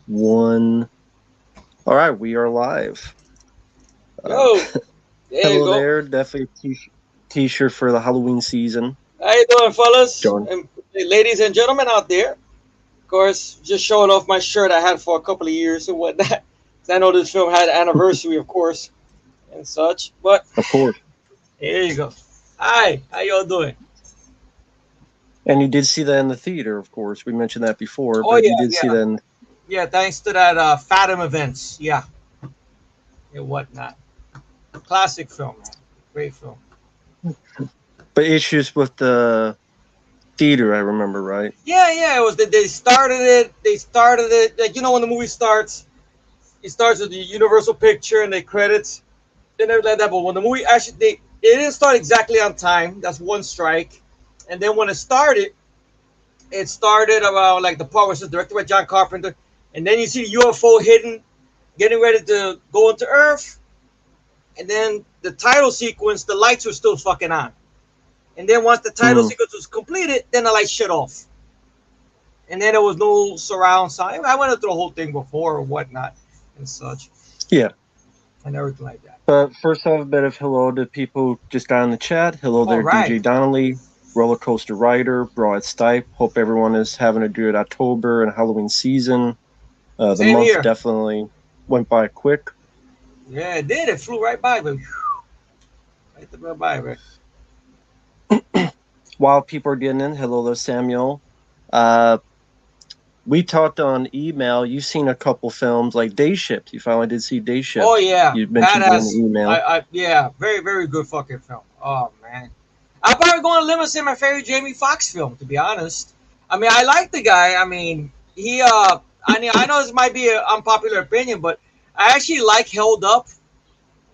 1. All right, we are live. Yo, there you Hello go. there. Definitely a t-shirt for the Halloween season. How you doing, fellas John. and ladies and gentlemen out there? Of course, just showing off my shirt I had for a couple of years and whatnot. 'Cause I know this film had an anniversary, of course, and such. But Of course. here you go. Hi, how y'all doing? And you did see that in the theater, of course. We mentioned that before, Oh but you yeah, did see yeah, that in... yeah. Thanks to that Fathom events, yeah, and whatnot. Classic film, man. Great film. But issues with the theater, I remember, right? Yeah, yeah. It was that they started it. They started it like when the movie starts, it starts with the Universal picture and the credits and everything like that. But when the movie actually it didn't start exactly on time. That's one strike. And then when it started about like the part where it's directed by John Carpenter, and then you see the UFO hidden, getting ready to go into Earth, and then the title sequence, the lights were still fucking on. And then once the title Mm. sequence was completed, then the lights shut off. And then there was no surround sound. I went through the whole thing before or whatnot and such Yeah. and everything like that. But first off, a bit of hello to people just down in the chat. Hello All there, right. DJ Donnelly, Roller Coaster Rider, Broad Stipe. Hope everyone is having a good October and Halloween season. The Same month here. definitely went by quick. Yeah, it did. It flew right by, but right by, right? While people are getting in, hello there, Samuel. Uh, we talked on email. You've seen a couple films like Day Shift. You finally did see Day Oh Shift. yeah, You mentioned it in the badass. email. Yeah, very very good fucking film. Oh man, I'm probably going to limit say my favorite Jamie Foxx film. To be honest, I mean I like the guy. I mean he I know this might be an unpopular opinion, but I actually like Held Up.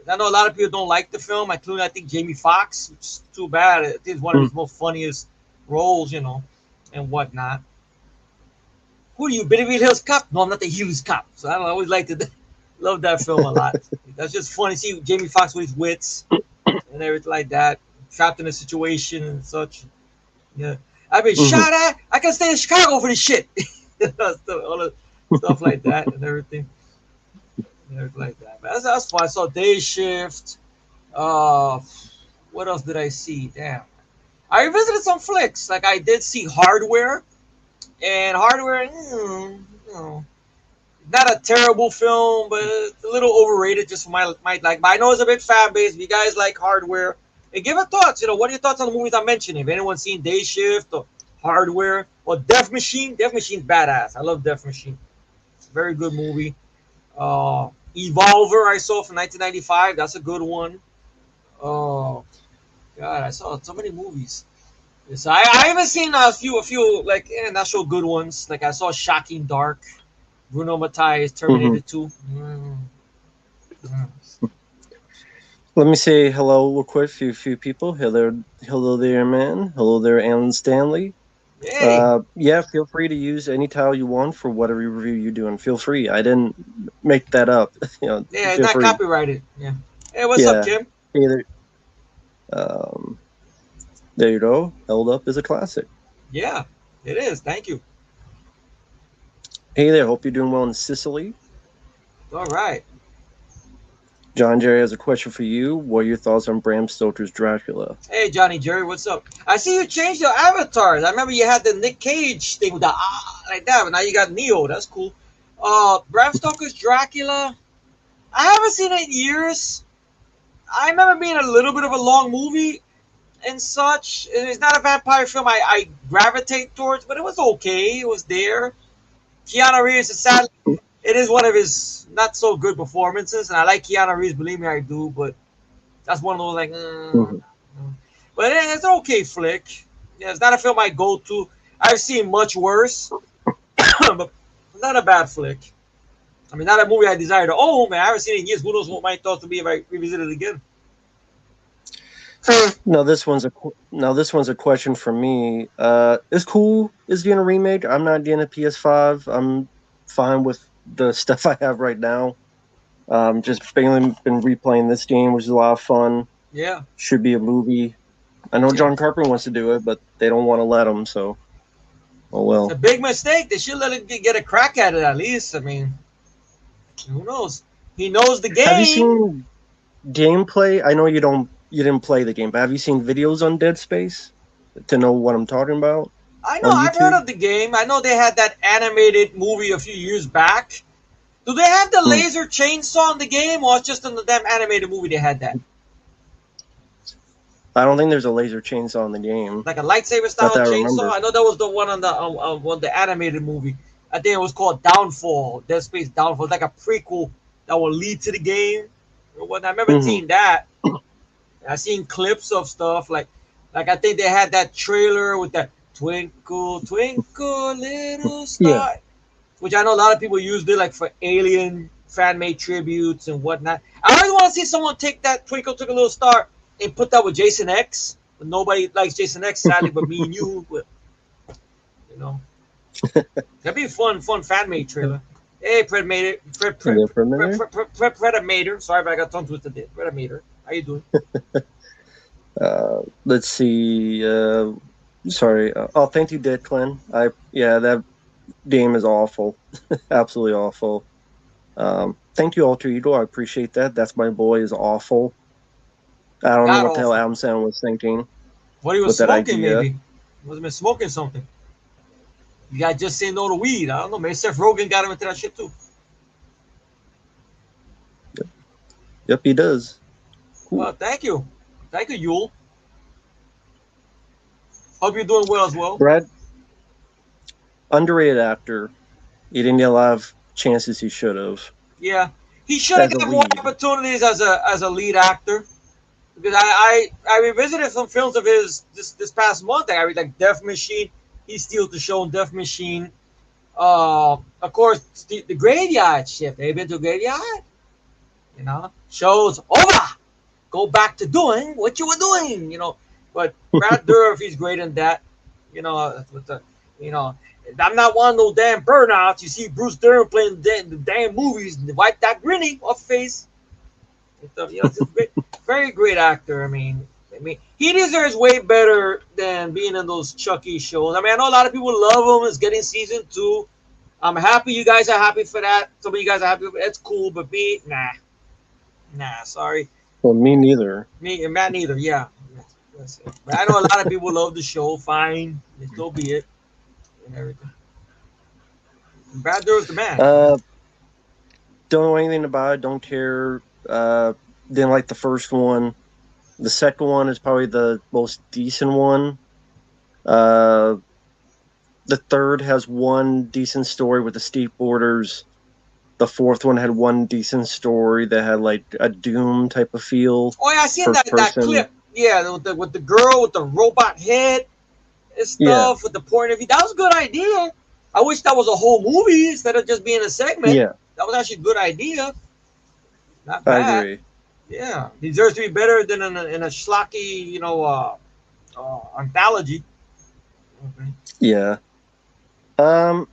I know a lot of people don't like the film, including I think Jamie Foxx, which is too bad. I think it's one of Mm. his most funniest roles, and whatnot. Who are you, Benny Hills Cop? No, I'm not the Hughes Cop. So I don't know, I always liked to love that film a lot. That's just funny. See Jamie Foxx with his wits and everything like that, trapped in a situation and such. Yeah, I've been Hmm. shot at. I can stay in Chicago for this shit. All the stuff like that and everything like that. But that's fun. I saw Day Shift. Uh, what else did I see? Damn, I revisited some flicks. Like I did see Hardware, and Hardware, not a terrible film, but it's a little overrated just for my like. But I know it's a bit fan based. If you guys like Hardware, and give it thoughts. What are your thoughts on the movies I'm mentioning? If anyone's seen Day Shift or Hardware or Death Machine, Death Machine's badass. I love Death Machine. It's a very good movie. Evolver I saw from 1995. That's a good one. Oh God, I saw so many movies. Yes, I haven't seen a few like not so good ones. Like I saw Shocking Dark. Bruno Mattei is Hmm. Terminator 2. Mm. Let me say hello real quick to a few people. Hello there, man. Hello there, Alan Stanley. Hey, Yeah, feel free to use any title you want for whatever review you're doing. Feel free. I didn't make that up. yeah, it's Feel not free. copyrighted. Yeah. Hey, what's up, Yeah. Kim? Hey there. Um, there you go. Held Up is a classic. Yeah, it is. Thank you. Hey there. Hope you're doing well in Sicily. All right. John Jerry has a question for you. What are your thoughts on Bram Stoker's Dracula? Hey, Johnny Jerry, what's up? I see you changed your avatars. I remember you had the Nick Cage thing with the like that, but now you got Neo. That's cool. Bram Stoker's Dracula. I haven't seen it in years. I remember being a little bit of a long movie and such. It's not a vampire film I gravitate towards, but it was okay. It was there. Keanu Reeves is sad. It is one of his not so good performances, and I like Keanu Reeves. Believe me, I do. But that's one of those like. Mhm. But it's an okay flick. Yeah, it's not a film I go to. I've seen much worse, but not a bad flick. I mean, not a movie I desire to own. Man, I haven't seen it in years. Who knows what my thoughts would be if I revisit it again? Now this one's a question for me. It's cool. It's getting a remake. I'm not getting a PS5. I'm fine with the stuff I have right now. Just been replaying this game, which is a lot of fun. Yeah, Should be a movie. I know yeah. John Carpenter wants to do it, but they don't want to let him. So Oh It's a well. big mistake. They should let him get a crack at it at least. I mean, who knows? He knows the Have you game. seen gameplay? I know you didn't play the game, but have you seen videos on Dead Space to know what I'm talking about I know. on I've heard YouTube? of the game. I know they had that animated movie a few years back. Do they have the Hmm. laser chainsaw in the game, or it's just in the damn animated movie they had that? I don't think there's a laser chainsaw in the game. Like a lightsaber Not style that I chainsaw? remember. I know that was the one on the animated movie. I think it was called Downfall, Dead Space Downfall. It's like a prequel that will lead to the game. Or what? I remember Hmm. seeing that. I seen clips of stuff like I think they had that trailer with that twinkle twinkle little Yeah. star, which I know a lot of people used it like for Alien fan made tributes and whatnot. I always want to see someone take that twinkle twinkle little star and put that with Jason X. But nobody likes Jason X sadly, but me and you. But, you know, that'd be a fun fan made trailer. Hey, Predator, Yeah, for a minute. Predator. Sorry if I got tongue twisted there. Predator, how you doing? Let's see. Sorry. Oh, thank you, Declan. That game is awful. Absolutely awful. Thank you, Alter Ego. I appreciate that. That's my boy is awful. I don't know God what the hell awful. Adam Sandler was thinking What he was with that smoking, idea. maybe. He must have been smoking something. You got just say no to weed. I don't know. Maybe Seth Rogen got him into that shit too. Yep, he does. Cool. Well, thank you, Yule. Hope you're doing well as well. Brad, underrated actor. He didn't get a lot of chances he should have Yeah, he should have as a got more lead. opportunities as a lead actor. Because I revisited some films of his this past month. I read like Death Machine. He steals the show in Death Machine. Of course, the Graveyard Shift. Have you been to Graveyard? You know, shows over. Go back to doing what you were doing. You know, but Brad Dourif, he's great in that. You know, with the, you know, I'm not one of those damn burnouts. You see Bruce Dern playing the damn movies, wipe that grinning off face. You know, just great, very great actor. I mean, he deserves way better than being in those Chucky shows. I mean, I know a lot of people love him. It's getting season 2. I'm happy you guys are happy for that. Some of you guys are happy. It's cool, but me, nah, sorry. Well, me neither. Me and Matt neither. Yeah, that's it. But I know a lot of people love the show. Fine, so be it, and everything. And Brad Dourif's the man. Don't know anything about it. Don't care. Didn't like the first one. The second one is probably the most decent one. Uh, the third has one decent story with the skateboarders. The fourth one had one decent story that had like a Doom type of feel. Oh yeah, I seen First that person. clip. Yeah, with the girl with the robot head and Yeah. stuff with the point of view. That was a good idea. I wish that was a whole movie instead of just being a segment. Yeah, That was actually a good idea. Not I bad. agree. Yeah, deserves to be better than in a schlocky, anthology. Okay. Yeah. Um.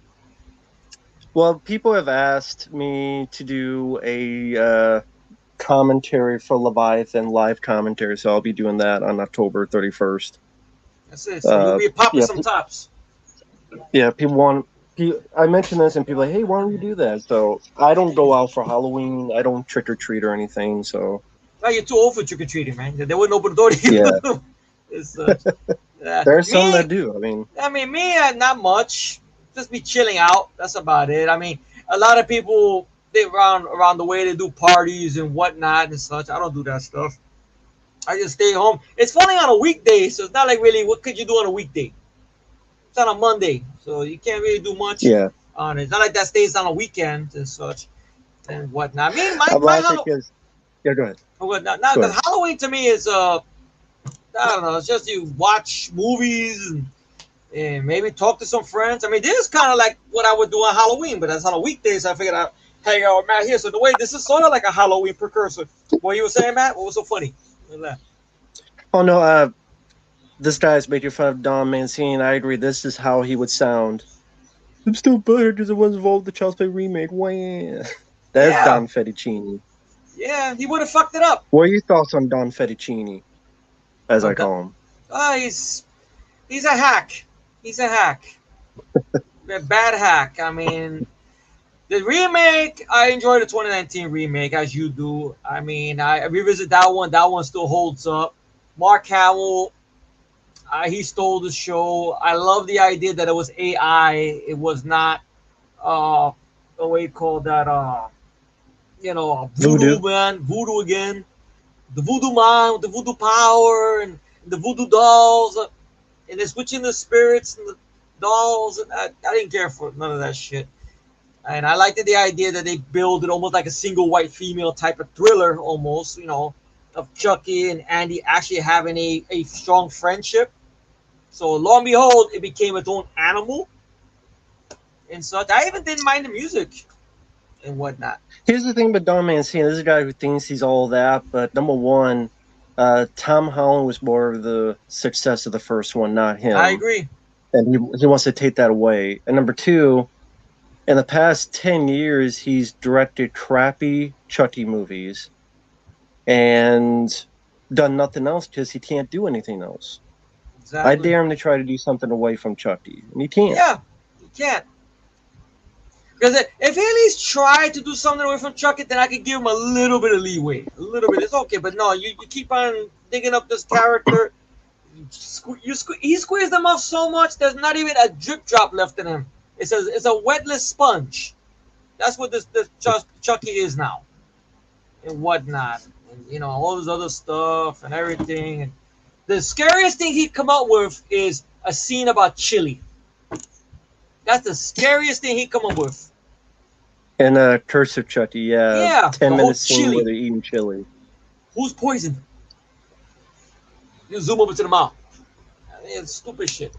Well, people have asked me to do a commentary for Leviathan live commentary, so I'll be doing that on October 31st. That's it. So you'll be popping Yeah, some tops. yeah. I mentioned this, and people are like, "Hey, why don't you do that?" So I don't go out for Halloween. I don't trick or treat or anything. So Oh, you're too old for trick or treating, man. They wouldn't open the door to yeah, you. It's, there are some me, that do. I mean, not much. Just be chilling out. That's about it. I mean, a lot of people they around the way they do parties and whatnot and such. I don't do that stuff. I just stay home. It's funny on a weekday, so it's not like really what could you do on a weekday? It's on a Monday, so you can't really do much yeah. on it. It's not like that stays on a weekend and such and whatnot. I mean, my I think is yeah. Go ahead. now Go the ahead. Halloween to me is I don't know. It's just you watch movies and maybe talk to some friends. I mean, this is kind of like what I would do on Halloween, but that's on a weekday, so I figured I'd hang out with Matt here. So the way this is sort of like a Halloween precursor. What you were saying, Matt? What was so funny? Oh no. This guy's making fun of Don Mancini. I agree. This is how he would sound. I'm still buttered because I was involved with the Child's Play remake. Wah. That is Yeah, Don Fettuccine. yeah, he would have fucked it up. What are your thoughts on Don Fettuccine, as Oh, I call him? he's a hack. He's a hack. Bad hack. I mean, the remake, I enjoyed the 2019 remake as you do. I mean, I revisit that one. That one still holds up. Mark Hamill, he stole the show. I love the idea that it was AI. It was not uh, the way you call that. Voodoo. Voodoo man, voodoo again. The voodoo man with the voodoo power and the voodoo dolls, and they're switching the spirits and the dolls. And I didn't care for none of that shit. And I liked the idea that they build it almost like a single white female type of thriller, almost, of Chucky and Andy actually having a strong friendship. So lo and behold, it became its own animal and such. I even didn't mind the music and whatnot. Here's the thing about Don Mancini. This is a guy who thinks he's all that, but number one, Tom Holland was more of the success of the first one, not him. I agree. And he wants to take that away. And number two, in the past 10 years, he's directed crappy Chucky movies and done nothing else because he can't do anything else. Exactly. I dare him to try to do something away from Chucky, and he can't. Yeah, you can't. Because if he at least tried to do something away from Chucky, then I could give him a little bit of leeway. A little bit. It's okay. But no, you keep on digging up this character. He squeezed them off so much, there's not even a drip drop left in him. It's a wetless sponge. That's what this Chucky is now. And whatnot. And, all this other stuff and everything. And the scariest thing he'd come up with is a scene about chili. That's the scariest thing he'd come up with. And Curse of Chucky, Yeah, 10-minute scene where they're eating chili. Who's poisoned? You zoom over to the mouth. It's stupid shit.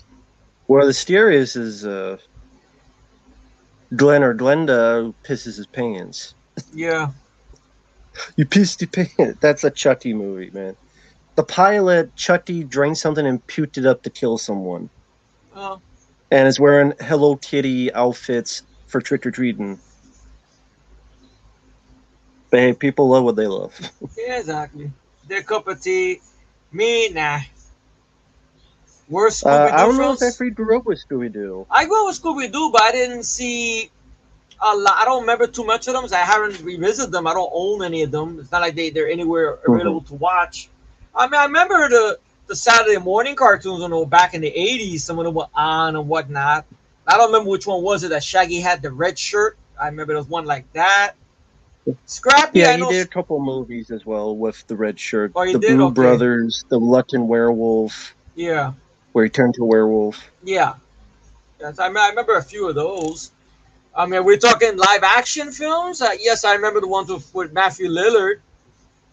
Well, the scariest is Glenn or Glenda who pisses his pants. Yeah. You pissed your pants. That's a Chucky movie, man. The pilot, Chucky drank something and puked it up to kill someone. Oh. And is wearing Hello Kitty outfits for trick-or-treating. But hey, people love what they love. Yeah, exactly. Their cup of tea. Me, nah. Worst Scooby-Doo I don't know films? if Efree grew up with Scooby-Doo. I grew up with Scooby-Doo, but I didn't see a lot. I don't remember too much of them. So I haven't revisited them. I don't own any of them. It's not like they're anywhere available to watch. I mean, I remember the Saturday morning cartoons when they were back in the 80s. Some of them were on and whatnot. I don't remember which one was it that Shaggy had the red shirt. I remember there was one like that. Scrappy, Yeah, I he know. did a couple movies as well with the red shirt. Oh, he the did? Blue Okay. Brothers, the Luckin Werewolf, Yeah. where he turned to a werewolf. Yeah. Yes, I remember a few of those. I mean, we're talking live action films. Yes, I remember the ones with Matthew Lillard.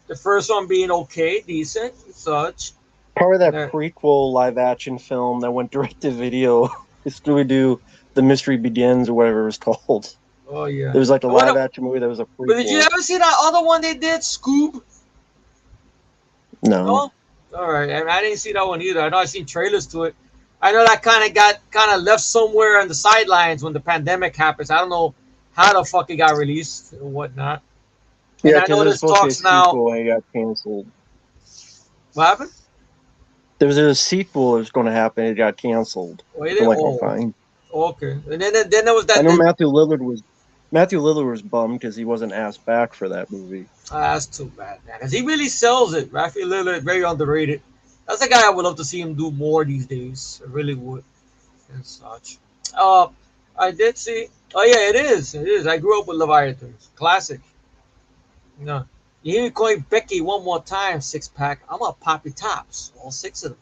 The first one being okay, decent, such. Part of that prequel live action film that went direct to video is Scooby-Doo, The Mystery Begins, or whatever it was called. Oh, yeah. There was like a live action movie that was a prequel. But did you ever see that other one they did, Scoob? No. No? All right. I didn't see that one either. I know I seen trailers to it. I know that kind of left somewhere on the sidelines when the pandemic happens. I don't know how the fuck it got released and whatnot. Yeah, I know because there's talks now. And it got canceled. What happened? There was a sequel that was going to happen. It got canceled. Oh, it did? Oh, fine. Okay. And then there was that. I know Matthew Lillard was bummed because he wasn't asked back for that movie. That's too bad, man. Because he really sells it. Matthew Lillard, very underrated. That's a guy I would love to see him do more these days. I really would. And such. I did see. Oh, yeah, it is. It is. I grew up with Leviathans. Classic. You know, you hear me calling Becky one more time, six pack. I'm gonna pop your tops, all six of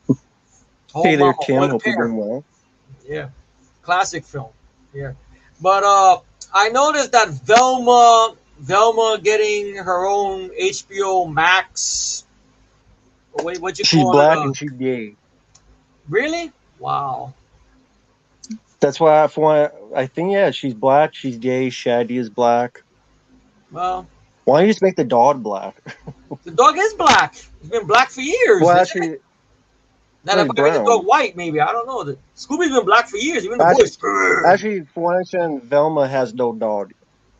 them. Hey there, Kim. Hope you're doing well. Yeah, classic film. Yeah, but I noticed that Velma getting her own HBO Max. Wait, what you She's call black it? and she's gay. Really? Wow. That's why I think, yeah, she's black, she's gay, Shaggy is black. Well, why don't you just make the dog black? The dog is black. It's been black for years. Well, actually, now that might make the dog white, maybe. I don't know. Scooby's been black for years. Even the voice. Actually, from what I understand, Velma has no dog.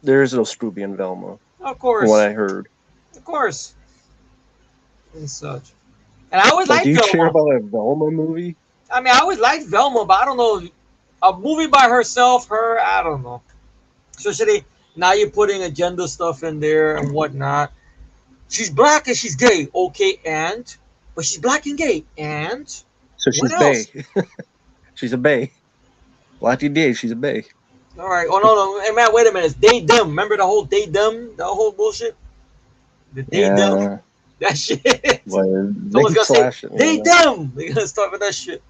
There is no Scooby in Velma. Of course. From what I heard. Of course. And such. And I always liked Velma. Do you Velma. care about a Velma movie? I mean, I always liked Velma, but I don't know. a movie by herself, I don't know. Especially now you're putting agenda stuff in there and whatnot. She's black and she's gay, okay, but she's black and gay, and So what she's else? bae. She's a bae. Blackie D, she's a bae. All right. Oh no, hey man, wait a minute. It's they them. Remember the whole they them, the whole bullshit. The they them, that shit. Well, Someone's gonna say it, they them. They're gonna start with that shit.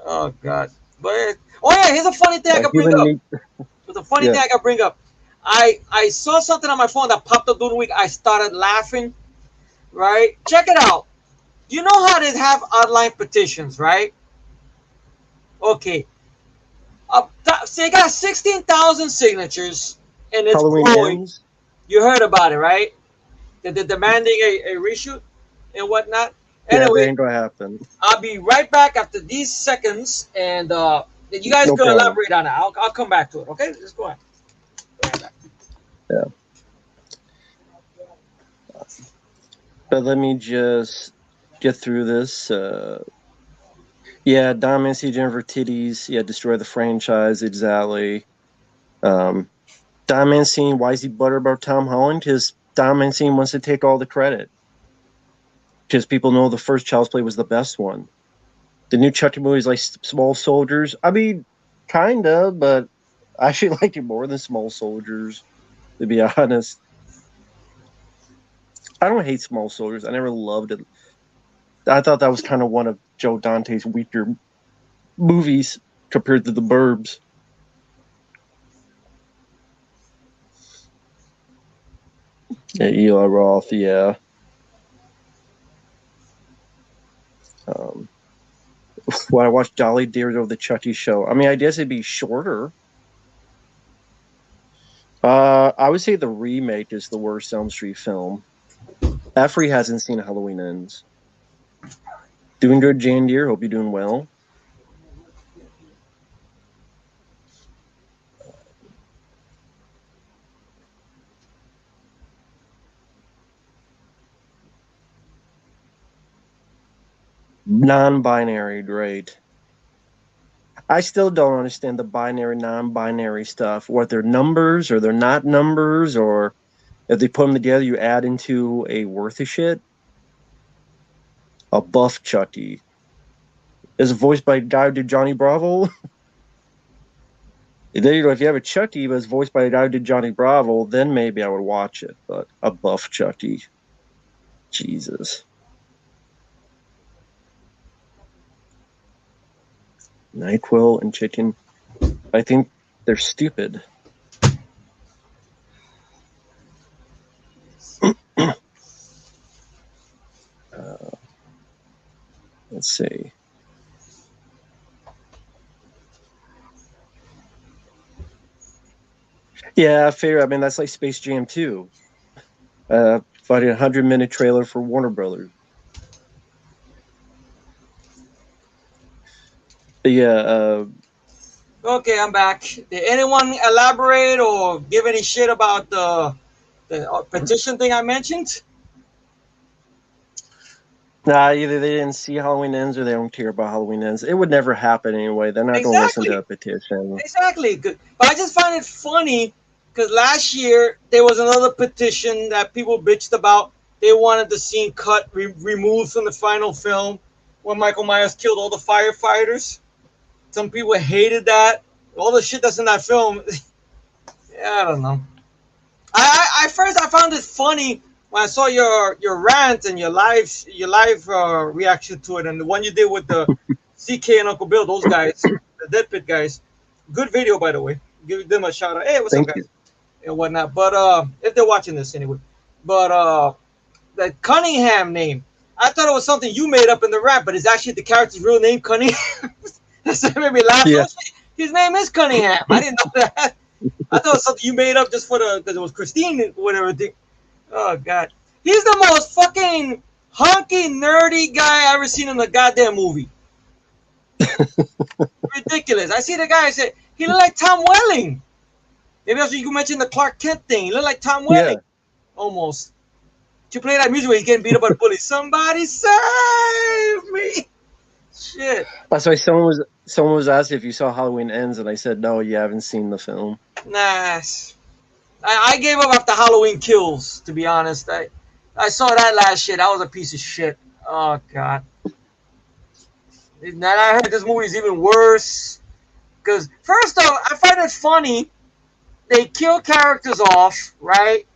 Oh god. But oh yeah, here's a funny thing I can bring up. There's a funny thing I can bring up. I saw something on my phone that popped up during the week. I started laughing. Right? Check it out. You know how they have online petitions, right? Okay. So they got 16,000 signatures, and it's Halloween growing. Ends? You heard about it, right? They're demanding a reshoot and whatnot. Anyway, that ain't gonna happen. I'll be right back after these seconds, and you guys can elaborate on it. I'll come back to it. Okay, let's go ahead. Yeah. But let me just get through this. Don Mancini, Jennifer Titties. Destroy the franchise. Exactly. Don Mancini, why is he butter about Tom Holland? Because Don Mancini wants to take all the credit. Because people know the first Child's Play was the best one. The new Chucky movies like Small Soldiers. I mean, kind of, but I actually like it more than Small Soldiers, to be honest. I don't hate Small Soldiers. I never loved it. I thought that was kind of one of Joe Dante's weaker movies compared to The Burbs. Yeah, Eli Roth, yeah. When I watched Dolly Daredevil, the Chucky show, I mean, I guess it'd be shorter. I would say the remake is the worst Elm Street film. Efree hasn't seen Halloween Ends. Doing good, Jan Deere. Hope you're doing well. Non-binary, great. I still don't understand the binary, non-binary stuff. What they're numbers or they're not numbers, or if they put them together, you add into a worth of shit. A buff Chucky is voiced by a guy who did Johnny Bravo. If you have a Chucky but it's voiced by a guy who did Johnny Bravo, then maybe I would watch it. But a buff Chucky, Jesus. NyQuil and chicken. I think they're stupid. Let's see. Yeah, fair. I mean, that's like Space Jam 2. Fighting a 100-minute trailer for Warner Brothers. Yeah. Okay, I'm back. Did anyone elaborate or give any shit about the petition thing I mentioned? Nah, either they didn't see Halloween Ends or they don't care about Halloween Ends. It would never happen anyway. They're not going to listen to a petition. Exactly. Good. But I just find it funny because last year there was another petition that people bitched about. They wanted the scene cut, removed from the final film when Michael Myers killed all the firefighters. Some people hated that. All the shit that's in that film. I don't know. I first found it funny when I saw your rant and your live reaction to it, and the one you did with the CK and Uncle Bill, those guys, the Dead Pit guys. Good video, by the way. Give them a shout out. Hey, what's up, guys? And whatnot. But if they're watching this anyway. But the Cunningham name, I thought it was something you made up in the rap, but it's actually the character's real name, Cunningham. That made me laugh. Yeah. His name is Cunningham. I didn't know that. I thought it was something you made up just because it was Christine, whatever. Oh God, he's the most fucking hunky, nerdy guy I ever seen in a goddamn movie. Ridiculous. I see the guy. I said he looked like Tom Welling. Maybe that's what you mentioned, the Clark Kent thing. He looked like Tom Welling, almost. You play that music where he's getting beat up by the bully. Somebody save me! Shit. That's why someone Someone was asking if you saw Halloween Ends, and I said no. You haven't seen the film. Nah, I gave up after Halloween Kills. To be honest, I saw that last year. That was a piece of shit. Oh god. And I heard this movie is even worse. Because first off, I find it funny they kill characters off, right,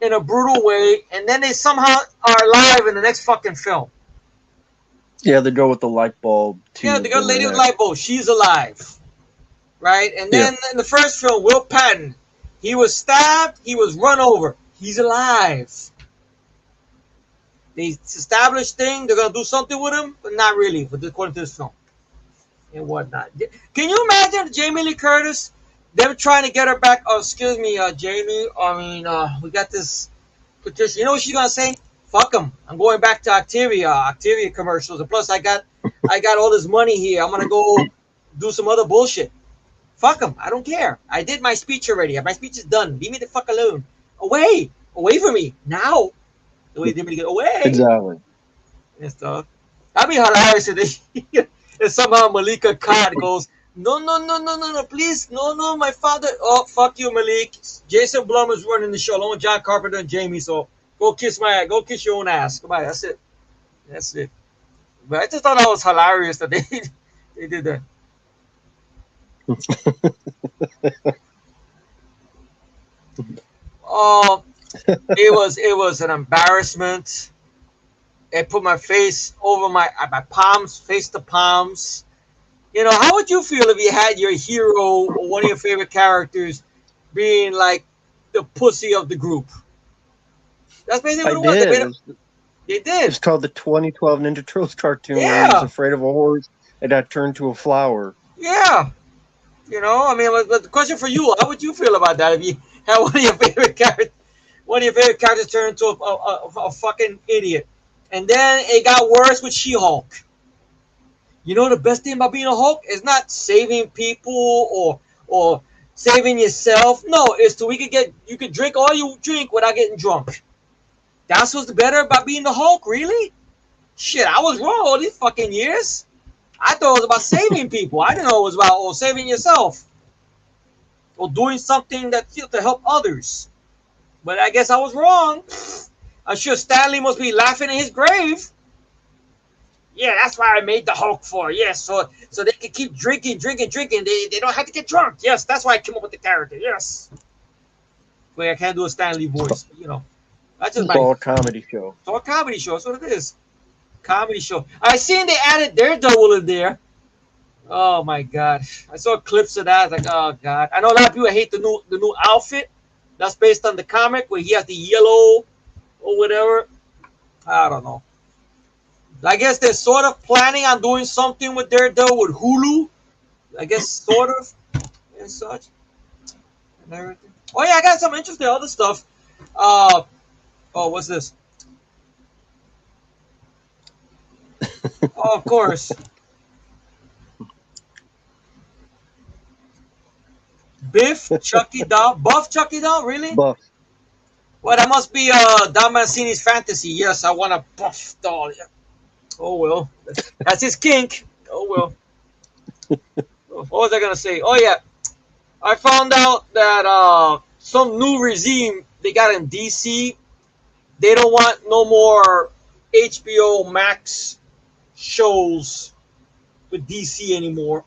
in a brutal way, and then they somehow are alive in the next fucking film. Yeah, the girl with the light bulb. Yeah, the girl lady with the light bulb, she's alive, right? And then in the first film, Will Patton, he was stabbed, he was run over, he's alive. They established thing, they're gonna do something with him, but not really, according to this film and whatnot. Can you imagine Jamie Lee Curtis? Them trying to get her back. Oh, excuse me, Jamie. I mean, we got this petition. You know what she's gonna say? Fuck them. I'm going back to Activia commercials. And plus, I got all this money here. I'm gonna go do some other bullshit. Fuck them. I don't care. I did my speech already. My speech is done. Leave me the fuck alone. Away from me now. The way they get away. Exactly. And stuff. That'd be hilarious if somehow Malika Khan goes, no, please, no, my father. Oh, fuck you, Malik. Jason Blum is running the show along with John Carpenter and Jamie. So go kiss your own ass. Goodbye. That's it. But I just thought that was hilarious that they did that. Oh, it was an embarrassment. I put my face over my palms, face to palms. You know, how would you feel if you had your hero or one of your favorite characters being like the pussy of the group? That's basically what it was. They did. It's called the 2012 Ninja Turtles cartoon where he was afraid of a horse and got turned to a flower. Yeah. You know, I mean, but the question for you, how would you feel about that if you had one of your favorite characters turned into a fucking idiot? And then it got worse with She-Hulk. You know the best thing about being a Hulk is not saving people or saving yourself. No, it's so you could drink all you drink without getting drunk. That's what's better about being the Hulk, really? Shit, I was wrong all these fucking years. I thought it was about saving people. I didn't know it was about saving yourself or doing something to help others. But I guess I was wrong. I'm sure Stanley must be laughing in his grave. Yeah, that's why I made the Hulk for. Yes, so they can keep drinking. They don't have to get drunk. Yes, that's why I came up with the character. Yes. But I can't do a Stanley voice. But, you know, that's just all a comedy show. It's all a comedy show. That's what it is. Comedy show. I seen they added Daredevil in there. Oh my god! I saw clips of that. I was like, oh god! I know a lot of people hate the new outfit. That's based on the comic where he has the yellow or whatever. I don't know. I guess they're sort of planning on doing something with Daredevil with Hulu. I guess sort of and such and everything. Oh yeah, I got some interesting other stuff. Oh, what's this? Oh, of course. Buff Chucky doll, really? Buff. Well, that must be Don Mancini's fantasy. Yes, I want a buff doll. Yeah. Oh well, that's his kink. Oh well. What was I gonna say? Oh yeah, I found out that some new regime they got in DC. They don't want no more HBO Max shows with DC anymore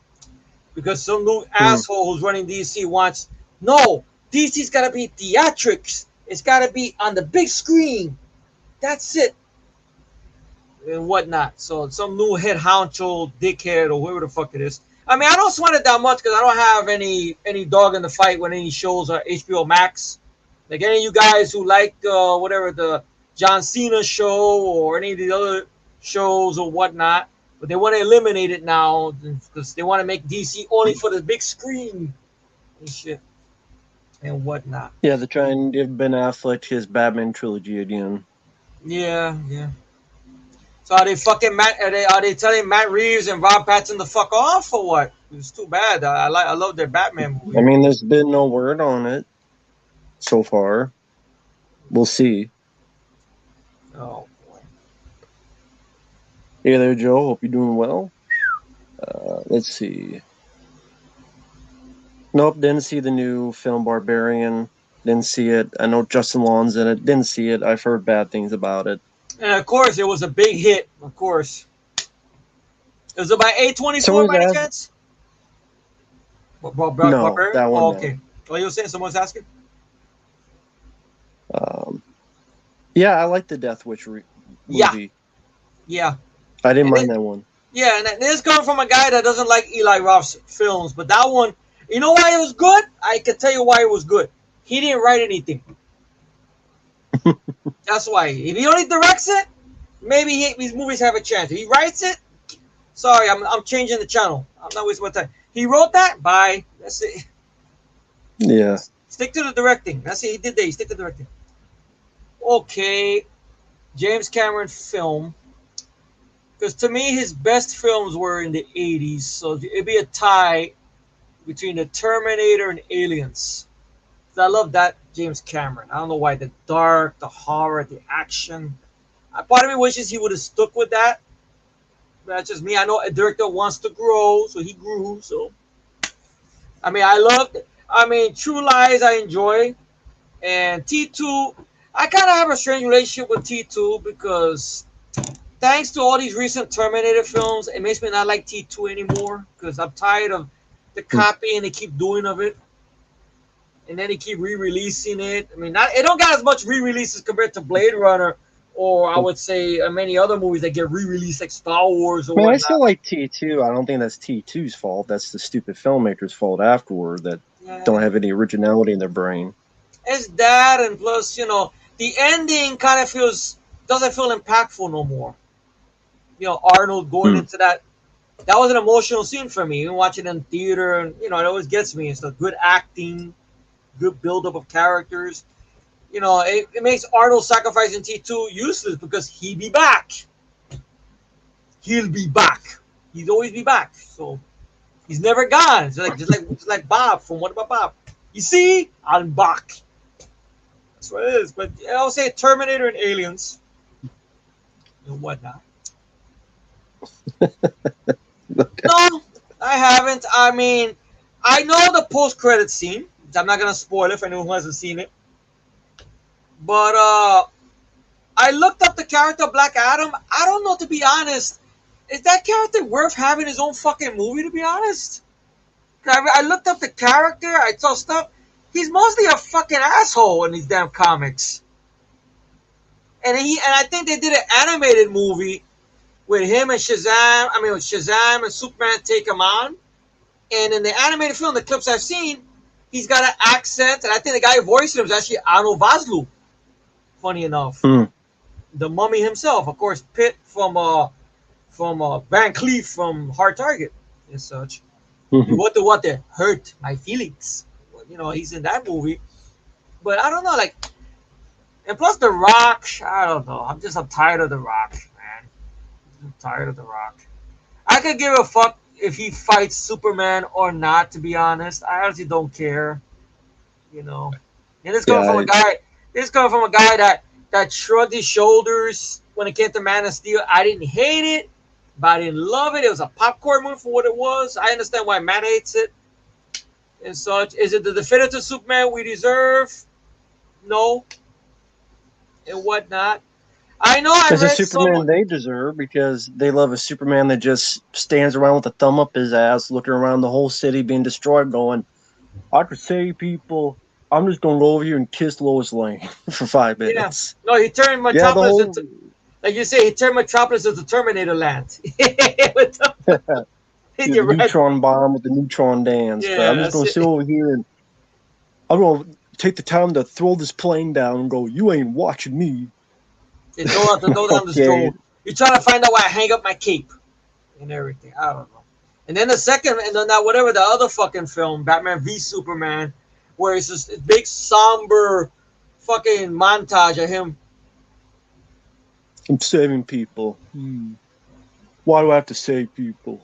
because some new asshole who's running DC wants DC's gotta be theatrics. It's gotta be on the big screen. That's it. And whatnot. So some new head honcho dickhead or whoever the fuck it is. I mean, I don't sweat it that much because I don't have any dog in the fight when any shows are HBO Max. Like any of you guys who like whatever the John Cena show or any of the other shows or whatnot, but they want to eliminate it now because they want to make DC only for the big screen and shit and whatnot. Yeah, they're trying to give Ben Affleck his Batman trilogy again. Yeah. So are they fucking are they telling Matt Reeves and Rob Pattinson to fuck off or what? It's too bad. I love their Batman movie. I mean, there's been no word on it so far. We'll see. Oh boy. Hey there, Joe. Hope you're doing well. Let's see. Nope, didn't see the new film Barbarian. Didn't see it. I know Justin Long's in it. Didn't see it. I've heard bad things about it. And of course, it was a big hit. Of course, is it by A24 Someone's by any asked. chance? No, Barbarian? that one. Oh, No. okay. What you were saying? Someone's asking. Yeah, I like the Death Witch movie. Yeah. I didn't And mind it- that one. Yeah, and this coming from a guy that doesn't like Eli Roth's films, but that one, you know why it was good? I can tell you why it was good. He didn't write anything. That's why. If he only directs it, maybe his movies have a chance. If he writes it, sorry, I'm changing the channel. I'm not wasting my time. He wrote that. Bye. That's it. Yeah. Stick to the directing. That's it. He did that. He stick to the directing. Okay, James Cameron film. Because to me, his best films were in the 80s. So it'd be a tie between the Terminator and Aliens. I love that James Cameron. I don't know why. The dark, the horror, the action. Part of me wishes he would have stuck with that. But that's just me. I know a director wants to grow, so he grew. So, I mean, True Lies I enjoy. And T2, I kind of have a strange relationship with T2 because thanks to all these recent Terminator films, it makes me not like T2 anymore because I'm tired of the copying they keep doing of it. And then they keep re-releasing it. I mean, it don't got as much re-releases compared to Blade Runner, or I would say many other movies that get re-released like Star Wars or I mean, I whatnot. still like T2. I don't think that's T2's fault. That's the stupid filmmakers' fault afterward that don't have any originality in their brain. It's that, and plus, the ending kind of doesn't feel impactful no more. Arnold going into that was an emotional scene for me. Even watching it in theater, and it always gets me. It's the good acting, good buildup of characters. It makes Arnold sacrificing T2 useless because he'll be back. He'll be back. He'd always be back. So he's never gone. It's just like Bob from What About Bob? You see, I'm back. That's what it is. But I'll say Terminator and Aliens and whatnot. No, I haven't. I mean, I know the post-credit scene. I'm not gonna spoil it for anyone who hasn't seen it. But I looked up the character Black Adam. I don't know, to be honest. Is that character worth having his own fucking movie? To be honest, I looked up the character. I saw stuff. He's mostly a fucking asshole in these damn comics. And I think they did an animated movie with him and Shazam. I mean, with Shazam and Superman take him on. And in the animated film, the clips I've seen, he's got an accent, and I think the guy voicing him is actually Arnold Vosloo. Funny enough, the Mummy himself, of course, Pitt from Van Cleef from Hard Target and such. What the hurt my feelings? He's in that movie, but I don't know, and plus The Rock. I don't know. I'm tired of The Rock, man. I'm tired of The Rock. I could give a fuck if he fights Superman or not, to be honest. I honestly don't care. And this coming from a guy. This coming from a guy that shrugged his shoulders when it came to Man of Steel. I didn't hate it, but I didn't love it. It was a popcorn movie for what it was. I understand why Matt hates it and such. Is it the definitive Superman we deserve? No. And whatnot. I know I It's read a Superman they deserve because they love a Superman that just stands around with a thumb up his ass, looking around the whole city being destroyed, going, I could save people. I'm just going to go over here and kiss Lois Lane for 5 minutes. Yeah. No, he turned Metropolis into, like you say, he turned Metropolis into Terminator Land. The neutron bomb with the neutron dance. Yeah, but I'm just going to sit over here and I'm going to take the time to throw this plane down and go, you ain't watching me. They throw down this drone. You're trying to find out why I hang up my cape and everything. I don't know. And then the second, and then whatever the other fucking film, Batman v Superman, where it's just a big somber fucking montage of him. I'm saving people. Why do I have to save people?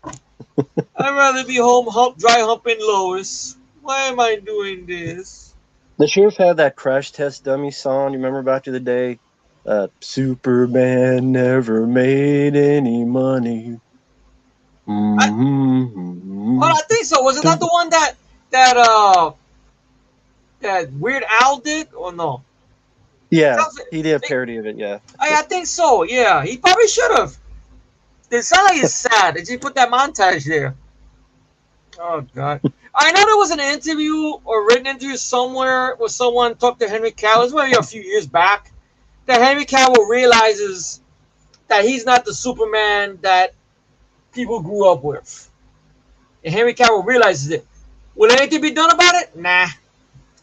I'd rather be home dry humping Lois. Why am I doing this? They should have had that Crash Test Dummy song. You remember back to the day? Superman never made any money. I, Mm-hmm. I think so. Was it not the one that Weird Al did, or no? Yeah, Sounds- he did a parody of it. Yeah. I think so. Yeah, he probably should have. It sounds like it's sad. Did you put that montage there? Oh God! I know there was an interview or written interview somewhere where someone talked to Henry Cavill. It was maybe a few years back. That Henry Cavill realizes that he's not the Superman that people grew up with, and Henry Cavill realizes it. Will anything be done about it? Nah.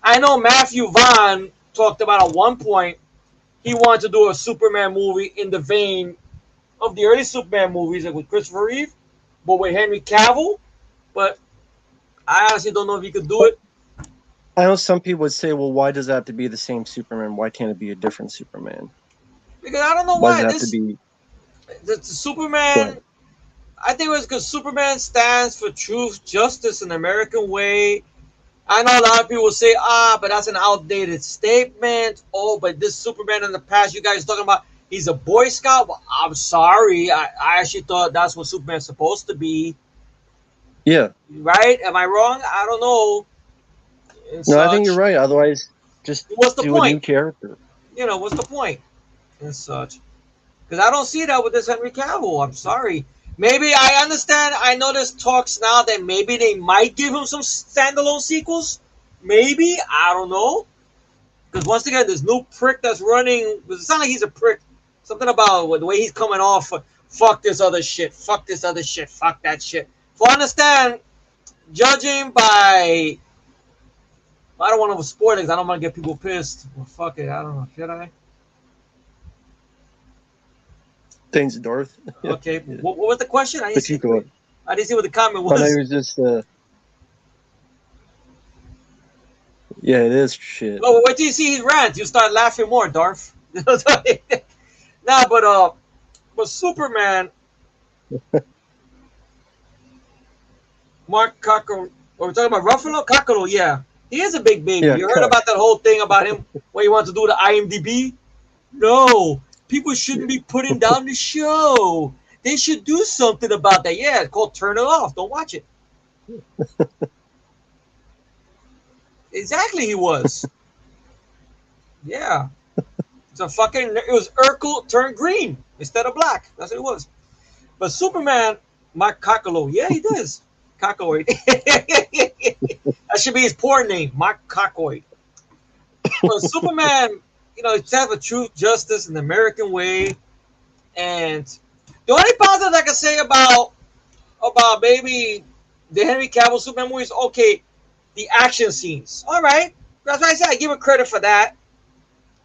I know Matthew Vaughn talked about at one point he wanted to do a Superman movie in the vein of the early Superman movies, like with Christopher Reeve, but with Henry Cavill. But I honestly don't know if he could do it. I know some people would say, well, why does it have to be the same Superman? Why can't it be a different Superman? Because I don't know Why why does it have to be? the Superman. I think it was because Superman stands for truth, justice, and the American way. I know a lot of people will say, but that's an outdated statement. Oh, but this Superman in the past, you guys talking about, he's a Boy Scout? Well, I'm sorry. I actually thought that's what Superman's supposed to be. Yeah. Right? Am I wrong? I don't know. And No, I think you're such. right. Otherwise, just What's the do a new point? character. What's the point? And such. Because I don't see that with this Henry Cavill. I'm sorry. Maybe I understand. I know there's talks now that maybe they might give him some standalone sequels. Maybe. I don't know. Because once again, this new prick that's running, it sounds like he's a prick. Something about the way he's coming off. Fuck this other shit. Fuck this other shit. Fuck that shit. So I understand, judging by, I don't want to spoil it because I don't want to get people pissed. Well, fuck it. I don't know. Should I? Thanks, Darth. Okay. Yeah. What was the question? I didn't see what the comment I know was. it was just. Yeah, it is shit. Well, wait till you see his rant. You start laughing more, Darth. Nah, but Superman, Mark Cockle. We're talking about Ruffalo? Cockle, yeah. He is a big baby. Yeah, You heard about that whole thing about him, what he wants to do to IMDb? No, people shouldn't be putting down the show. They should do something about that. Yeah, it's called Turn It Off. Don't watch it. Exactly, he was. Yeah. It was Urkel turned green instead of black. That's what it was. But Superman, Mark Cockalo, yeah, he does. Cockoid. That should be his porn name, Mark Cockoid. Well, Superman, it's have a truth, justice, and the American way. And the only positive I can say about maybe the Henry Cavill Superman movies, okay, the action scenes. All right. That's why I said I give it credit for that.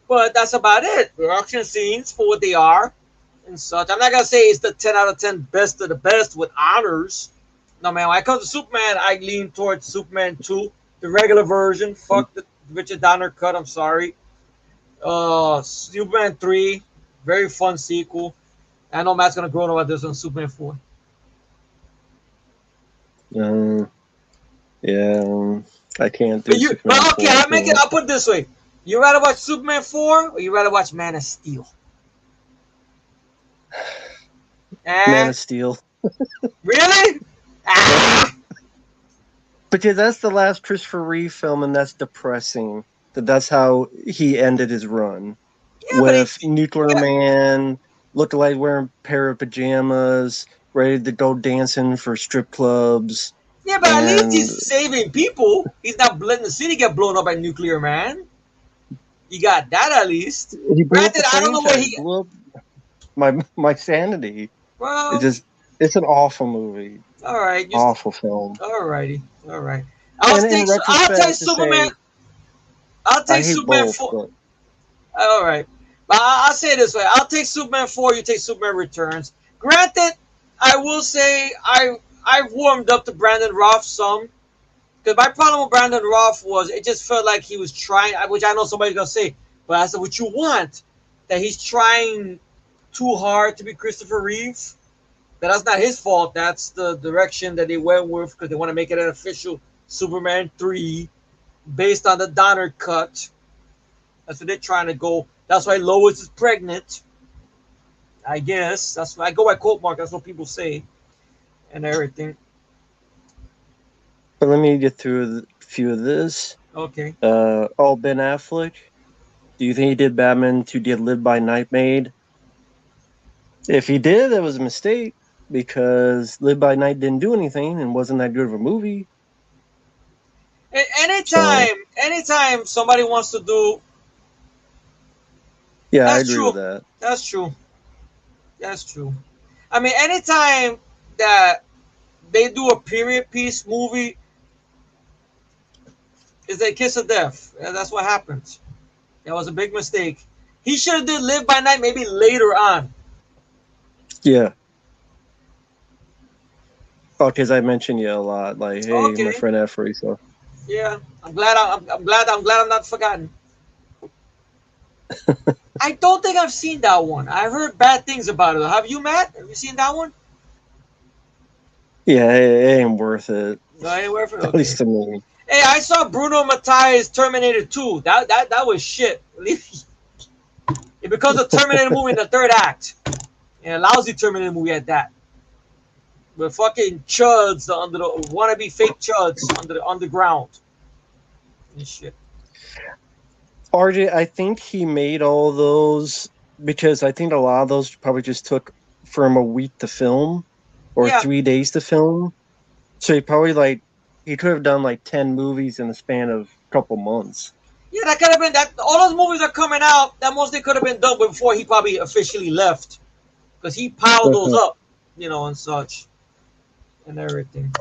But that's about it. The action scenes for what they are and such. I'm not going to say it's the 10 out of 10 best of the best with honors. No, man. When it comes to Superman, I lean towards Superman 2, the regular version. Fuck the Richard Donner cut. I'm sorry. Superman 3, very fun sequel. I know Matt's going to groan about this on Superman 4. Yeah, I can't do Superman But okay, 4. I'll put it this way. You rather watch Superman 4 or you rather watch Man of Steel? Man of Steel. Really? Because that's the last Christopher Reeve film, and that's depressing. That's how he ended his run. Yeah, with Nuclear Man, looking like wearing a pair of pajamas, ready to go dancing for strip clubs. Yeah, but at least he's saving people. He's not letting the city get blown up by Nuclear Man. You got that at least. Granted, I don't know what he blew up my sanity. Well, it's an awful movie. All right, awful film. All righty, all right. I'll take Superman. I'll take Superman 4. All right, but I'll say it this way: I'll take Superman 4. You take Superman Returns. Granted, I will say I've warmed up to Brandon Roth some. Because my problem with Brandon Roth was it just felt like he was trying, which I know somebody's going to say, but I said, what you want, that he's trying too hard to be Christopher Reeve. That's not his fault. That's the direction that they went with because they want to make it an official Superman 3 based on the Donner cut. That's what they're trying to go. That's why Lois is pregnant. I guess. That's why I go by quote mark. That's what people say. and everything. But let me get through a few of this. Okay. Ben Affleck. Do you think he did Batman to get Live by Night made? If he did, that was a mistake because Live by Night didn't do anything and wasn't that good of a movie. Anytime somebody wants to do, yeah, I that's agree true. with that. That's true. That's true. I mean, anytime that they do a period piece movie, is a kiss of death. And that's what happens. That was a big mistake. He should have did Live by Night maybe later on. Yeah. Oh, because I mentioned you a lot. Like, hey, Okay. my friend Efree. So Yeah, I'm glad I'm not forgotten. I don't think I've seen that one. I've heard bad things about it. Have you, Matt? Have you seen that one? yeah, it ain't worth it. No, it ain't worth it. At least to me. Hey, I saw Bruno Mattei's Terminator 2. That was shit. It becomes a Terminator movie in the third act. And a lousy Terminator movie at that. With fucking chuds under the wannabe fake chuds under the underground. And shit. RJ, I think he made all those because I think a lot of those probably just took from a week to film or 3 days to film. So he could have done like 10 movies in the span of a couple months. Yeah, that could have been that. All those movies are coming out. That mostly could have been done before he probably officially left, because he piled those up, and such, and everything.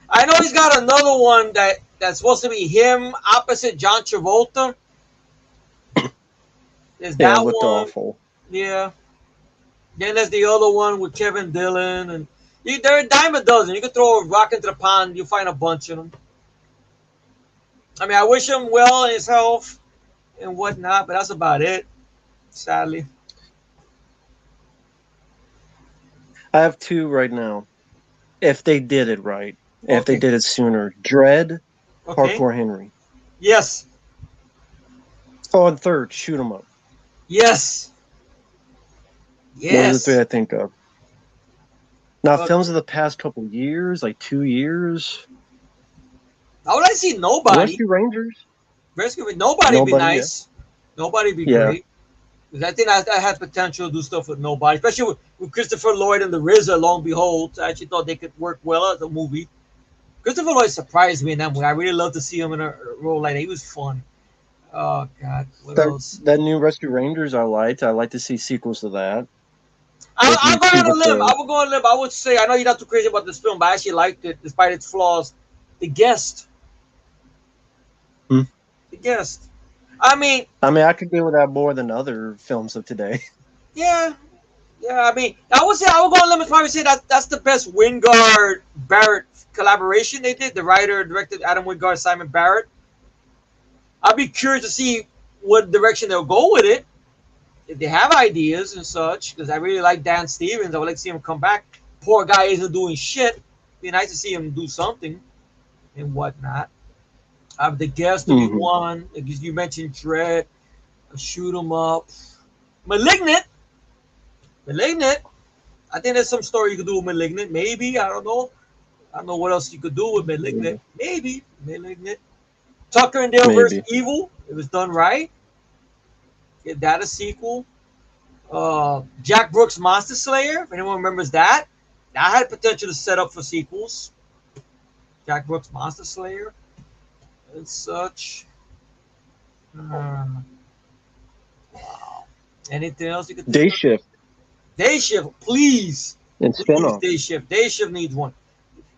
I know he's got another one that's supposed to be him opposite John Travolta. There's that it looked one. awful. Yeah. Then there's the other one with Kevin Dillon, and they're a dime a dozen. You can throw a rock into the pond, you'll find a bunch of them. I mean, I wish him well in his health and whatnot, but that's about it, sadly. I have two right now. If they did it right, if they did it sooner, Dread, Hardcore Henry. Yes. Oh, and third, Shoot 'em Up. Yes. Those are the three I think of. Now, films of the past couple years, like 2 years. How would I see Nobody? Rescue Rangers. Nobody would be nice. Yeah. Nobody would be great. Because I think I had potential to do stuff with Nobody, especially with Christopher Lloyd and the RZA. Lo and behold, I actually thought they could work well as a movie. Christopher Lloyd surprised me in that movie. I really love to see him in a role like that. He was fun. Oh God, what else? That new Rescue Rangers I liked. I like to see sequels to that. I'll go on a limb. I will go on a limb. I would say, I know you're not too crazy about this film, but I actually liked it despite its flaws. The Guest. The Guest. I mean, I could deal with that more than other films of today. Yeah. I mean, I would go on a limb and probably say that's the best Wingard Barrett collaboration they did. The writer, director Adam Wingard, Simon Barrett. I'd be curious to see what direction they'll go with it. If they have ideas and such, because I really like Dan Stevens. I would like to see him come back. Poor guy isn't doing shit. Be nice to see him do something and whatnot. I have The Guest to be one. You mentioned Dread. Shoot 'em Up. Malignant. I think there's some story you could do with Malignant. Maybe. I don't know. I don't know what else you could do with Malignant. Maybe. Malignant. Tucker and Dale vs. Evil. It was done right. Get that a sequel. Jack Brooks' Monster Slayer. If anyone remembers that. That had potential to set up for sequels. Jack Brooks' Monster Slayer. And such. Wow. Anything else you could do? Day Shift. Day Shift, please. And spinoff. Day Shift. Day Shift needs one.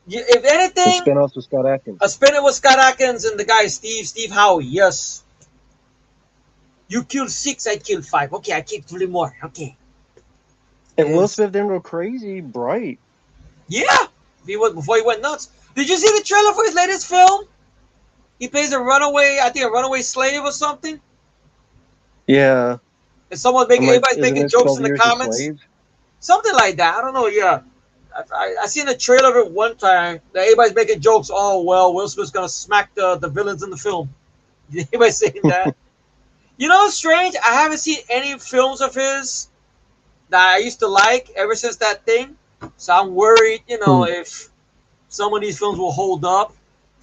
If anything, a spinoff with Scott Adkins. A spinoff with Scott Adkins and the guy Steve Howie. Yes. You killed 6, I killed 5. Okay, I killed 3 more. Okay. And Will Smith didn't go crazy bright. Yeah. Before he went nuts. Did you see the trailer for his latest film? He plays a runaway slave or something. Yeah. And everybody's making jokes in the comments. Something like that. I don't know. Yeah. I seen a trailer of it one time that everybody's making jokes. Oh, well, Will Smith's going to smack the villains in the film. Anybody saying that? You know what's strange? I haven't seen any films of his that I used to like ever since that thing. So I'm worried, if some of these films will hold up.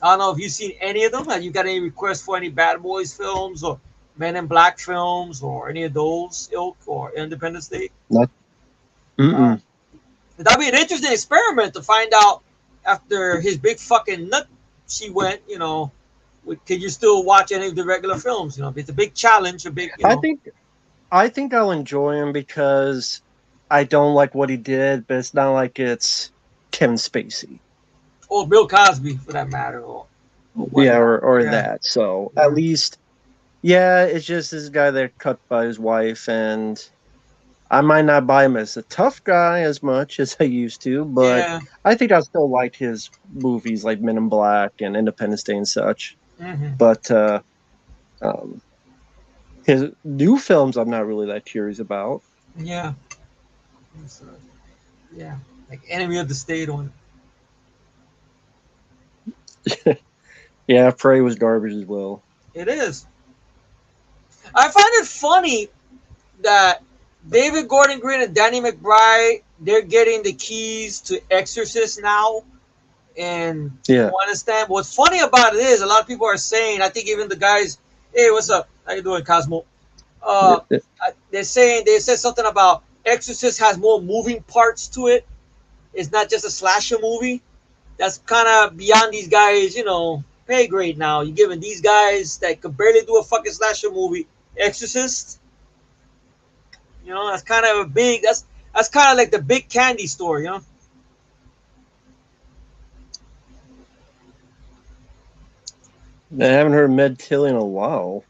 I don't know if you've seen any of them. Have you got any requests for any Bad Boys films or Men in Black films or any of those ilk or Independence Day? Not, Uh, mm-mm. that'd be an interesting experiment to find out after his big fucking nut she went, can you still watch any of the regular films? It's a big challenge, a big, I think I'll enjoy him because I don't like what he did, but it's not like it's Kevin Spacey. or Bill Cosby for that matter, or Yeah, whatnot. or Yeah. that. So at least, yeah, it's just this guy that cut by his wife, and I might not buy him as a tough guy as much as I used to, but Yeah. I think I still like his movies like Men in Black and Independence Day and such. Hmm. But um, his new films, I'm not really that curious about. Yeah. So, yeah. Like Enemy of the State on. Yeah, Prey was garbage as well. It is. I find it funny that David Gordon Green and Danny McBride, they're getting the keys to Exorcist now. And Yeah. you understand what's funny about it is a lot of people are saying, I think even the guys, hey, what's up? How you doing, Cosmo? They said something about Exorcist has more moving parts to it. It's not just a slasher movie. That's kind of beyond these guys, pay grade now. You're giving these guys that could barely do a fucking slasher movie Exorcist. That's kind of a big. That's kind of like the big candy store, I haven't heard Med Tilly in a while.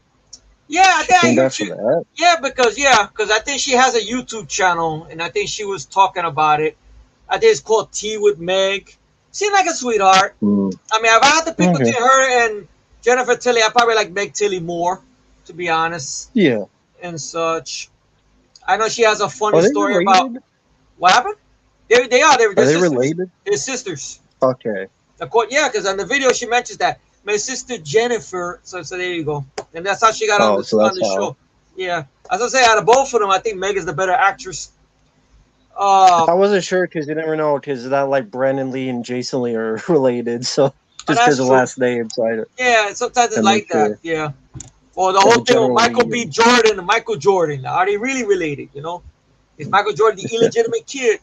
Yeah, I think I Came hear back for you. that. Because I think she has a YouTube channel, and I think she was talking about it. I think it's called Tea with Meg. Seemed like a sweetheart. Mm. I mean, if I had to pick Okay. between her and Jennifer Tilly, I probably like Meg Tilly more, to be honest, Yeah. and such. I know she has a funny Are they story related? about what happened. They are. They're Are they sisters. related? They're sisters. Okay. Yeah, because on the video she mentions that my sister Jennifer. So there you go, and that's how she got on Oh, so that's the how. show. Yeah, as I say, out of both of them, I think Meg is the better actress. I wasn't sure because you never know because that like Brandon Lee and Jason Lee are related, so just that's because of true. last name, so Yeah, sometimes it's I'm like not sure. that. Yeah. Or the As whole a thing with general Michael B. reason. Jordan and Michael Jordan. Are they really related? Is Michael Jordan the illegitimate kid?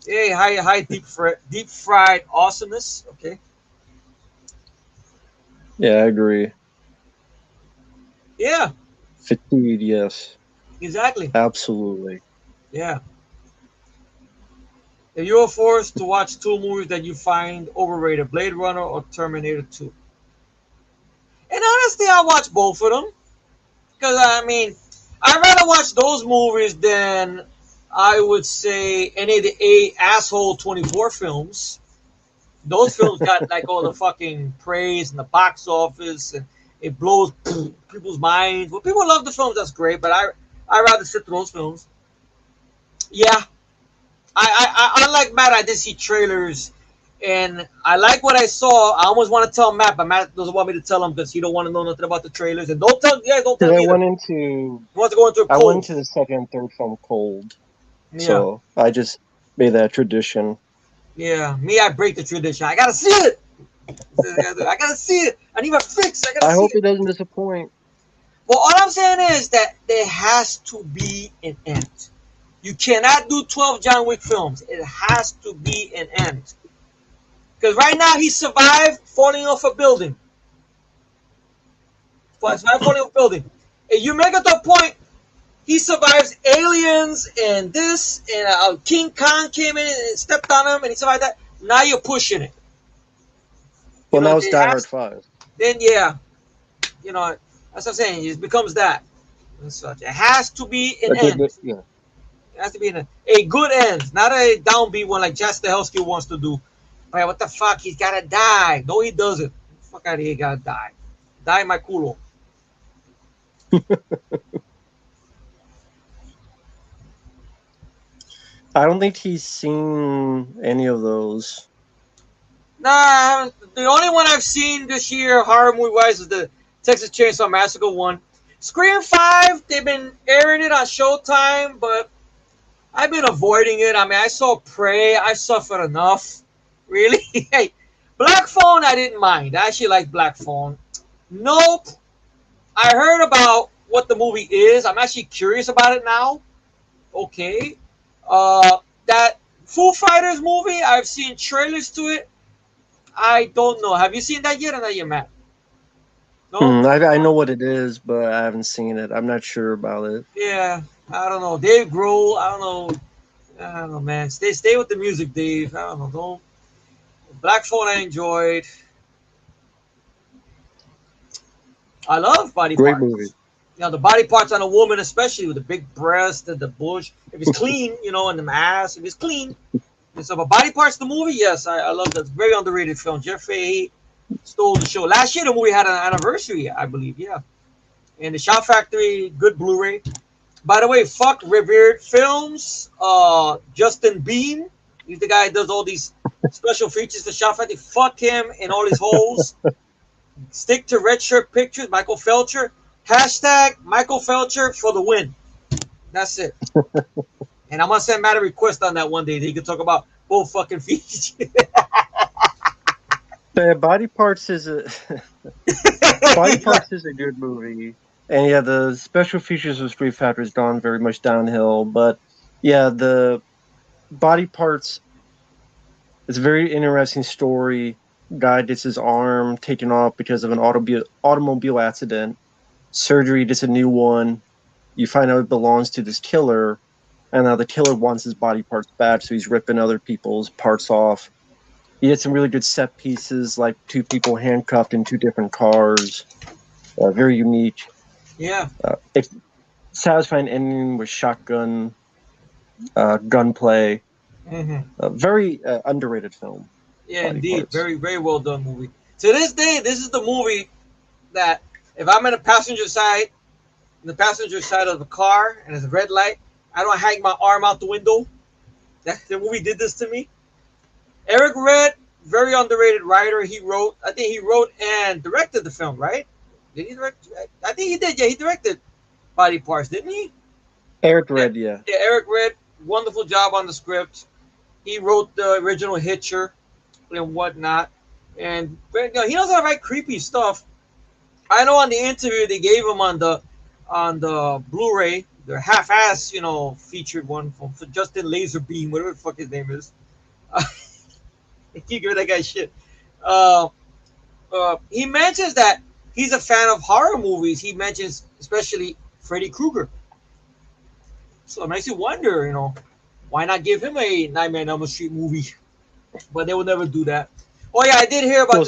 Hey, hi, deep fried awesomeness. Okay. Yeah, I agree. Yeah, Fatigue, yes, exactly. absolutely. Yeah. If you're forced to watch two movies that you find overrated, Blade Runner or Terminator 2. And honestly, I watch both of them. Because, I mean, I'd rather watch those movies than I would say any of the asshole 24 films. Those films got like all the fucking praise and the box office, and it blows people's minds. Well, people love the films, that's great, but I rather sit through those films. Yeah, I unlike Matt, I did see trailers, and I like what I saw. I almost want to tell Matt, but Matt doesn't want me to tell him because he don't want to know nothing about the trailers. And don't tell Because me I either. went He into wants to go into a I cold. went to the second and third film cold, Yeah, so I just made that tradition. yeah. Me, I break the tradition. I gotta see it. I gotta see it. I need my fix. I gotta I see hope it. it doesn't disappoint. Well, all I'm saying is that there has to be an end. You cannot do 12 John Wick films. It has to be an end. Because right now he survived falling off a building. Survived falling off a building. And you make it to a point, he survives aliens and this, and King Kong came in and stepped on him, and he survived that. Now you're pushing it. Well, now it's it Die has- Hard 5. Then yeah, that's what I'm saying. It becomes that. And such. It has to be an end. Yeah. It has to be a good end, not a downbeat one like Jess Stahelski wants to do. But what the fuck? He's gotta die. No, he doesn't. Fuck out of here, he gotta die. Die my culo. I don't think he's seen any of those. Nah, the only one I've seen this year, horror movie wise, is the Texas Chainsaw Massacre one. Scream 5, they've been airing it on Showtime, but I've been avoiding it. I mean, I saw Prey. I suffered enough. Really? Hey, Black Phone, I didn't mind. I actually like Black Phone. Nope. I heard about what the movie is. I'm actually curious about it now. Okay. That Foo Fighters movie, I've seen trailers to it. I don't know. Have you seen that yet or not yet, Matt? No? I know what it is, but I haven't seen it. I'm not sure about it. Yeah. I don't know. Dave Grohl, I don't know. I don't know, man. Stay with the music, Dave. I don't know. Don't. Black Phone, I enjoyed. I love body Great parts. movie. You know, the body parts on a woman, especially with the big breast and the bush. If it's clean, you know, and the ass, if it's clean. And so, but body parts, the movie, yes, I love that. Very underrated film. Jeff Fahey stole the show. Last year, the movie had an anniversary, I believe. Yeah. And the Shout Factory, good Blu-ray. By the way, fuck Revered Films. Justin Beam, he's the guy that does all these special features for Shout Factory. Fuck him and all his holes. Stick to Red Shirt Pictures, Michael Felcher. Hashtag Michael Felcher for the win. That's it. And I'm going to send Matt a request on that one day that he can talk about both fucking features. Body Parts is a Body Parts is a good movie. And yeah, the special features of Street Fighter has gone very much downhill. But yeah, the Body Parts is a very interesting story. Guy gets his arm taken off because of an automobile accident. Surgery gets a new one. You find out it belongs to this killer. And now the killer wants his body parts back, so he's ripping other people's parts off. You get some really good set pieces, like two people handcuffed in two different cars. Very unique. Yeah. Satisfying ending with shotgun, gunplay. Mm-hmm. Very underrated film. Yeah, indeed. Parts. Very, very well done movie. To this day, this is the movie that if I'm in the passenger side of the car and there's a red light, I don't hang my arm out the window. The movie did this to me. Eric Red, very underrated writer. I think he wrote and directed the film, right? Did he direct? I think he did. Yeah, he directed Body Parts, didn't he? Eric Red, yeah. Yeah, Eric Red, wonderful job on the script. He wrote the original Hitcher and whatnot. And you know, he knows how to write creepy stuff. I know on the interview they gave him on the Blu-ray, the half-ass, you know, featured one from Justin Laserbeam, whatever the fuck his name is. He keep giving that guy shit. He mentions that he's a fan of horror movies. He mentions especially Freddy Krueger. So it makes you wonder, you know, why not give him a Nightmare on Elm Street movie? But they will never do that. Oh yeah, I did hear about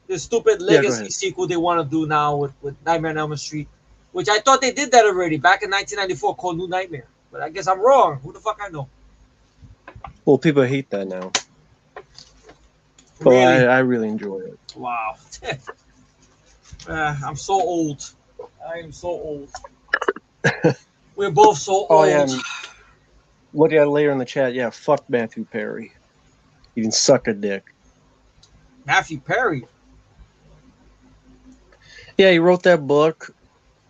this stupid legacy sequel they want to do now with Nightmare on Elm Street, which I thought they did that already back in 1994 called New Nightmare. But I guess I'm wrong. Who the fuck I know? Well, people hate that now. But really? I really enjoy it. Wow. I'm so old. I am so old. We're both so old. Oh, yeah. Look at later in the chat. Yeah, fuck Matthew Perry. You can suck a dick. Matthew Perry? Yeah, he wrote that book.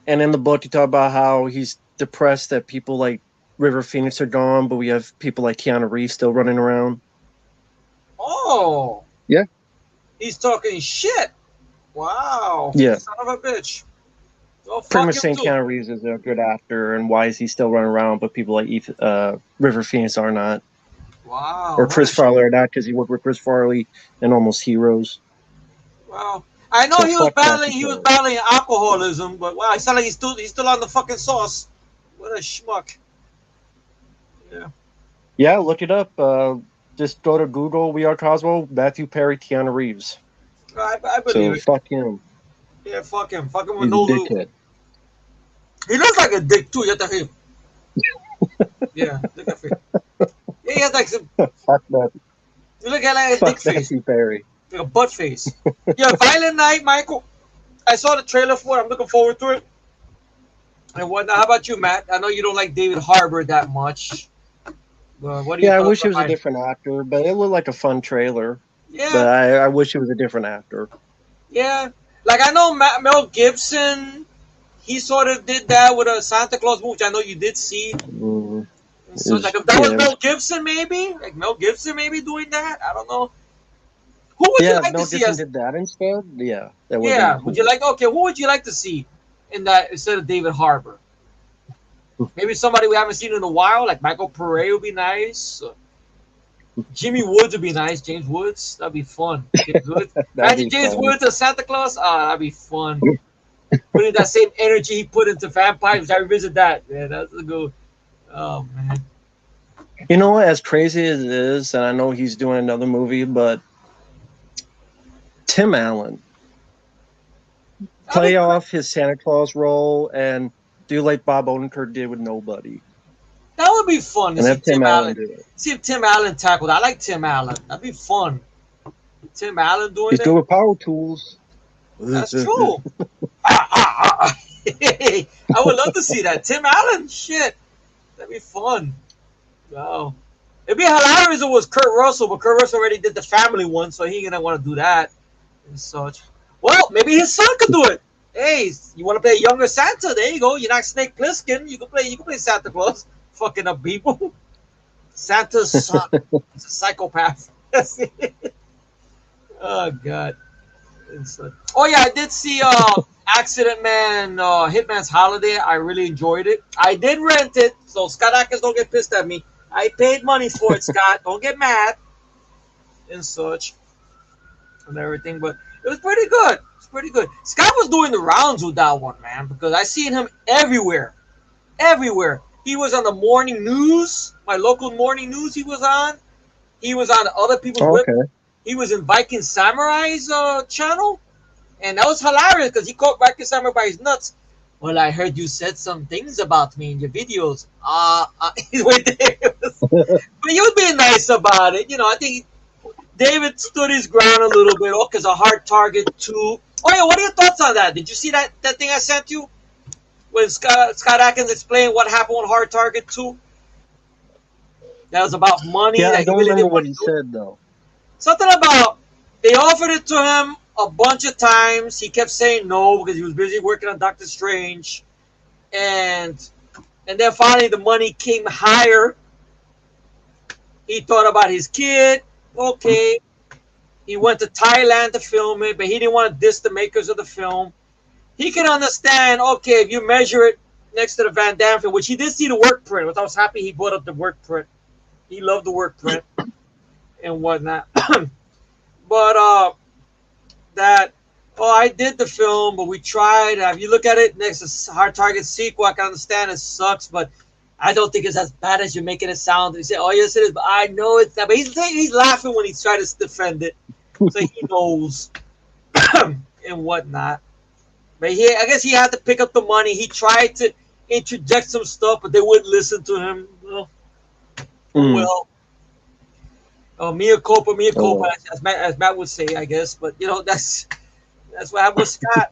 And in the book, he talked about how he's depressed that people like River Phoenix are gone, but we have people like Keanu Reeves still running around. Oh. Yeah. He's talking shit. Wow. Yeah. Son of a bitch. Well, pretty much saying Keanu Reeves is a good actor, and why is he still running around, but people like River Phoenix are not. Wow. Or Chris Farley are not, because he worked with Chris Farley in Almost Heroes. Wow. I know he was battling alcoholism, but wow, it sounds like he's still on the fucking sauce. What a schmuck. Yeah. Yeah, look it up. Just go to Google, We Are Cosmo, Matthew Perry, Keanu Reeves. I believe it. Fuck him. Yeah, fuck him. Fuck him with no dickhead. He looks like a dick too, you have to him. Yeah, look at him. Yeah, he has like some. Fuck that. You look at like a dick face. Matthew Perry. Like a butt face. Yeah, Violent Night, Michael. I saw the trailer for it. I'm looking forward to it. And whatnot. How about you, Matt? I know you don't like David Harbour that much. What do you I wish it was a different actor, but it looked like a fun trailer. Yeah. But I wish it was a different actor. Yeah. Like, I know Mel Gibson, he sort of did that with a Santa Claus movie, which I know you did see. Mm-hmm. So like if that was Mel Gibson, maybe like Mel Gibson, maybe doing that. I don't know. Who would you like Mel to see Gibson as? did that instead. Yeah, that would Yeah, be would you like? Okay, who would you like to see in that instead of David Harbour? Maybe somebody we haven't seen in a while, like Michael Pare would be nice. Jimmy Woods would be nice. James Woods, that'd be fun. Good. Imagine James Woods as Santa Claus. That'd be fun. Putting that same energy he put into vampires. I revisit that. Man, that's a good. Oh man. You know what? As crazy as it is, and I know he's doing another movie, but Tim Allen play off his Santa Claus role and do like Bob Odenkirk did with Nobody. That would be fun to And see have Tim Allen do it. See if Tim Allen tackled. I like Tim Allen. That'd be fun. Tim Allen doing He's it. good with power tools. That's true. I would love to see that. Tim Allen, shit. That'd be fun. Wow. It'd be hilarious if it was Kurt Russell, but Kurt Russell already did the family one, so he gonna want to do that and such. Well, maybe his son could do it. Hey, you want to play a younger Santa? There you go. You're not Snake Plissken. You can play Santa Claus, fucking up people. Santa's son. He's a psychopath. Oh God. Oh yeah, I did see Accident Man, Hitman's Holiday. I really enjoyed it. I did rent it, so Scott Adkins don't get pissed at me. I paid money for it, Scott. Don't get mad and such and everything, but it was pretty good. It's pretty good. Scott was doing the rounds with that one, man, because I seen him everywhere. Everywhere. He was on the morning news, my local morning news he was on. He was on other people's He was in Viking Samurai's channel. And that was hilarious because he caught Viking Samurai by his nuts. Well, I heard you said some things about me in your videos. He went there. But he was being nice about it. You know, I think David stood his ground a little bit. Oh, because a hard target too. Oh, yeah, what are your thoughts on that? Did you see that thing I sent you? When Scott Adkins explained what happened with Hard Target 2? That was about money. Yeah, that I don't really remember what he said, though. Something about they offered it to him a bunch of times. He kept saying no because he was busy working on Doctor Strange. And then finally the money came higher. He thought about his kid. Okay. He went to Thailand to film it, but he didn't want to diss the makers of the film. He can understand, okay, if you measure it next to the Van Damme film, which he did see the work print, which I was happy he brought up the work print. He loved the work print and whatnot. But I did the film, but we tried. If you look at it next to Hard Target sequel, I can understand it sucks, but I don't think it's as bad as you're making it sound. He said, oh, yes, it is, but I know it's not. But he's laughing when he's trying to defend it. So he knows and whatnot. But I guess he had to pick up the money. He tried to interject some stuff, but they wouldn't listen to him. Well, mea culpa, as Matt would say, I guess. But you know, that's what happened with Scott.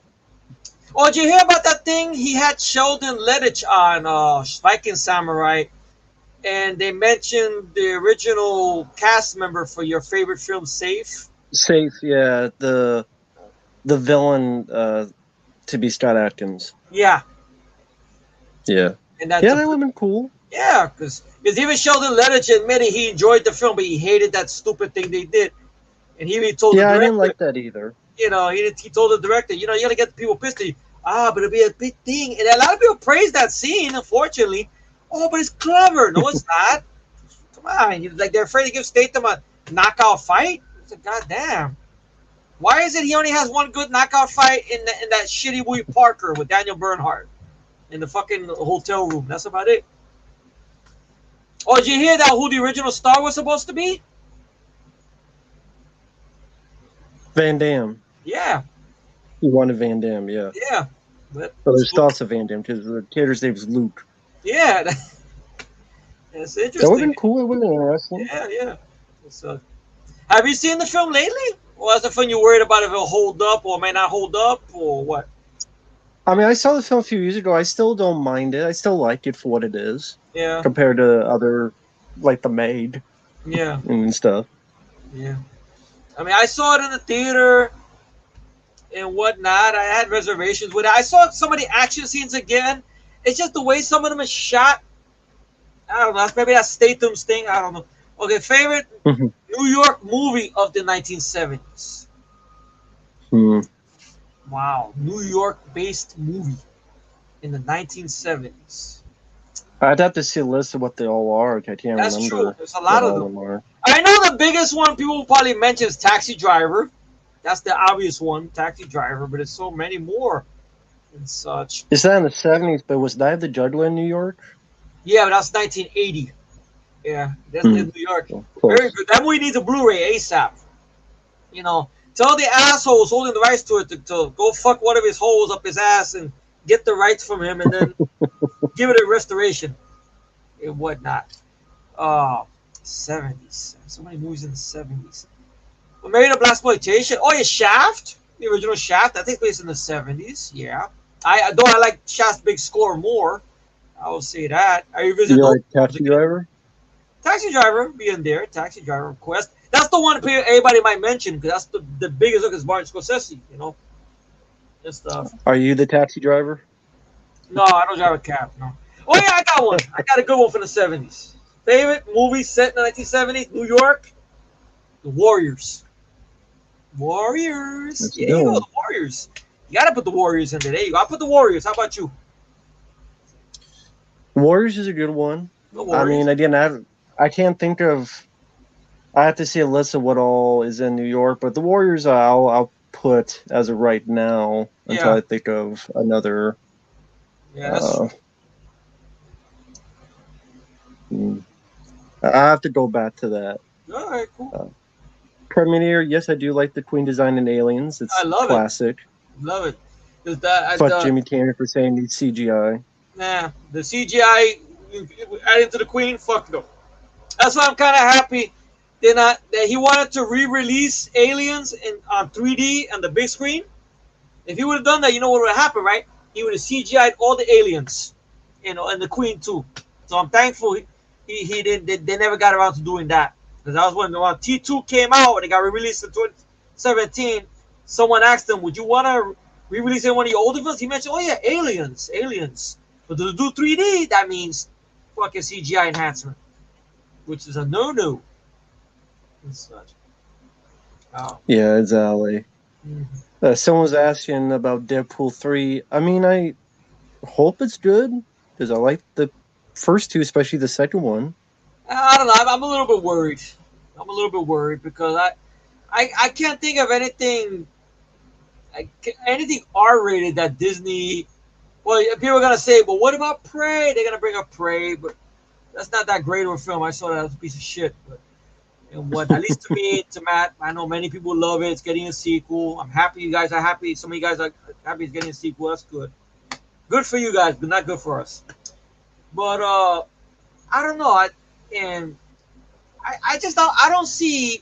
Oh, did you hear about that thing? He had Sheldon Lettich on Viking Samurai, and they mentioned the original cast member for your favorite film, Safe. Safe, yeah, the villain. To be Scott Adkins. Yeah. Yeah. And that would have been cool. Yeah, because even Sheldon Lettich admitted he enjoyed the film, but he hated that stupid thing they did. And he even told the director. I didn't like that either. You know, he told the director, you got to get the people pissed at you. But it'll be a big thing. And a lot of people praise that scene, unfortunately. Oh, but it's clever. No, it's not. Come on. Like, they're afraid to give Statham a knockout fight? It's like, goddamn. Why is it he only has one good knockout fight in that shitty movie Parker with Daniel Bernhardt in the fucking hotel room? That's about it. Oh, did you hear that who the original star was supposed to be? Van Damme. Yeah. He wanted Van Damme, yeah. Yeah. But there's thoughts of Van Damme because the character's name was Luke. Yeah. That's interesting. That would have been cool. It would have been interesting. Yeah. So, have you seen the film lately? Or is the film you're worried about if it'll hold up or may not hold up or what? I mean, I saw the film a few years ago. I still don't mind it. I still like it for what it is. Yeah. Compared to other, like The Maid. Yeah. And stuff. Yeah. I mean, I saw it in the theater and whatnot. I had reservations with it. I saw some of the action scenes again. It's just the way some of them is shot. I don't know. Maybe that's Statham's thing. I don't know. Okay, favorite New York movie of the 1970s. Hmm. Wow, New York-based movie in the 1970s. I'd have to see a list of what they all are. I can't That's true. remember There's a what lot of all them. them are. I know the biggest one people will probably mention is Taxi Driver. That's the obvious one, Taxi Driver. But there's so many more and such. Is that in the 70s? But was Night of the Juggler in New York? Yeah, but that's 1980. Yeah, that's in New York. Oh, Very good. That movie needs a Blu-ray ASAP. You know, tell the assholes holding the rights to it to go fuck one of his holes up his ass and get the rights from him, and then give it a restoration and whatnot. 70s. So many movies in the 70s. Well, maybe the blaxploitation. Oh, yeah, Shaft. The original Shaft. That takes place in the 70s. Yeah. I like Shaft's big score more. I will say that. I revisit You those. like Taxi Driver? Taxi Driver being there. Taxi Driver Quest. That's the one everybody might mention because that's the biggest look is Martin Scorsese, you know, and stuff. Are you the taxi driver? No, I don't drive a cab. No. Oh yeah, I got one. I got a good one from the 70s. Favorite movie set in the 1970s, New York, The Warriors. Warriors. That's Yeah, you go, The Warriors. You gotta put the Warriors in there. There you go. I'll put the Warriors. How about you? Warriors is a good one. I mean, again, I can't think of. I have to see a list of what all is in New York, but the Warriors I'll put as of right now until I think of another. Yeah, that's true. I have to go back to that. All right, cool. Premiere, yes, I do like the Queen design in Aliens. It's I love classic. Love it. Is that Fuck Jimmy Tanner for saying he's CGI. Nah, the CGI adding to the Queen, fuck no. That's why I'm kind of happy that he wanted to re-release Aliens on 3D and the big screen. If he would have done that, you know what would have happened, right? He would have CGI'd all the aliens, you know, and the Queen too. So I'm thankful he didn't. They never got around to doing that because I was wondering when T2 came out and it got re-released in 2017. Someone asked him, "Would you want to re-release any one of your older films?" He mentioned, "Oh yeah, Aliens. But to do 3D, that means fucking CGI enhancement, which is a no-no." And such. Oh. Yeah, exactly. Someone was asking about Deadpool 3. I mean, I hope it's good because I like the first two, especially the second one. I don't know. I'm a little bit worried. Because I can't think of anything R-rated that Disney. Well, people are gonna say, "But what about Prey?" They're gonna bring up Prey, but that's not that great of a film. I saw that as a piece of shit. But and what, at least to me, to Matt, I know many people love it. It's getting a sequel. I'm happy you guys are happy. Some of you guys are happy it's getting a sequel. That's good. Good for you guys, but not good for us. But I don't know. I don't see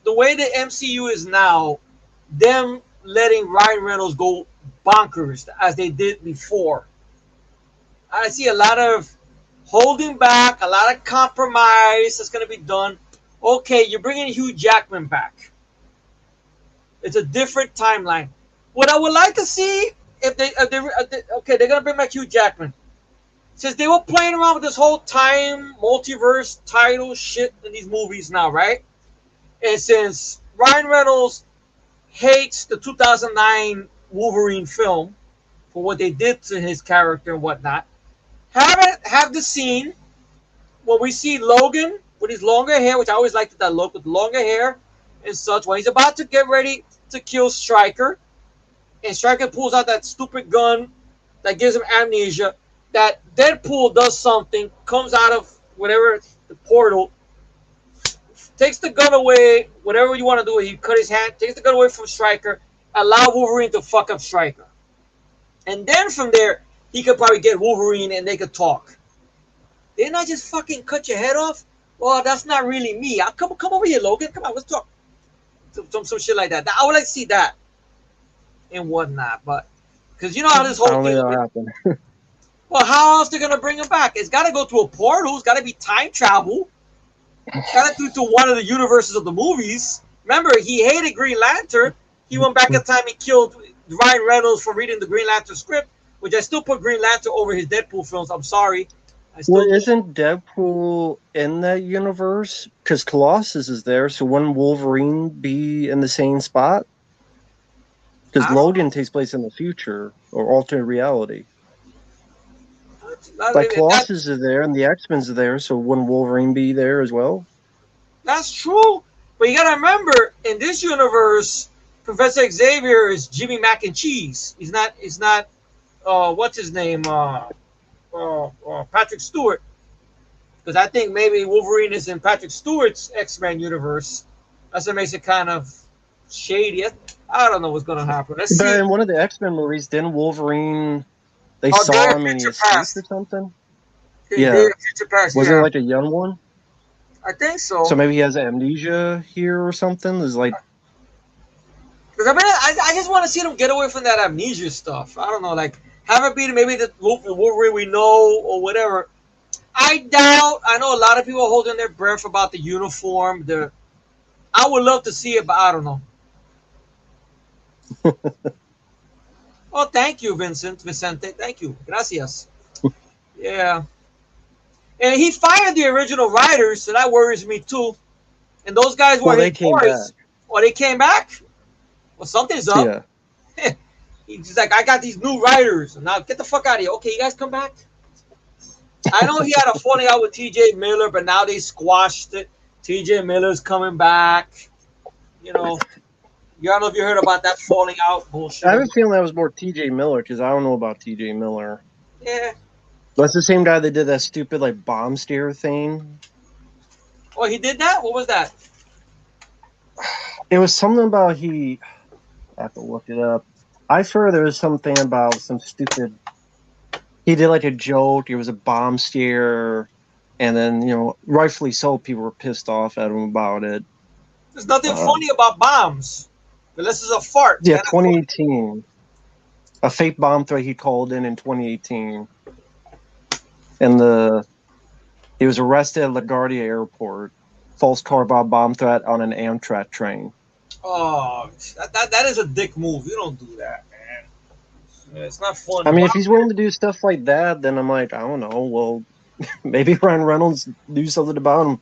the way the MCU is now, them letting Ryan Reynolds go bonkers as they did before. I see a lot of holding back, a lot of compromise that's going to be done. Okay, you're bringing Hugh Jackman back. It's a different timeline. What I would like to see if they're going to bring back Hugh Jackman. Since they were playing around with this whole time multiverse title shit in these movies now, right? And since Ryan Reynolds hates the 2009 Wolverine film for what they did to his character and whatnot, have the scene when we see Logan with his longer hair, which I always liked that look with longer hair and such, when he's about to get ready to kill Stryker, and Stryker pulls out that stupid gun that gives him amnesia, that Deadpool does something, comes out of whatever the portal, takes the gun away, whatever you want to do, he cut his hand, takes the gun away from Stryker, allow Wolverine to fuck up Stryker. And then from there, he could probably get Wolverine and they could talk. Didn't I just fucking cut your head off? Well, that's not really me. Come over here, Logan. Come on, let's talk. Some shit like that. I would like to see that and whatnot. But, because you know how this whole thing will happen. Well, how else they're going to bring him back? It's got to go through a portal. It's got to be time travel. It's got to go to one of the universes of the movies. Remember, he hated Green Lantern. He went back in time. He killed Ryan Reynolds for reading the Green Lantern script, which I still put Green Lantern over his Deadpool films. I'm sorry. I Well, still don't. isn't Deadpool in that universe? Because Colossus is there, so wouldn't Wolverine be in the same spot? Because I don't Logan takes place in the future or alternate reality. know. Like Colossus is there and the X-Men's are there, so wouldn't Wolverine be there as well? That's true. But you gotta remember, in this universe, Professor Xavier is Jimmy Mac and Cheese. He's not. He's not. What's his name? Patrick Stewart. Because I think maybe Wolverine is in Patrick Stewart's X-Men universe. That's what makes it kind of shady. I don't know what's gonna happen. Let's But see. in one of the X-Men movies, didn't Wolverine, they Oh, Day saw of him and he Future escaped or Past. something? Day Yeah. of Future Past. Was it Yeah, like a young one? I think So so. maybe he has amnesia here or something? There's like, Because I mean, I just want to see them get away from that amnesia stuff. I don't know, like have it be maybe the Wolverine we know or whatever. I doubt. I know a lot of people are holding their breath about the uniform. I would love to see it, but I don't know. Oh, thank you, Vicente. Thank you. Gracias. Yeah. And he fired the original writers, so that worries me too. And those guys well, were his they came back. boys. Or they came back. Well, something's up. Yeah. He's like, I got these new writers. Now get the fuck out of here. Okay, you guys come back. I know he had a falling out with TJ Miller, but now they squashed it. TJ Miller's coming back. You know, you don't know if you heard about that falling out bullshit. I have a feeling that was more TJ Miller because I don't know about TJ Miller. Yeah. That's the same guy that did that stupid like bomb steer thing. Oh, he did that? What was that? It was something about I have to look it up. I swear there was something about some stupid. He did like a joke. It was a bomb steer, and then rightfully so, people were pissed off at him about it. There's nothing funny about bombs. Unless it's a fart. Yeah, 2018. A fake bomb threat he called in 2018. And he was arrested at LaGuardia Airport. False car bomb threat on an Amtrak train. Oh, that is a dick move. You don't do that, man. It's not fun. I mean, if he's willing to do stuff like that, then I'm like, I don't know. Well, maybe Ryan Reynolds do something about him.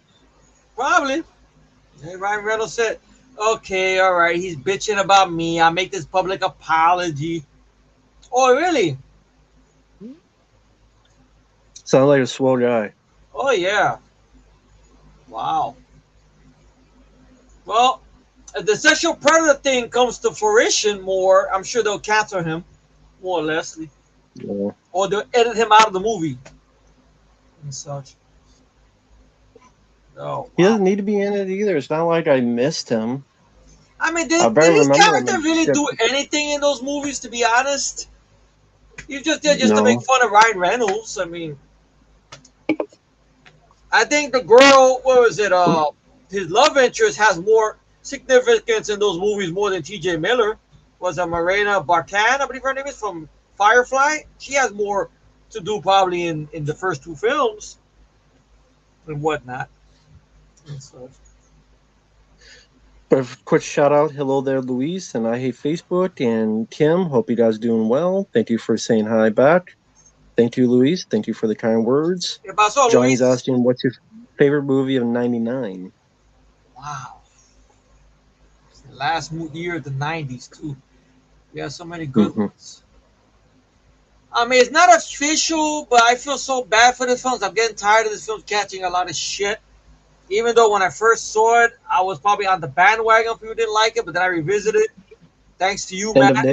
Probably. Hey, Ryan Reynolds said, okay, all right, he's bitching about me. I'll make this public apology. Oh, really? Sounds like a swell guy. Oh, yeah. Wow. Well, if the sexual predator thing comes to fruition more, I'm sure they'll cancel him, more or less. Yeah. Or they'll edit him out of the movie and such. Oh, wow. He doesn't need to be in it either. It's not like I missed him. I mean, did his character really do anything in those movies, to be honest? You just did just to make fun of Ryan Reynolds. I mean, I think the girl, what was it, his love interest has more significance in those movies more than TJ Miller. Was it Morena Barkan, I believe her name is, from Firefly? She has more to do probably in the first two films and whatnot. And so, But a quick shout out, hello there, Luis, and I hate Facebook, and Kim. Hope you guys doing well. Thank you for saying hi back. Thank you, Luis. Thank you for the kind words. Johnny's asking, what's your favorite movie of '99? Wow, it's the last year of the '90s too. We have so many good ones. I mean, it's not official, but I feel so bad for the films. I'm getting tired of this film catching a lot of shit. Even though when I first saw it, I was probably on the bandwagon. People didn't like it, but then I revisited it. Thanks to you, Matt. No,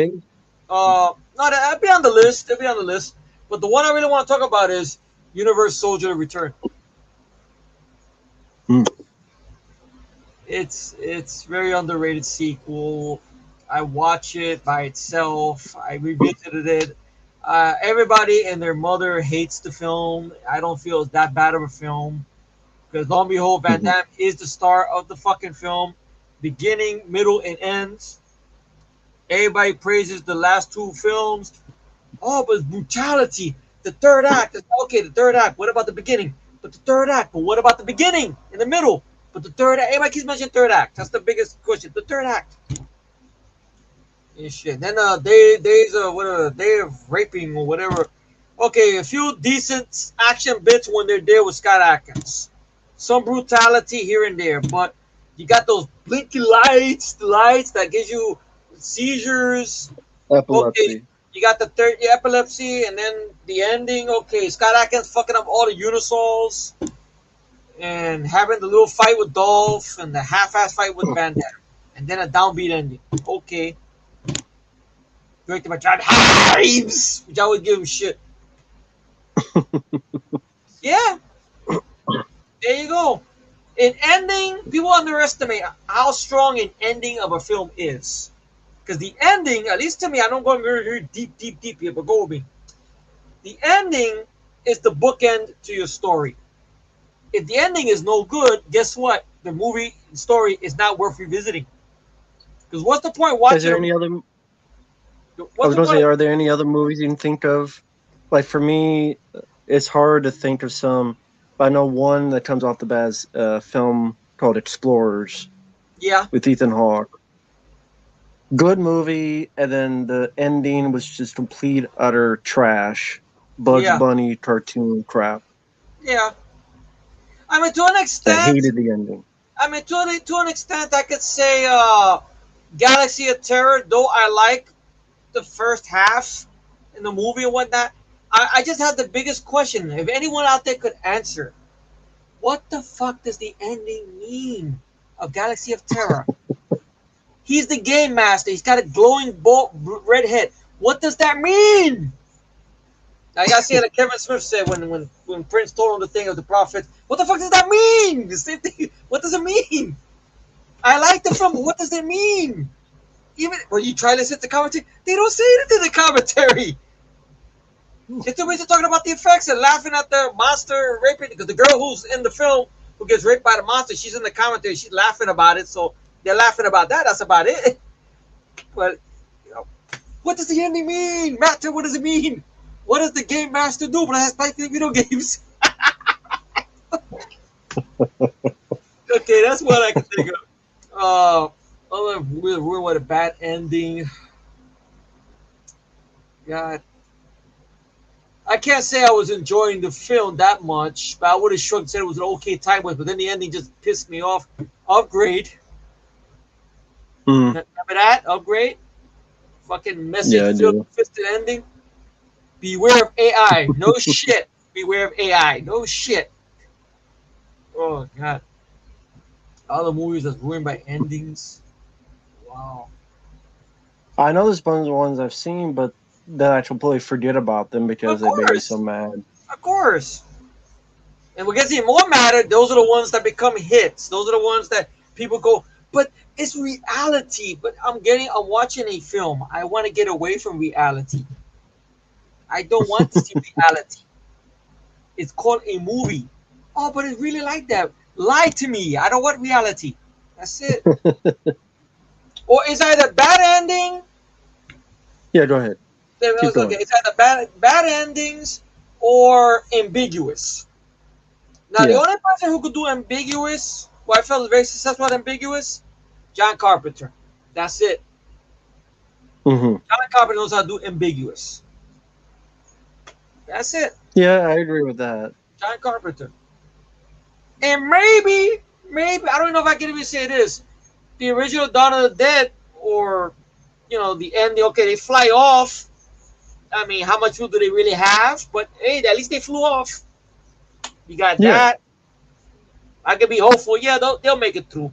it'll be on the list. It'll be on the list. But the one I really want to talk about is Universe Soldier: The Return. It's very underrated sequel. I watch it by itself. I revisited it. Everybody and their mother hates the film. I don't feel it's that bad of a film. Because lo and behold, Van Damme is the star of the fucking film, beginning, middle, and ends. Everybody praises the last two films. Oh, but it's brutality. The third act. Okay, the third act. What about the beginning? But the third act. But what about the beginning? In the middle? But the third act. Everybody keeps mentioning third act. That's the biggest question. The third act. And shit. Then day of raping or whatever. Okay, a few decent action bits when they're there with Scott Adkins. Some brutality here and there, but you got those blinky lights, the lights that gives you seizures. Okay, Epilepsy. you got the third epilepsy, and then the ending. Okay, Scott Adkins fucking up all the unisols and having the little fight with Dolph and the half-ass fight with Van Damme, and then a downbeat ending. Okay, directed by John Hives, which I would give him shit. Yeah, there you go. In ending, people underestimate how strong an ending of a film is. Because the ending, at least to me, I don't go very, very deep here, but go with me. The ending is the bookend to your story. If the ending is no good, guess what? The movie story is not worth revisiting. Because what's the point watching? Is there any other? I What's was the going to say, point? are there any other movies you can think of? Like for me, it's hard to think of some. But I know one that comes off the bat is a film called Explorers Yeah, with Ethan Hawke. Good movie, and then the ending was just complete utter trash. Bugs yeah, Bunny cartoon crap. yeah. I mean, to an I extent, hated the ending. to an extent, I could say Galaxy of Terror, though I like the first half in the movie and whatnot. I just had the biggest question. If anyone out there could answer, what the fuck does the ending mean of Galaxy of Terror? He's the game master. He's got a glowing red head. What does that mean? I gotta say, like Kevin Smith said when Prince told him the thing of the prophet. What the fuck does that mean? The same thing. What does it mean? I like the film, but what does it mean? Even when you try to listen to commentary, they don't say it in the commentary. It's the way they're talking about the effects and laughing at the monster raping, because the girl who's in the film who gets raped by the monster, she's in the commentary, she's laughing about it, so they're laughing about that. That's about it. But you know, what does the ending mean, Matt? What does it mean? What does the game master do? But it has like video games. Okay, that's what I can think of. Other what a bad ending. God, I can't say I was enjoying the film that much, but I would have shrugged and said it was an okay time with. But then the ending just pissed me off. Upgrade. Mm, Remember that? Upgrade. Fucking yeah, I message filled do. twisted ending. Beware of AI. No shit. Beware of AI. No shit. Oh god. All the movies that's ruined by endings. Wow. I know there's a bunch of ones I've seen, but then I completely forget about them Of because they make me so course. mad. Of course. And what gets even more mad, those are the ones that become hits. Those are the ones that people go, but it's reality. But I'm watching a film. I want to get away from reality. I don't want to see reality. It's called a movie. Oh, but it's really like that. Lie to me. I don't want reality. That's it. Or it's either bad ending. Yeah, go ahead. Keep Okay, going. it's either bad endings or ambiguous. Now, the Yeah. only person who could do ambiguous, who I felt was very successful at ambiguous, John Carpenter. That's it. Hmm. John Carpenter knows how to do ambiguous. That's it. Yeah, I agree with that. John Carpenter. And maybe, I don't know if I can even say this. The original Dawn of the Dead, or, the end, okay, they fly off. I mean, how much food do they really have? But hey, at least they flew off. You got Yeah, that. I could be hopeful. Yeah, they'll make it through.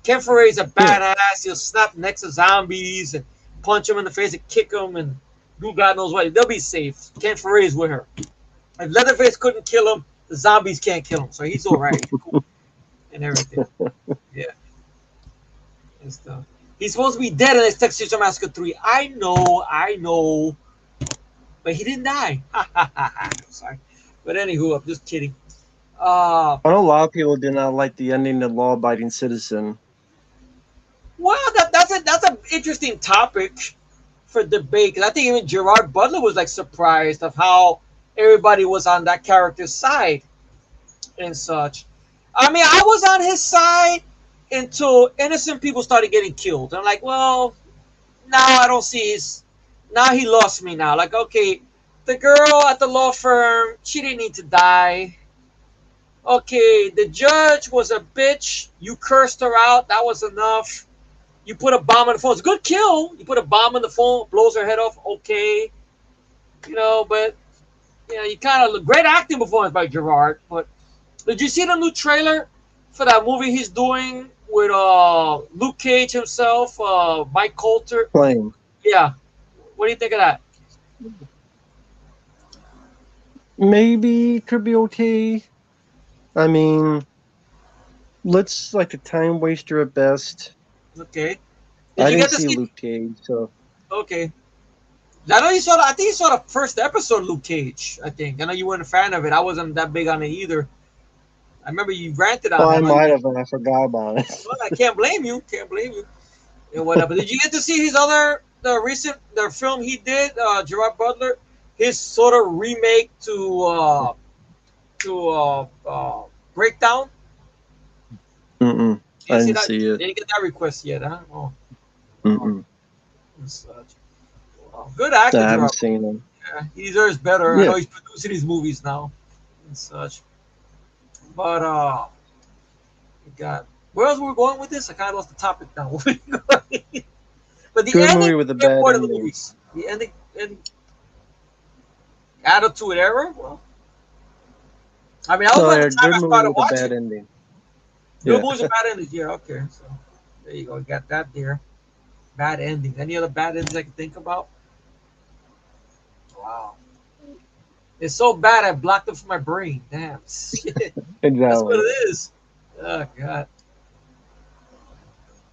Ken Forey's a yeah, badass. He'll snap next to zombies and punch them in the face and kick them and do God knows what. They'll be safe. Ken Forey's with her. If Leatherface couldn't kill him, the zombies can't kill him. So he's all right. He's cool and everything. Yeah. And stuff. He's supposed to be dead in this Texas Chainsaw Massacre 3. I know. But he didn't die. Sorry. But anywho, I'm just kidding. I know a lot of people did not like the ending of Law Abiding Citizen. Well, that's an interesting topic for debate, because I think even Gerard Butler was like surprised of how everybody was on that character's side and such. I mean, I was on his side until innocent people started getting killed. I'm like, well, now I don't see his. Now he lost me. Now, like, okay, The girl at the law firm, she didn't need to die. Okay, the judge was a bitch. You cursed her out. That was enough. You put a bomb on the phone. It's a good kill. You put a bomb on the phone, blows her head off. Okay, but you kind of great acting performance by Gerard. But did you see the new trailer for that movie he's doing with Luke Cage himself, Mike Coulter? Playing. Yeah. What do you think of that? Maybe it could be okay. I mean, looks like a time waster at best. Okay. I didn't see Luke Cage, so. Okay. I know you saw. I think you saw the first episode of Luke Cage. I think. I know you weren't a fan of it. I wasn't that big on it either. I remember you ranted on it. I might have, and I forgot about it. Well, I can't blame you. Can't blame you. And whatever. Did you get to see the film he did, Gerard Butler, his sort of remake to Breakdown? I didn't see it. Didn't get that request yet, huh? Oh. Such. Wow. Good actor. I haven't seen him. Yeah, he deserves better. Yeah. I know he's producing his movies now and such. But where else were we going with this? I kind of lost the topic now. But the good ending movie with a bad part of ending. the movies. The ending attitude error. Well, I mean, I was at the time I started watching. Bad ending. Good movies with bad endings. Yeah, okay. So there you go. You got that there. Bad endings. Any other bad endings I can think about? Wow. It's so bad I blocked them from my brain. Damn. Shit. Exactly. That's what it is. Oh, God.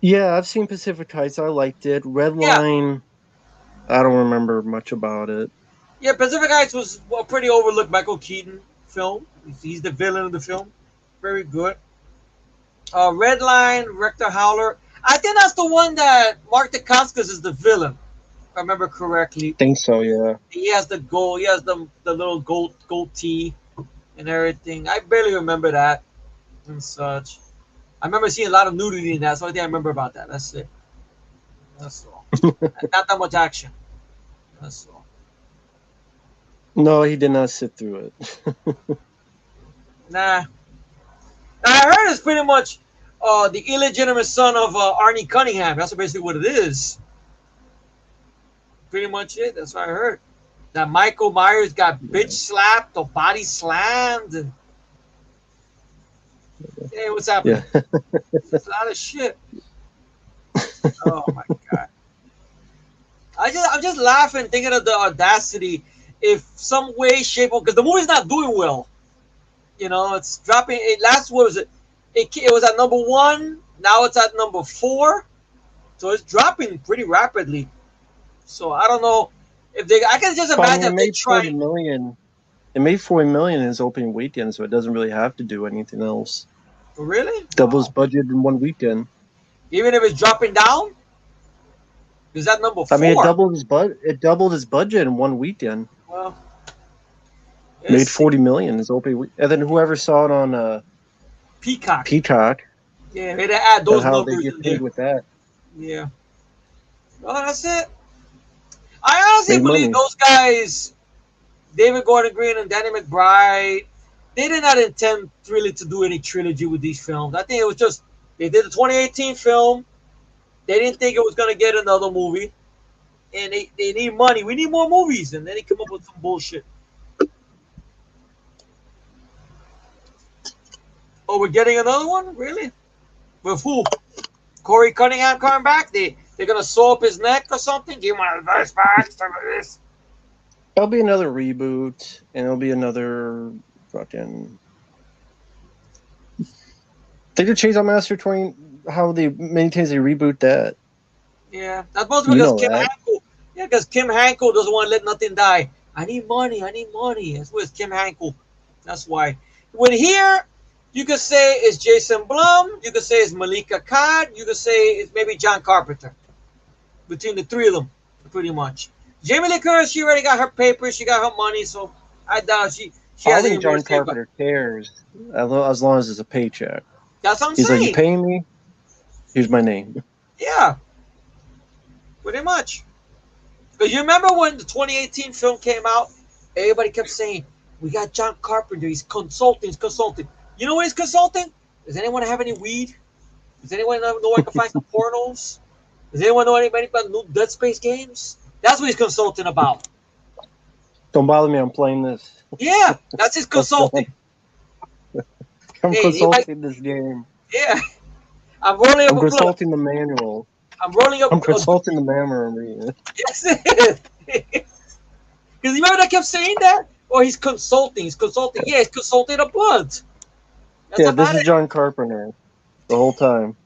Yeah, I've seen Pacific Heights. I liked it. Red Line, I don't remember much about it. Yeah, Pacific Heights was a pretty overlooked Michael Keaton film. He's the villain of the film. Very good. Red Line, Rector Howler. I think that's the one that Mark Dacascos is the villain, if I remember correctly. I think so, yeah. He has the gold. He has the little gold tee and everything. I barely remember that and such. I remember seeing a lot of nudity in that. That's the only thing I remember about that. That's it. That's all. Not that much action. That's all. No, he did not sit through it. Nah. I heard it's pretty much the illegitimate son of Arnie Cunningham. That's basically what it is. Pretty much it. That's what I heard. That Michael Myers got bitch slapped or body slammed. And hey, what's happening? Yeah. It's a lot of shit. Oh my God. I'm just laughing thinking of the audacity. If some way, shape, or because the movie's not doing well. It's dropping. Last what was it? It was at number 1. Now it's at number 4. So it's dropping pretty rapidly. So I don't know if they. I can just imagine it made $40 million. It made $40 million in its opening weekend, so it doesn't really have to do anything else. Really? Doubles budget in one weekend. Even if it's dropping down? Is that number 4? I mean, it doubled his budget in one weekend. Well, made $40 million in its opening week. And then whoever saw it on Peacock. Yeah, they add those how numbers they get in paid there. with that. Yeah. Well, that's it. I honestly believe those guys, David Gordon Green and Danny McBride, they did not intend really to do any trilogy with these films. I think it was just they did the 2018 film. They didn't think it was going to get another movie. And they need money. We need more movies. And then they come up with some bullshit. Oh, we're getting another one? Really? With who? Corey Cunningham coming back? They're going to sew up his neck or something? Give him my advice back. Some of this. There'll be another reboot. And there'll be another fucking... They did Chainsaw Massacre 20... How they maintain they reboot that? Yeah, that's mostly because Kim Hankel. Yeah, because Kim Hankel doesn't want to let nothing die. I need money. That's what it's Kim Hankel. That's why. When here, you could say it's Jason Blum. You could say it's Malika Khan. You could say it's maybe John Carpenter. Between the three of them, pretty much. Jamie Lee Curtis, she already got her papers. She got her money, so I doubt she has any more. John Carpenter cares as long as it's a paycheck. That's what I'm saying. He's like, you paying me? Here's my name. Yeah. Pretty much. Because you remember when the 2018 film came out Everybody kept saying, we got John Carpenter. He's consulting. He's consulting. You know what he's consulting? Does anyone have any weed? Does anyone know where I can find some pornos? Does anyone know anybody about new Dead Space games? That's what he's consulting about. Don't bother me. I'm playing this. Yeah, that's his consulting. I'm consulting this game. Yeah. I'm rolling up I'm consulting the manual. I'm rolling up. I'm consulting the manual. I'm reading it. Yes, it is. Because you remember I kept saying that? Or he's consulting. He's consulting. Yeah, he's consulting a blunt. That's yeah, this is John Carpenter the whole time.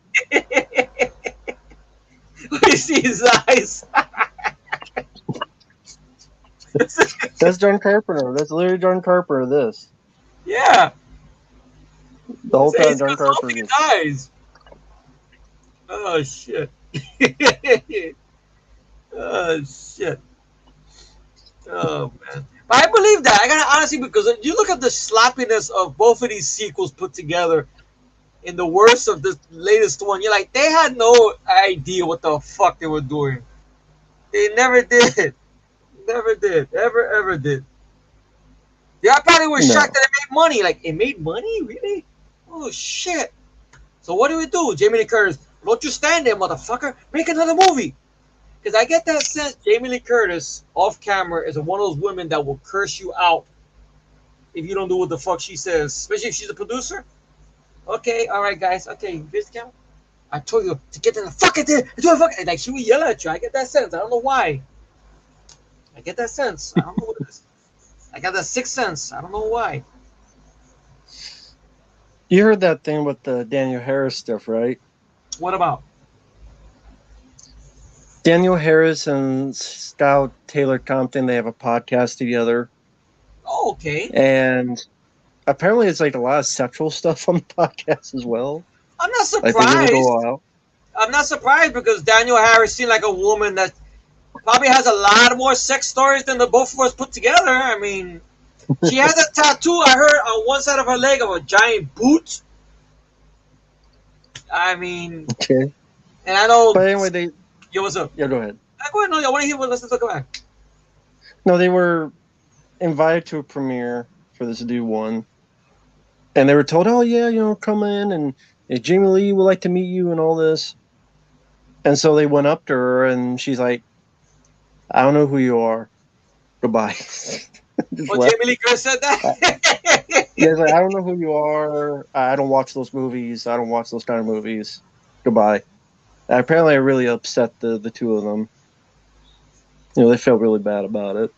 You see his eyes. That's John Carpenter. That's literally John Carpenter. This. Yeah. The whole time, John Carpenter. His eyes. Oh shit. Oh shit. Oh man. But I believe that. I gotta honestly, because you look at the sloppiness of both of these sequels put together in the worst of the latest one, you're like, they had no idea what the fuck they were doing. They never did. Never did. Ever did. Yeah, I probably was shocked that it made money. Like, it made money? Really? Oh shit. So what do we do? Jamie Lee Curtis, don't you stand there, motherfucker. Make another movie. Because I get that sense Jamie Lee Curtis, off camera, is one of those women that will curse you out if you don't do what the fuck she says. Especially if she's a producer. Okay, all right, guys. Okay, here's the camera. I told you to get in the fucking thing. Like, she would yell at you. I get that sense. I don't know why. I get that sense. I don't know what it is. I got that sixth sense. I don't know why. You heard that thing with the Danielle Harris stuff, right? What about? Danielle Harris and Scout Taylor Compton, they have a podcast together. Oh, okay. And apparently it's like a lot of sexual stuff on the podcast as well. I'm not surprised. Like I'm not surprised because Danielle Harris seemed like a woman that probably has a lot more sex stories than the both of us put together. I mean, she has a tattoo, I heard, on one side of her leg of a giant boot. I mean, okay. And I know. But anyway, Yo, what's up? Yeah, go ahead. Go ahead. No, I want to hear what. Let's go back. No, they were invited to a premiere for this new one, and they were told, "Oh yeah, come in, and Jamie Lee would like to meet you and all this." And so they went up to her, and she's like, "I don't know who you are. Goodbye." Jamie Lee Curtis said that. Yeah, like, I don't know who you are. I don't watch those movies. I don't watch those kind of movies. Goodbye. Apparently, it really upset the two of them. They felt really bad about it.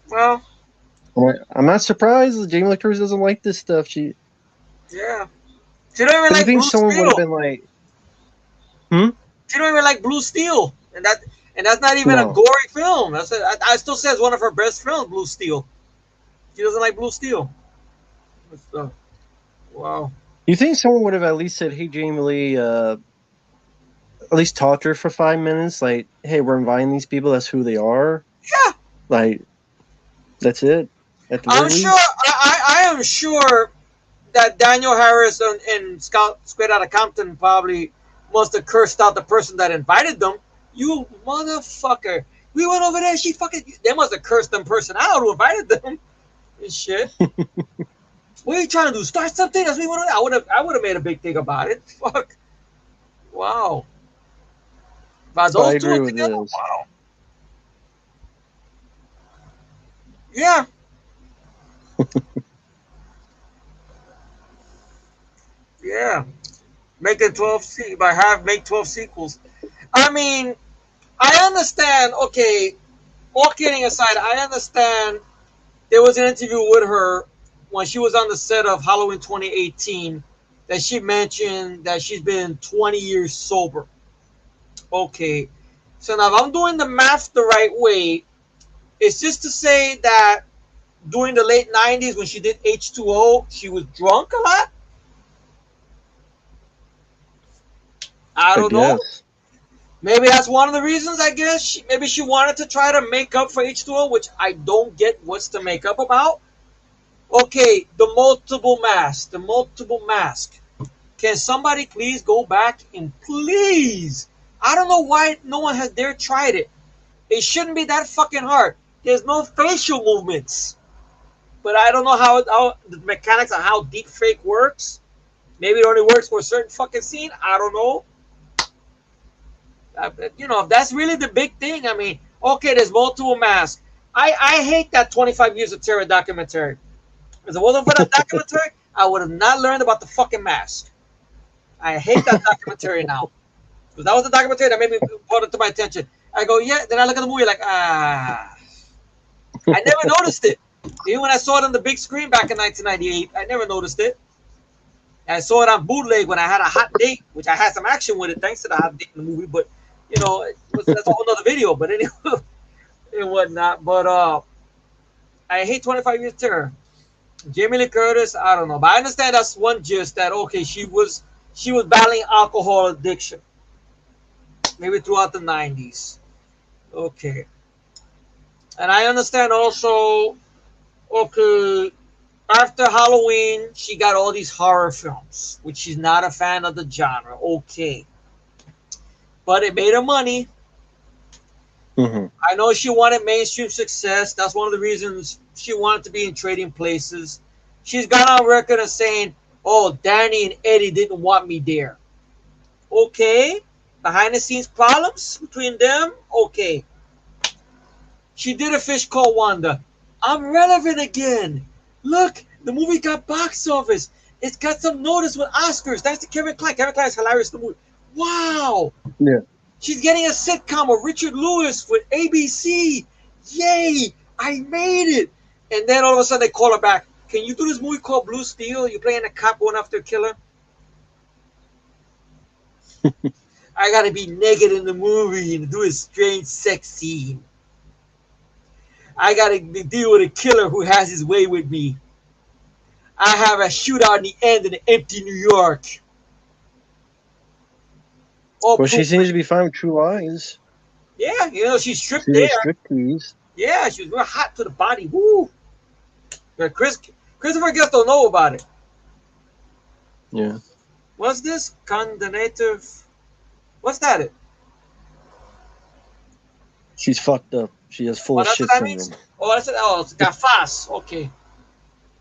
Well, I'm not surprised that Jamie Lee Curtis doesn't like this stuff. Yeah. She don't even like Blue someone Steel. would have been like, She don't even like Blue Steel, and that's not even a gory film. I still say it's one of her best films, Blue Steel. She doesn't like Blue Steel. Wow. You think someone would have at least said, "Hey, Jamie Lee," at least talk to her for 5 minutes, like, "Hey, we're inviting these people. That's who they are." Yeah. Like, that's it. I'm sure. I am sure that Danielle Harris and Scout Straight Outta Compton probably must have cursed out the person that invited them. You motherfucker! We went over there. They must have cursed them person out who invited them. And shit. What are you trying to do? Start something? That's what we want to. I would have made a big thing about it. Fuck. Wow. I agree with this. Wow. Yeah. Yeah. Making 12 make 12 sequels. I mean, I understand. Okay, all kidding aside, I understand. There was an interview with her when she was on the set of Halloween 2018 that she mentioned that she's been 20 years sober. Okay, so now if I'm doing the math the right way, it's just to say that during the late 90s when she did H2O, she was drunk a lot? I don't know. Maybe that's one of the reasons, I guess. Maybe she wanted to try to make up for H2O, which I don't get what's to make up about. Okay, the multiple mask. Can somebody please go back and please? I don't know why no one has dared tried it. It shouldn't be that fucking hard. There's no facial movements. but I don't know how the mechanics of how deep fake works. Maybe it only works for a certain fucking scene. I don't know. If that's really the big thing. I mean, okay, there's multiple masks. I hate that 25 Years of Terror documentary. If it wasn't for that documentary, I would have not learned about the fucking mask. I hate that documentary now. Because that was the documentary that made me brought it to my attention. I go, yeah. Then I look at the movie like, I never noticed it. Even when I saw it on the big screen back in 1998, I never noticed it. I saw it on bootleg when I had a hot date, which I had some action with it thanks to the hot date in the movie. But, that's a whole other video. But anyway, and whatnot. But I hate 25 Years Terror. Jamie Lee Curtis, I don't know. But I understand that's one gist that, okay, she was battling alcohol addiction. Maybe throughout the 90s. Okay. And I understand also, okay, after Halloween, she got all these horror films, which she's not a fan of the genre. Okay. But it made her money. Mm-hmm. I know she wanted mainstream success. That's one of the reasons she wanted to be in Trading Places. She's gone on record as saying, oh, Danny and Eddie didn't want me there. Okay. Behind the scenes problems between them. Okay. She did A Fish Called Wanda. I'm relevant again. Look, the movie got box office. It's got some notice with Oscars. Thanks to Kevin Kline. Kevin Kline is hilarious in the movie. Wow. Yeah. She's getting a sitcom with Richard Lewis with ABC. Yay. I made it. And then all of a sudden they call her back. Can you do this movie called Blue Steel? You're playing a cop going after a killer. I got to be naked in the movie and do a strange sex scene. I got to deal with a killer who has his way with me. I have a shootout in the end in an empty New York. Well, she seems to be fine with True Lies. Yeah, she's stripped there. Striptease. Yeah, she was real hot to the body. Woo! But Christopher Guest don't know about it. Yeah. What's this? Condonative. What's that? She's fucked up. She has full shit syndrome. It's gafas. Okay.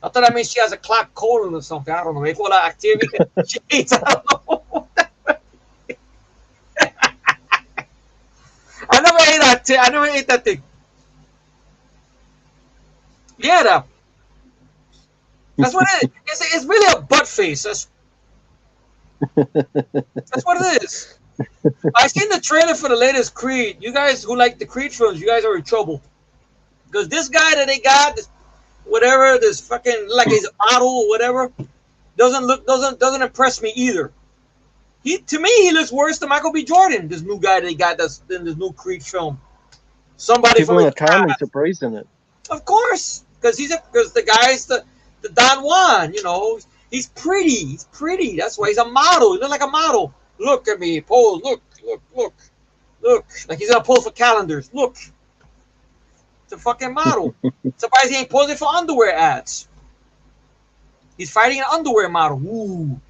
I thought that means she has a clock colon or something. I don't know. They call that activity. She eats. I don't know. I never ate that. I never ate that thing. Yeah, that's what it is. It's really a butt face. That's what it is. I seen the trailer for the latest Creed. You guys who like the Creed films, you guys are in trouble. Because this guy that they got, this fucking like he's a model or whatever, doesn't impress me either. To me he looks worse than Michael B. Jordan. This new guy they got that's in this new Creed film. Somebody people in the comments are praising it. Of course, because the guy's the Don Juan. He's pretty. He's pretty. That's why he's a model. He looks like a model. Look at me, pose. Look. Like he's gonna pose for calendars. Look. It's a fucking model. Surprised he ain't posing for underwear ads. He's fighting an underwear model. Ooh.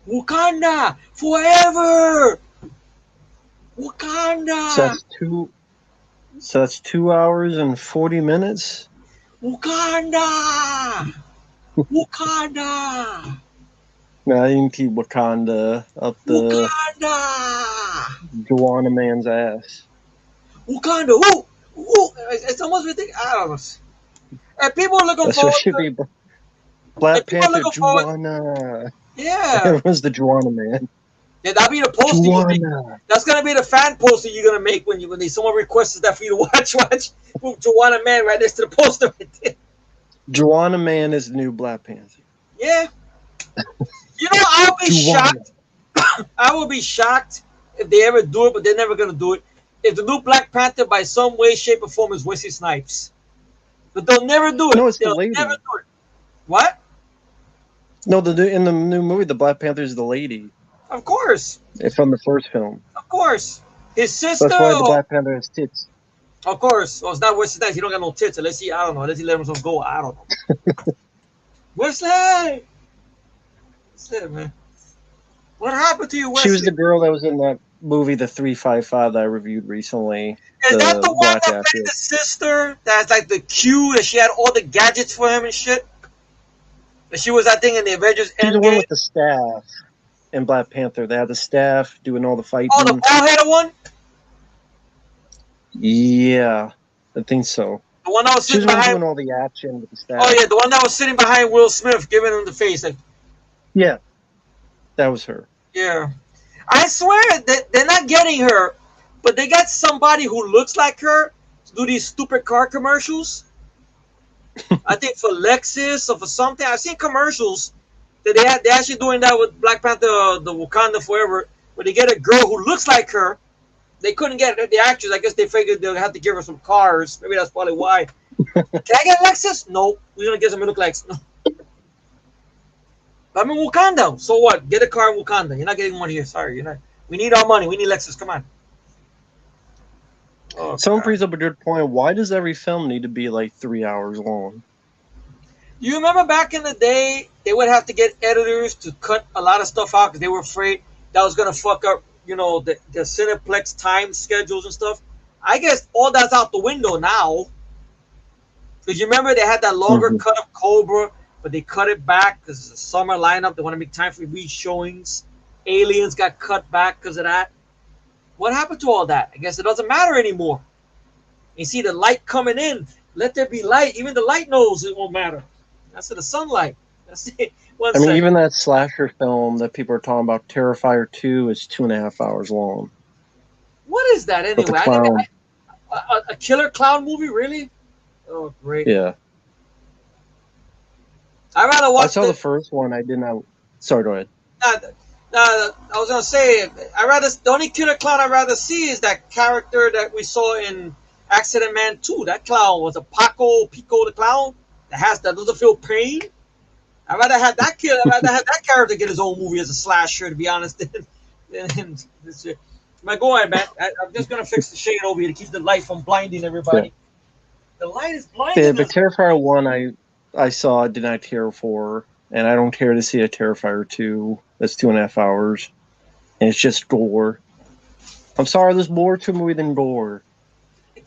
Wakanda Forever. Wakanda. So that's 2 hours and 40 minutes. Wakanda. Wakanda. Now you can keep Wakanda up the Joanna man's ass. Wakanda. Ooh. It's almost ridiculous. I don't know. And people are looking forward to Black Panther, Joanna. Yeah. Everyone's the Joanna man. Yeah, that'll be the poster. That's gonna be the fan poster you're gonna make when someone requests that for you to watch. Joanna Man right next to the poster. Joanna Man is the new Black Panther. Yeah. I'll be shocked. I will be shocked if they ever do it, but they're never gonna do it. If the new Black Panther, by some way, shape, or form, is Wesley Snipes, but they'll never do it. No, it's they'll the lady. Never do it. What? No, in the new movie, the Black Panther is the lady. Of course. It's from the first film. Of course. His sister. That's why the Black Panther has tits. Of course. Well, it's not Wesley Snipes. He don't got no tits. Unless he let himself go. I don't know. Wesley! That's it, man. What happened to you, Wesley? She was the girl that was in that movie, the 355 that I reviewed recently. Is that the one black that played the sister? That's like the Q, that she had all the gadgets for him and shit? That she was, I think, in the Avengers She's the one Endgame? with the staff in Black Panther. They had the staff doing all the fighting. Oh, the bald-headed one? Yeah, I think so. The one that was She's sitting the one behind... doing all the action with the staff. Oh, yeah, the one that was sitting behind Will Smith, giving him the face. Like, yeah, that was her. yeah. I swear that they're not getting her, but they got somebody who looks like her to do these stupid car commercials. I think for Lexus or for something. I've seen commercials that they're actually doing that with Black Panther, the Wakanda Forever, where they get a girl who looks like her. They couldn't get the actress. I guess they figured they'll have to give her some cars. Maybe that's probably why. Can I get a Lexus? No. We're going to get some look like... No. I'm in Wakanda. So what? Get a car in Wakanda. You're not getting one here. Sorry. You're not. We need our money. We need Lexus. Come on. Oh, someone brings up a good point. Why does every film need to be like 3 hours long? You remember back in the day, they would have to get editors to cut a lot of stuff out because they were afraid that was going to fuck up, you know, the Cineplex time schedules and stuff. I guess all that's out the window now. Because you remember they had that longer cut of Cobra, but they cut it back because it's a summer lineup. They want to make time for re-showings. Aliens got cut back because of that. What happened to all that? I guess it doesn't matter anymore. You see the light coming in. Let there be light. Even the light knows it won't matter. That's the sunlight. That's it. I mean, even that slasher film that people are talking about, Terrifier 2, is 2.5 hours long. What is that anyway? A killer clown movie, really? Oh, great. Yeah. I'd rather watch. I saw the first one. I did not. Sorry, go ahead. I was gonna say, the only killer clown I'd rather see is that character that we saw in Accident Man 2. That clown was a Pico the clown that doesn't feel pain. I'd rather have that character get his own movie as a slasher, to be honest. Than this shit. Go ahead, man. I'm just gonna fix the shade over here to keep the light from blinding everybody. Yeah. The light is blinding. Yeah, but Terrifier 1, I saw, did not care for, and I don't care to see a Terrifier 2. That's 2.5 hours, and it's just gore. I'm sorry, there's more to a movie than gore. I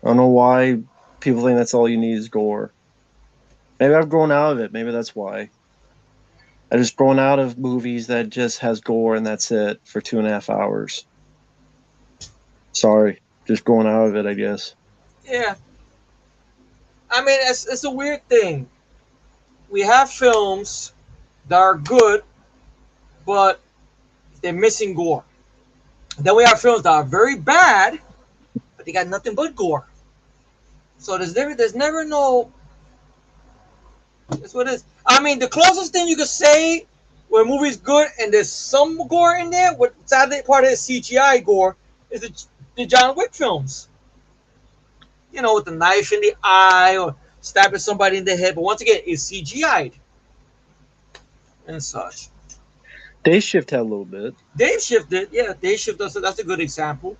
don't know why people think that's all you need is gore. Maybe I've grown out of it. Maybe that's why. I just grown out of movies that just has gore and that's it for 2.5 hours. Sorry, just growing out of it, I guess. Yeah. I mean, it's a weird thing. We have films that are good, but they're missing gore. Then we have films that are very bad, but they got nothing but gore. So there's never no. That's what it is. I mean, the closest thing you could say where a movie's good and there's some gore in there, what sadly part of the CGI gore, is the John Wick films. You know, with the knife in the eye or stabbing somebody in the head. But once again, it's CGI'd and such. Day Shift had a little bit. Day Shift did, yeah. Day Shift, that's a good example.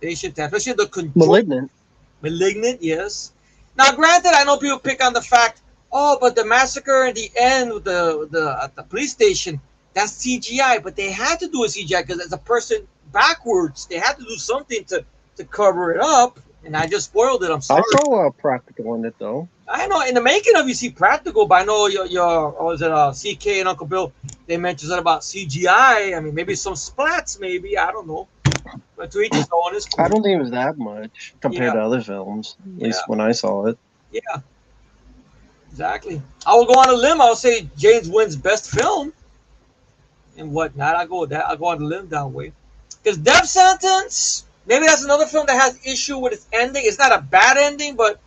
Day Shift, especially the control. Malignant, yes. Now, granted, I know people pick on the fact, oh, but the massacre in the end with at the police station, that's CGI. But they had to do a CGI because as a person backwards, they had to do something to cover it up. And I just spoiled it. I'm sorry. I saw a lot of practical in it, though. I know. In the making of, you see practical, but I know your was it CK and Uncle Bill, they mentioned something about CGI. I mean, maybe some splats, maybe. I don't know. But to each his own is cool. I don't think it was that much compared to other films, at least when I saw it. Yeah. Exactly. I will go on a limb. I'll say James Wynn's best film and whatnot. I'll go with that. I'll go on the limb that way. Because Death Sentence, maybe that's another film that has issue with its ending. It's not a bad ending, but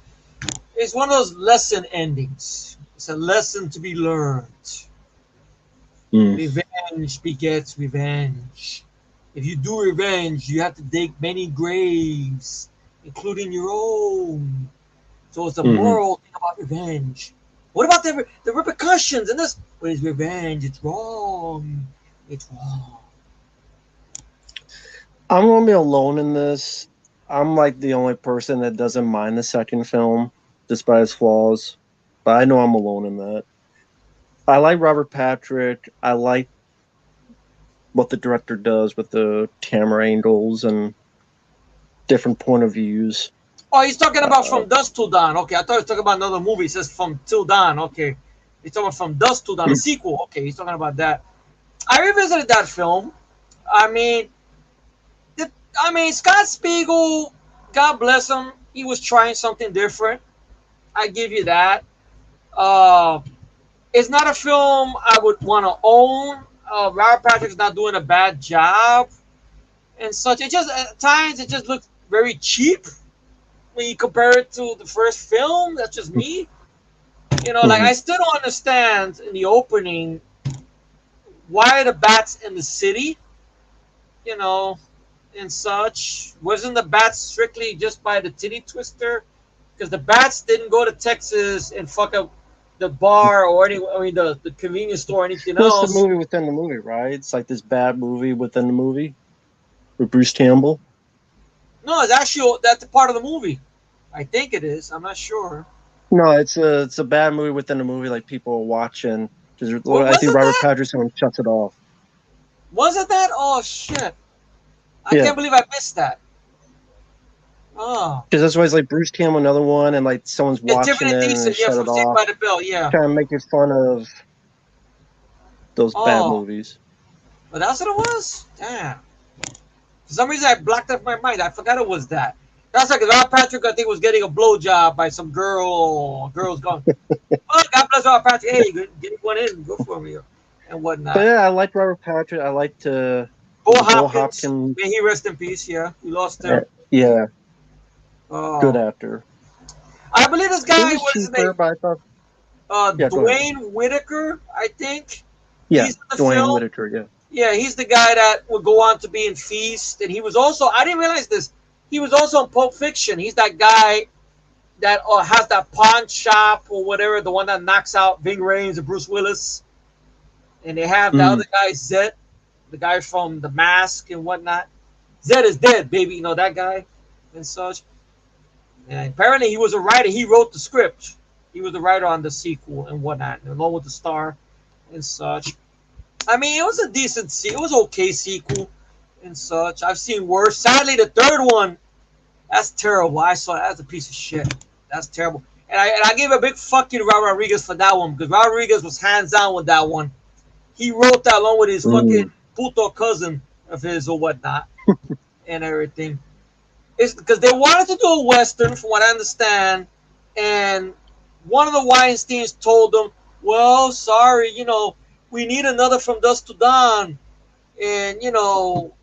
it's one of those lesson endings. It's a lesson to be learned. Revenge begets revenge. If you do revenge, you have to dig many graves, including your own. So it's a moral thing about revenge. What about the repercussions in this? But it's revenge. It's wrong. It's wrong. I'm going to be alone in this. I'm like the only person that doesn't mind the second film, despite its flaws. But I know I'm alone in that. I like Robert Patrick. I like what the director does with the camera angles and different point of views. Oh, he's talking about From Dusk Till Dawn. Okay, I thought he was talking about another movie. He says From Till Dawn. Okay, he's talking about From Dusk Till Dawn, the sequel. Okay, he's talking about that. I revisited that film. I mean, Scott Spiegel, God bless him, he was trying something different. I give you that. It's not a film I would want to own. Robert Patrick's not doing a bad job and such. It just at times it just looks very cheap when you compare it to the first film. That's just me. Like I still don't understand in the opening why are the bats in the city, and such. Wasn't the bats strictly just by the titty twister? Because the bats didn't go to Texas and fuck up the bar or the convenience store or anything else. It's the movie within the movie, right? It's like this bad movie within the movie with Bruce Campbell. No, it's actually that's a part of the movie. I think it is. I'm not sure. No, it's a bad movie within the movie. Like people are watching. I think Robert Patrick's one shuts it off. Was it that? Oh shit! I can't believe I missed that. Oh, because that's why it's like Bruce Campbell, another one, and like someone's watching it and they shut it off. By the Bell, yeah. Trying to make it fun of those bad movies. But that's what it was. Damn. For some reason, I blocked out my mind. I forgot it was that. That's like Robert Patrick, I think, was getting a blowjob by some girl. Girl's going, oh, God bless Robert Patrick. Hey, get one in, go for me, and whatnot. But yeah, I like Robert Patrick. I like to. Bo Hopkins. May he rest in peace. Yeah, we lost him. Yeah. Good actor. I believe this guy was his name. Yeah, Dwayne Whitaker, I think. Yeah, Dwayne Whitaker. Yeah. Yeah, he's the guy that would go on to be in Feast, and he was also. I didn't realize this. He was also in Pulp Fiction. He's that guy that has that pawn shop or whatever, the one that knocks out Ving Rhames and Bruce Willis. And they have the other guy, Zed, the guy from The Mask and whatnot. Zed is dead, baby. You know that guy and such. And apparently he was a writer. He wrote the script. He was the writer on the sequel and whatnot, along with the star and such. I mean, it was a decent it was okay sequel and such. I've seen worse. Sadly, the third one, that's terrible. I saw that's a piece of shit. That's terrible. And I gave a big fuck you to Robert Rodriguez for that one because Robert Rodriguez was hands down with that one. He wrote that along with his fucking puto cousin of his or whatnot and everything. It's because they wanted to do a Western, from what I understand, and one of the Weinsteins told them, well, sorry, we need another From Dusk to Dawn. And,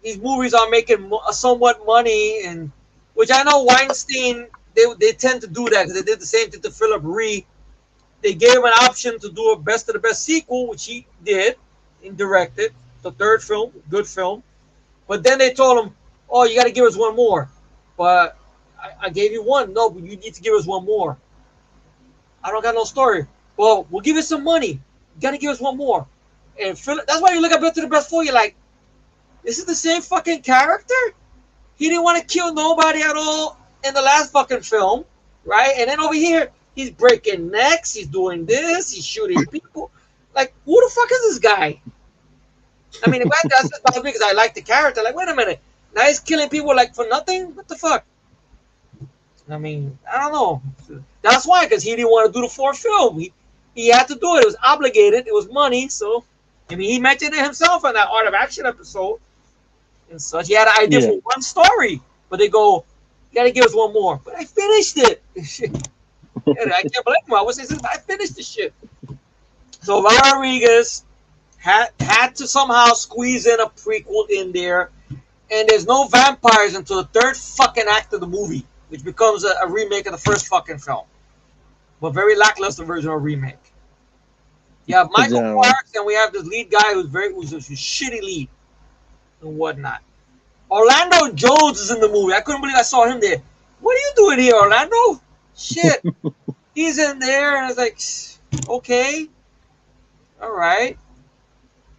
these movies are making somewhat money, and which I know Weinstein, they tend to do that because they did the same thing to Philip Ree. They gave him an option to do a best of the best sequel, which he did and directed. The third film, good film. But then they told him, oh, you got to give us one more. But I gave you one. No, but you need to give us one more. I don't got no story. Well, we'll give you some money. You got to give us one more. And that's why you look at Best of the Best 4, you're like, this is the same fucking character? He didn't want to kill nobody at all in the last fucking film, right? And then over here, he's breaking necks, he's doing this, he's shooting people. Like, who the fuck is this guy? I mean, that's just about me because I like the character. Like, wait a minute. Now he's killing people like for nothing? What the fuck? I mean, I don't know. That's why, because he didn't want to do the fourth film. He had to do it. It was obligated. It was money. So, I mean, he mentioned it himself in that Art of Action episode and such. He had an idea for one story, but they go, you got to give us one more. But I finished it. I can't blame him. I was saying, I finished the shit. So Rodriguez had to somehow squeeze in a prequel in there, and there's no vampires until the third fucking act of the movie, which becomes a remake of the first fucking film. But very lackluster version of remake. You have Michael Parks, and we have this lead guy who's a shitty lead and whatnot. Orlando Jones is in the movie. I couldn't believe I saw him there. What are you doing here, Orlando? Shit. He's in there, and it's like, okay. All right.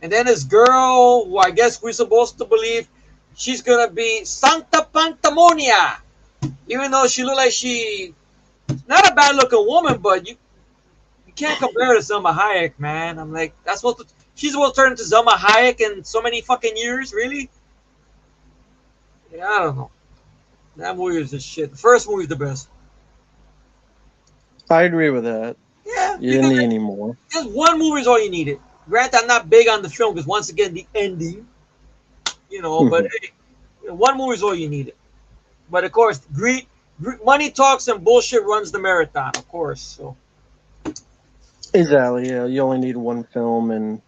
And then this girl, who I guess we're supposed to believe she's going to be Santa Pantamonia. Even though she looked like she's not a bad looking woman, but you can't compare her to Selma Hayek, man. I'm like, that's supposed to, She's supposed to turn into Zelma Hayek in so many fucking years. Really? Yeah, I don't know. That movie is the shit. The first movie is the best. I agree with that. Yeah, You didn't need any more. just one movie is all you needed. Granted, I'm not big on the film because once again, the ending, but hey, one movie is all you needed. But of course, money talks and bullshit runs the marathon, of course. So Exactly. Yeah, you only need one film, and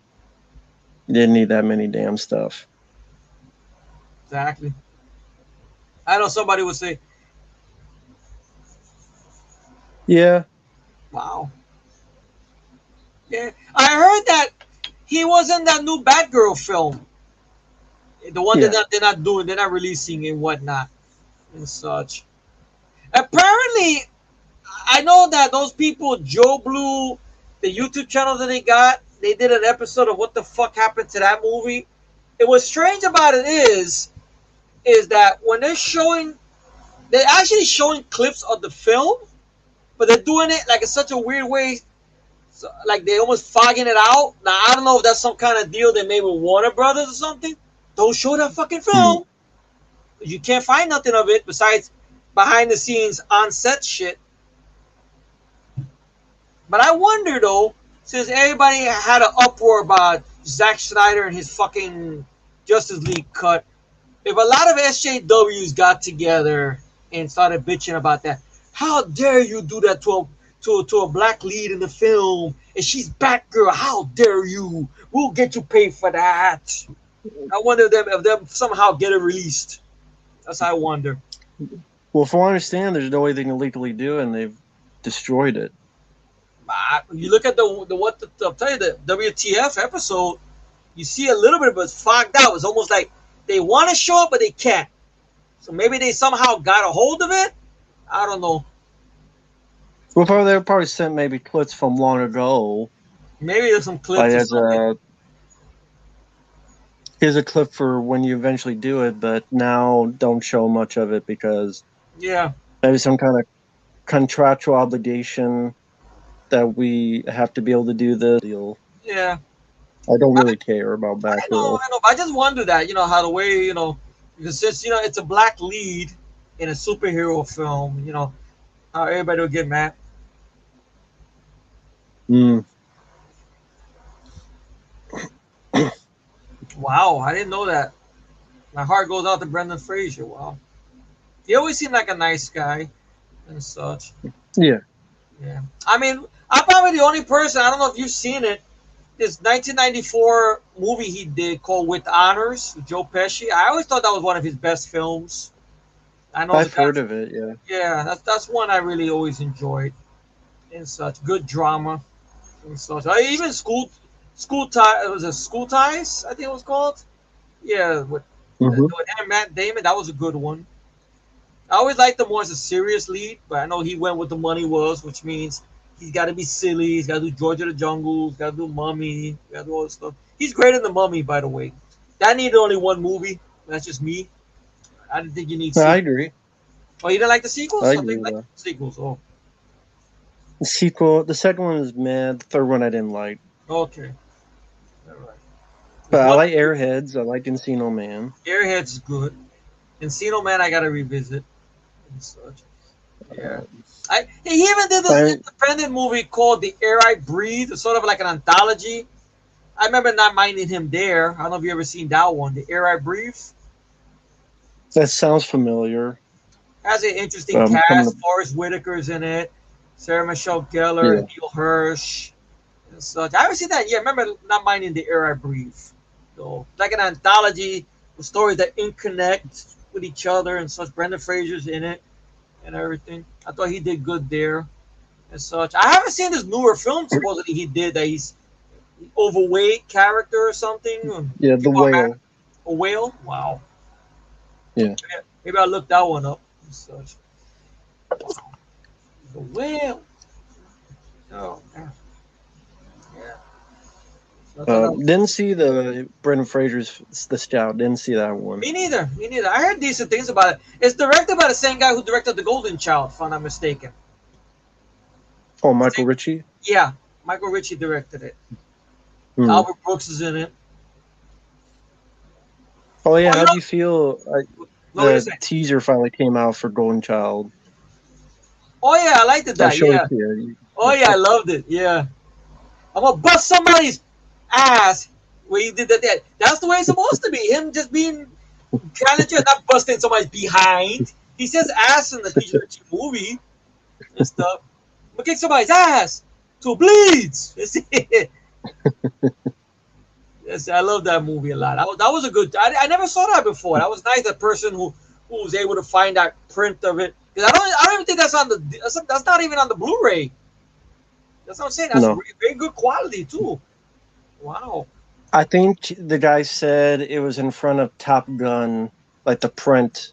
you didn't need that many damn stuff. exactly. I know somebody would say, Yeah. "Wow, yeah." I heard that he was in that new Batgirl film, the one Yeah. that they're not doing, they're not releasing and whatnot and such. Apparently, I know that those people, Joe Blue, the YouTube channel that they did an episode of what the fuck happened to that movie. It was strange about it is that when they're actually showing clips of the film, but they're doing it like in such a weird way, so, like they almost fogging it out. Now I don't know if that's some kind of deal they made with Warner Brothers or something. Don't show that fucking film. You can't find nothing of it besides behind the scenes on set shit. But I wonder though, since everybody had an uproar about Zack Snyder and his fucking Justice League cut, if a lot of SJWs got together and started bitching about that, how dare you do that to a black lead in the film and she's Batgirl? How dare you? We'll get you paid for that. I wonder if them somehow get it released. That's how I wonder. Well, from what I understand, there's no way they can legally do it, and they've destroyed it. You look at I'll tell you, the WTF episode, you see a little bit, but it's fogged out. It's almost like they want to show it, but they can't. So maybe they somehow got a hold of it. I don't know. Well, they probably sent maybe clips from long ago. Maybe there's some clips. Here's a clip for when you eventually do it, but now don't show much of it because maybe some kind of contractual obligation that we have to be able to do the deal. Yeah. I don't really care about Batgirl. I know. I just wonder that, how the way, because since, it's a black lead in a superhero film, how everybody would get mad. Wow, I didn't know that. My heart goes out to Brendan Fraser. Wow. He always seemed like a nice guy and such. Yeah. Yeah. I mean, I'm probably the only person, I don't know if you've seen it, this 1994 movie he did called With Honors with Joe Pesci. I always thought that was one of his best films. I've heard of it, yeah. Yeah, that's one I really always enjoyed and such. Good drama and such. Even School Ties, it was a School Ties, I think it was called. Yeah, with Matt Damon, that was a good one. I always liked him more as a serious lead, but I know he went with the money was, which means he's got to be silly. He's got to do George of the Jungle. He's got to do Mummy. He's got to do all this stuff. He's great in the Mummy, by the way. That needed only one movie. That's just me. I didn't think you need. I agree. Oh, you didn't like the sequels? I agree. Like the sequels. Oh. The sequel. The second one is mad. The third one I didn't like. Okay. All right. But I like Airheads. I like Encino Man. Airheads is good. Encino Man, I gotta revisit. And such. Yeah. He even did this independent movie called The Air I Breathe. It's sort of like an anthology. I remember not minding him there. I don't know if you ever seen that one. The Air I Breathe. That sounds familiar. Has an interesting cast. Forrest Whitaker's in it. Sarah Michelle Gellar, Neil Hirsch, and such. I haven't seen that yet. I remember not minding The Air I Breathe. So, like an anthology with stories that interconnect with each other and such. Brendan Fraser's in it and everything. I thought he did good there and such. I haven't seen this newer film supposedly he did that he's overweight character or something. Yeah, The Whale. A whale? Wow. Yeah. Maybe I'll look that one up and such. Wow. The Whale. Oh, man. Yeah. Didn't see the Brendan Fraser's The Scout. Didn't see that one. Me neither. I heard decent things about it. It's directed by the same guy who directed The Golden Child, if I'm not mistaken. Oh, Michael Ritchie? Yeah, Michael Ritchie directed it. Hmm. Albert Brooks is in it. Oh yeah, Oh, you how do know, you feel? no, what you The say? teaser finally came out for Golden Child. Oh yeah, I liked it. I That showed it yeah. to you. Oh yeah, I loved it. Yeah, I'm gonna bust somebody's ass. Where he did that. That's the way it's supposed to be. Him just being kind of just not busting somebody's behind. He says ass in the PG-13 movie and stuff. But kick somebody's ass till it bleeds. That's it. Yes, I love that movie a lot. That was a good. I never saw that before. That was nice. That person who was able to find that print of it. Because I don't even think that's on the. That's not even on the Blu-ray. That's what I'm saying. That's No, very good quality too. Wow. I think the guy said it was in front of Top Gun, like the print,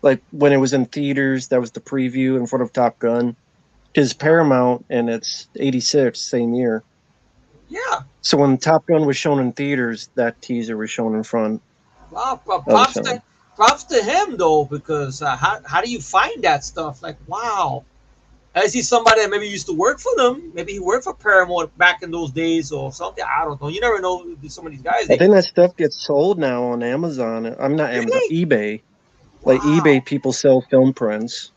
like when it was in theaters. That was the preview in front of Top Gun. Because Paramount, and it's '86, same year. Yeah. So when Top Gun was shown in theaters, that teaser was shown in front Wow. of the film. Props to him though, because how do you find that stuff? Like wow. I see somebody that maybe used to work for them. Maybe he worked for Paramount back in those days or something. I don't know. You never know some of these guys. I They think that stuff gets sold now on Amazon. I'm not Amazon, really eBay. Like wow. eBay, people sell film prints.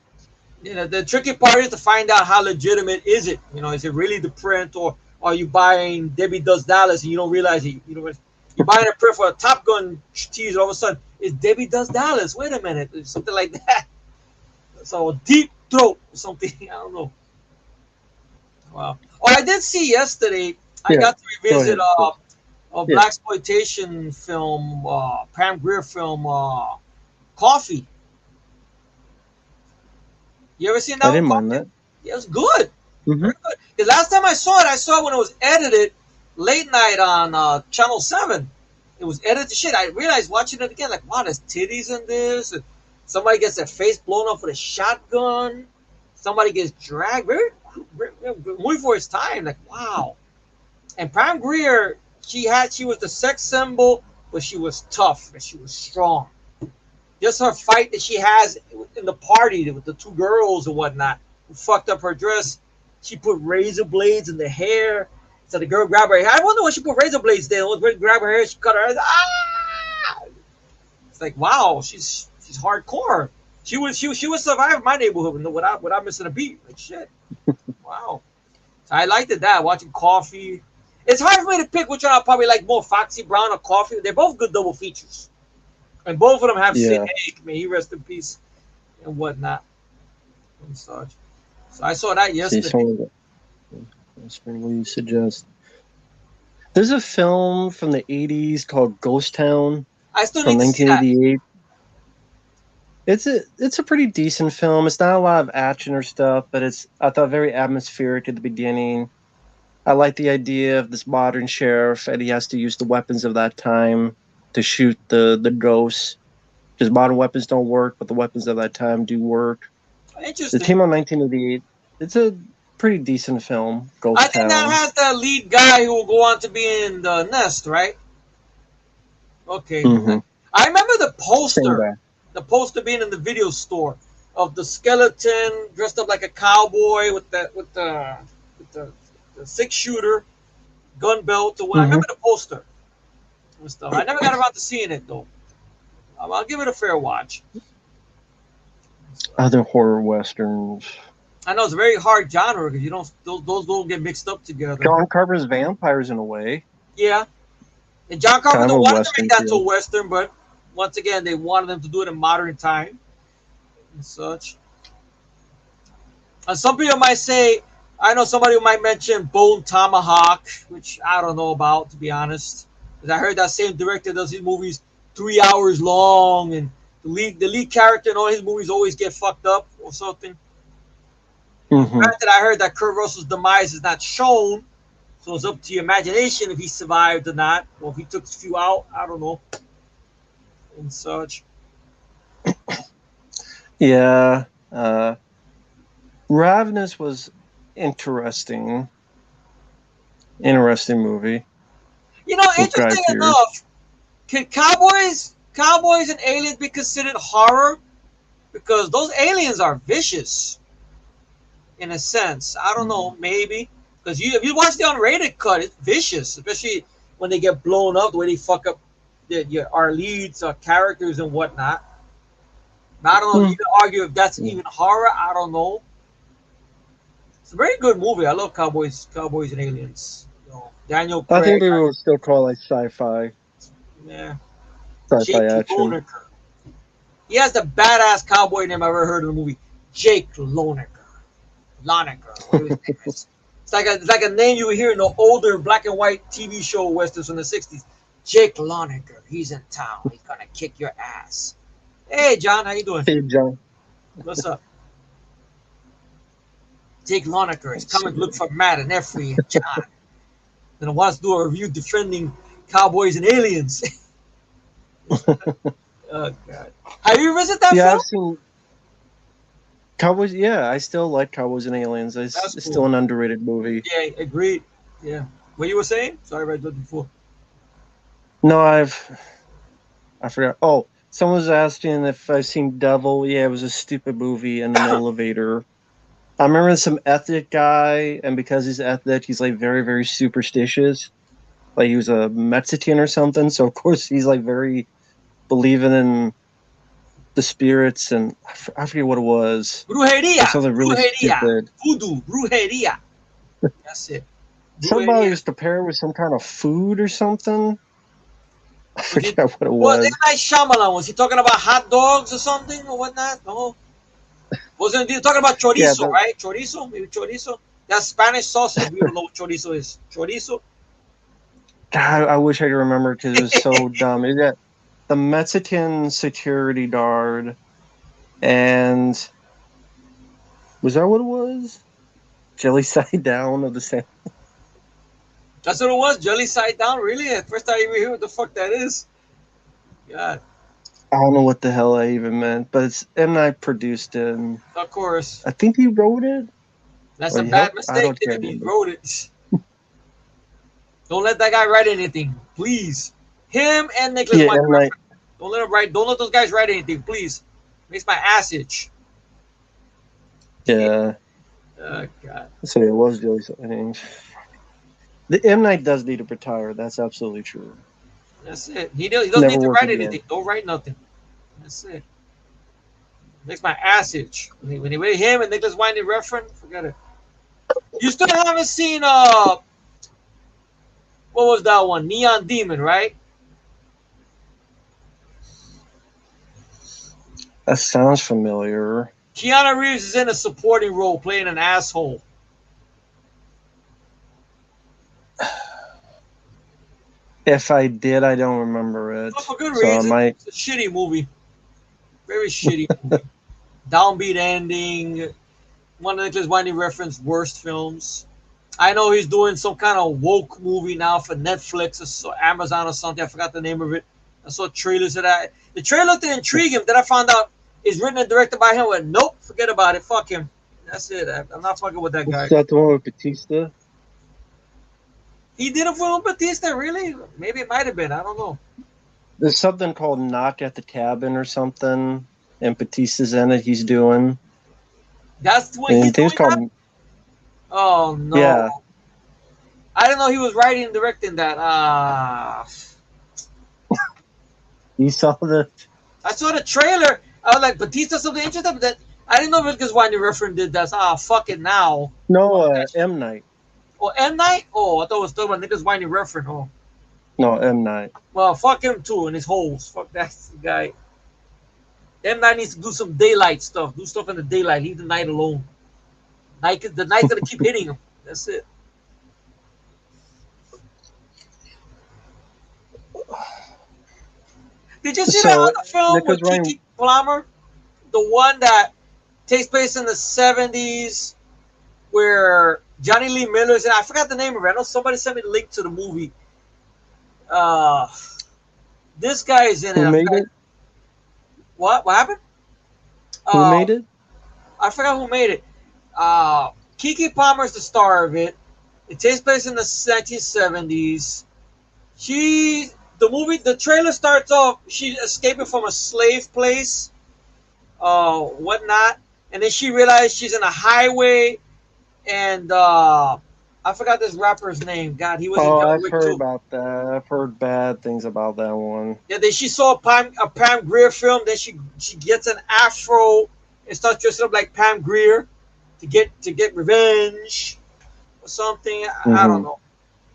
You know, the tricky part is to find out how legitimate is it. You know, is it really the print, or are you buying Debbie Does Dallas and you don't realize it? You know, you're buying a print for a Top Gun teaser. All of a sudden, it's Debbie Does Dallas. Wait a minute, something like that. So Deep Throat, or something. I don't know. Wow. Oh, I did see yesterday. I Yeah, got to go revisit ahead. a Yeah, black exploitation film, Pam Grier film, Coffee. You ever seen I that one, didn't mind Coffee? that. Yeah, it was good. Hmm. Very good. The last time I saw it when it was edited late night on Channel 7. It was edited to shit. I realized watching it again, like, wow, there's titties in this. And somebody gets their face blown off with a shotgun. Somebody gets dragged. Very movie for its time. Like, wow. And Pam Grier, she was the sex symbol, but she was tough and she was strong. Just her fight that she has in the party with the two girls and whatnot who fucked up her dress. She put razor blades in the hair. So the girl grabbed her hair. I wonder when she put razor blades there. Grab her hair, she cut her hair. Ah! It's like wow, she's hardcore. She would survive my neighborhood without missing a beat. Like shit. Wow. So I liked it that watching Coffee. It's hard for me to pick which one I probably like more, Foxy Brown or Coffee. They're both good double features. And both of them have Sid Yeah. Haig, may he rest in peace, and whatnot, and such. So I saw that See, yesterday. some of it. That's what you suggest. There's a film from the '80s called Ghost Town I still from need to see that. 1988. It's a pretty decent film. It's not a lot of action or stuff, but I thought very atmospheric at the beginning. I like the idea of this modern sheriff, and he has to use the weapons of that time to shoot the ghosts. Because modern weapons don't work, but the weapons of that time do work. It Interesting. came out in 1988. It's a pretty decent film, I Ghost think that Town. has the lead guy who will go on to be in the Nest, right? Okay. Hmm. I remember Same guy. the poster being in the video store of the skeleton dressed up like a cowboy with the six shooter gun belt. Or I Hmm. remember the poster and stuff. I never got around to seeing it though. I'll give it a fair watch. Other horror westerns. I know it's a very hard genre because you don't those don't get mixed up together. John Carver's Vampires in a way. Yeah, and John Kind Carpenter of a wanted to make western that to a feel. western, but once again they wanted them to do it in modern time and such. And some people might say, I know somebody who might mention Bone Tomahawk, which I don't know about to be honest. Because I heard that same director does his movies 3 hours long, and the lead character in all his movies always get fucked up or something. Hmm. Granted, I heard that Kurt Russell's demise is not shown, so it's up to your imagination if he survived or not, or if he took a few out. I don't know, and such. Yeah. Ravenous was interesting. Interesting movie You know, with Guy interesting Pearce. enough, can Cowboys and Aliens be considered horror? Because those aliens are vicious, in a sense. I don't know, maybe because if you watch the unrated cut, it's vicious, especially when they get blown up, the way they fuck up our leads, characters and whatnot. Now, I don't know. You can argue if that's even horror. I don't know. It's a very good movie. I love Cowboys and Aliens. You know, Daniel Craig. I think they will still call it sci-fi. Yeah. Sci-fi Jake action. Lonergan. He has the badass cowboy name I've ever heard in the movie. Jake Lonergan. Whatever his name is. It's like a name you would hear in the older black and white TV show westerns from the 60s. Jake Lonergan. He's in town. He's gonna kick your ass. Hey, John, how you doing? Hey, John. What's up? Jake Lonergan is coming to look for Matt and Efree and John. And wants to do a review defending Cowboys and Aliens. Oh, God. Have you visited that film? I've seen Cowboys. Yeah, I still like Cowboys and Aliens. It's cool. Still an underrated movie. Yeah, agreed. Yeah. What you were saying? Sorry, I read that before. No, I forgot. Oh, someone was asking if I've seen Devil. Yeah, it was a stupid movie in an elevator. I remember some ethnic guy, and because he's ethnic, he's like very, very superstitious. Like he was a Mexican or something, so of course he's like very believing in the spirits, and I forget what it was. Brujeria. Something really stupid. Voodoo. Brujeria. That's it. Somebody was prepared with some kind of food or something. I forget what it was. Well, like Shyamalan, was he talking about hot dogs or something or whatnot? No. Wasn't he talking about chorizo, right? Chorizo? Maybe chorizo? That's Spanish sausage. We don't know what chorizo is. Chorizo? God, I wish I could remember because it was so dumb. It got the Mexican security guard, and was that what it was? Jelly side down of the same. That's what it was? Jelly side down? Really? First time I even hear what the fuck that is. God. I don't know what the hell I even meant, but it's M. Night produced it. And of course. I think he wrote it. That's a bad mistake if he wrote it. Don't let that guy write anything, please. Him and Nicholas Weinstein. Don't let him write. Don't let those guys write anything, please. Makes my ass itch. Yeah. Oh God. So it was Joey. I mean, the M. Night does need to retire. That's absolutely true. That's it. He doesn't need to write anything. Don't write nothing. That's it. Makes my ass itch. When you him and Nicholas Weinstein reference, forget it. You still haven't seen what was that one? Neon Demon, right? That sounds familiar. Keanu Reeves is in a supporting role playing an asshole. If I did, I don't remember it. Not for good reason. It's a shitty movie. Very shitty movie. Downbeat ending. One of Nicholas Weinstein referenced worst films. I know he's doing some kind of woke movie now for Netflix or Amazon or something. I forgot the name of it. I saw trailers of that. The trailer looked to intrigue him. Then I found out it's written and directed by him. I went, nope, forget about it. Fuck him. That's it. I'm not fucking with that guy. Is that the one with Batista? He did a film with Batista, really? Maybe it might have been. I don't know. There's something called Knock at the Cabin or something, and Batista's in it. He's doing. That's what he's doing. Called... Oh no! Yeah. I didn't know he was writing and directing that. You saw the. I saw the trailer. I was like, Batista something interesting, but I didn't know because Weinstein reference did that. Fuck it now. No, M. Night. Oh, M. Night? Oh, I thought it was talking about niggas Weinstein reference. Oh. No, M. Night. Well, fuck him too and his holes. Fuck that guy. M. Night needs to do some daylight stuff. Do stuff in the daylight. Leave the night alone. The night's gonna keep hitting him. That's it. Did you see that other film with Keke Palmer? The one that takes place in the 70s where Johnny Lee Miller's in. I forgot the name of it. I know somebody sent me the link to the movie. This guy is in it. Who made it? What happened? Who made it? I forgot who made it. Keke Palmer's the star of it. It takes place in the 1970s. The trailer starts off, she's escaping from a slave place, whatnot, and then she realizes she's in a highway, and I forgot this rapper's name. God, he was in Oh, John I've Wick heard too. about that. I've heard bad things about that one. Yeah, then she saw a Pam Grier film. Then she gets an afro and starts dressing up like Pam Grier to get revenge or something. I don't Hmm. know.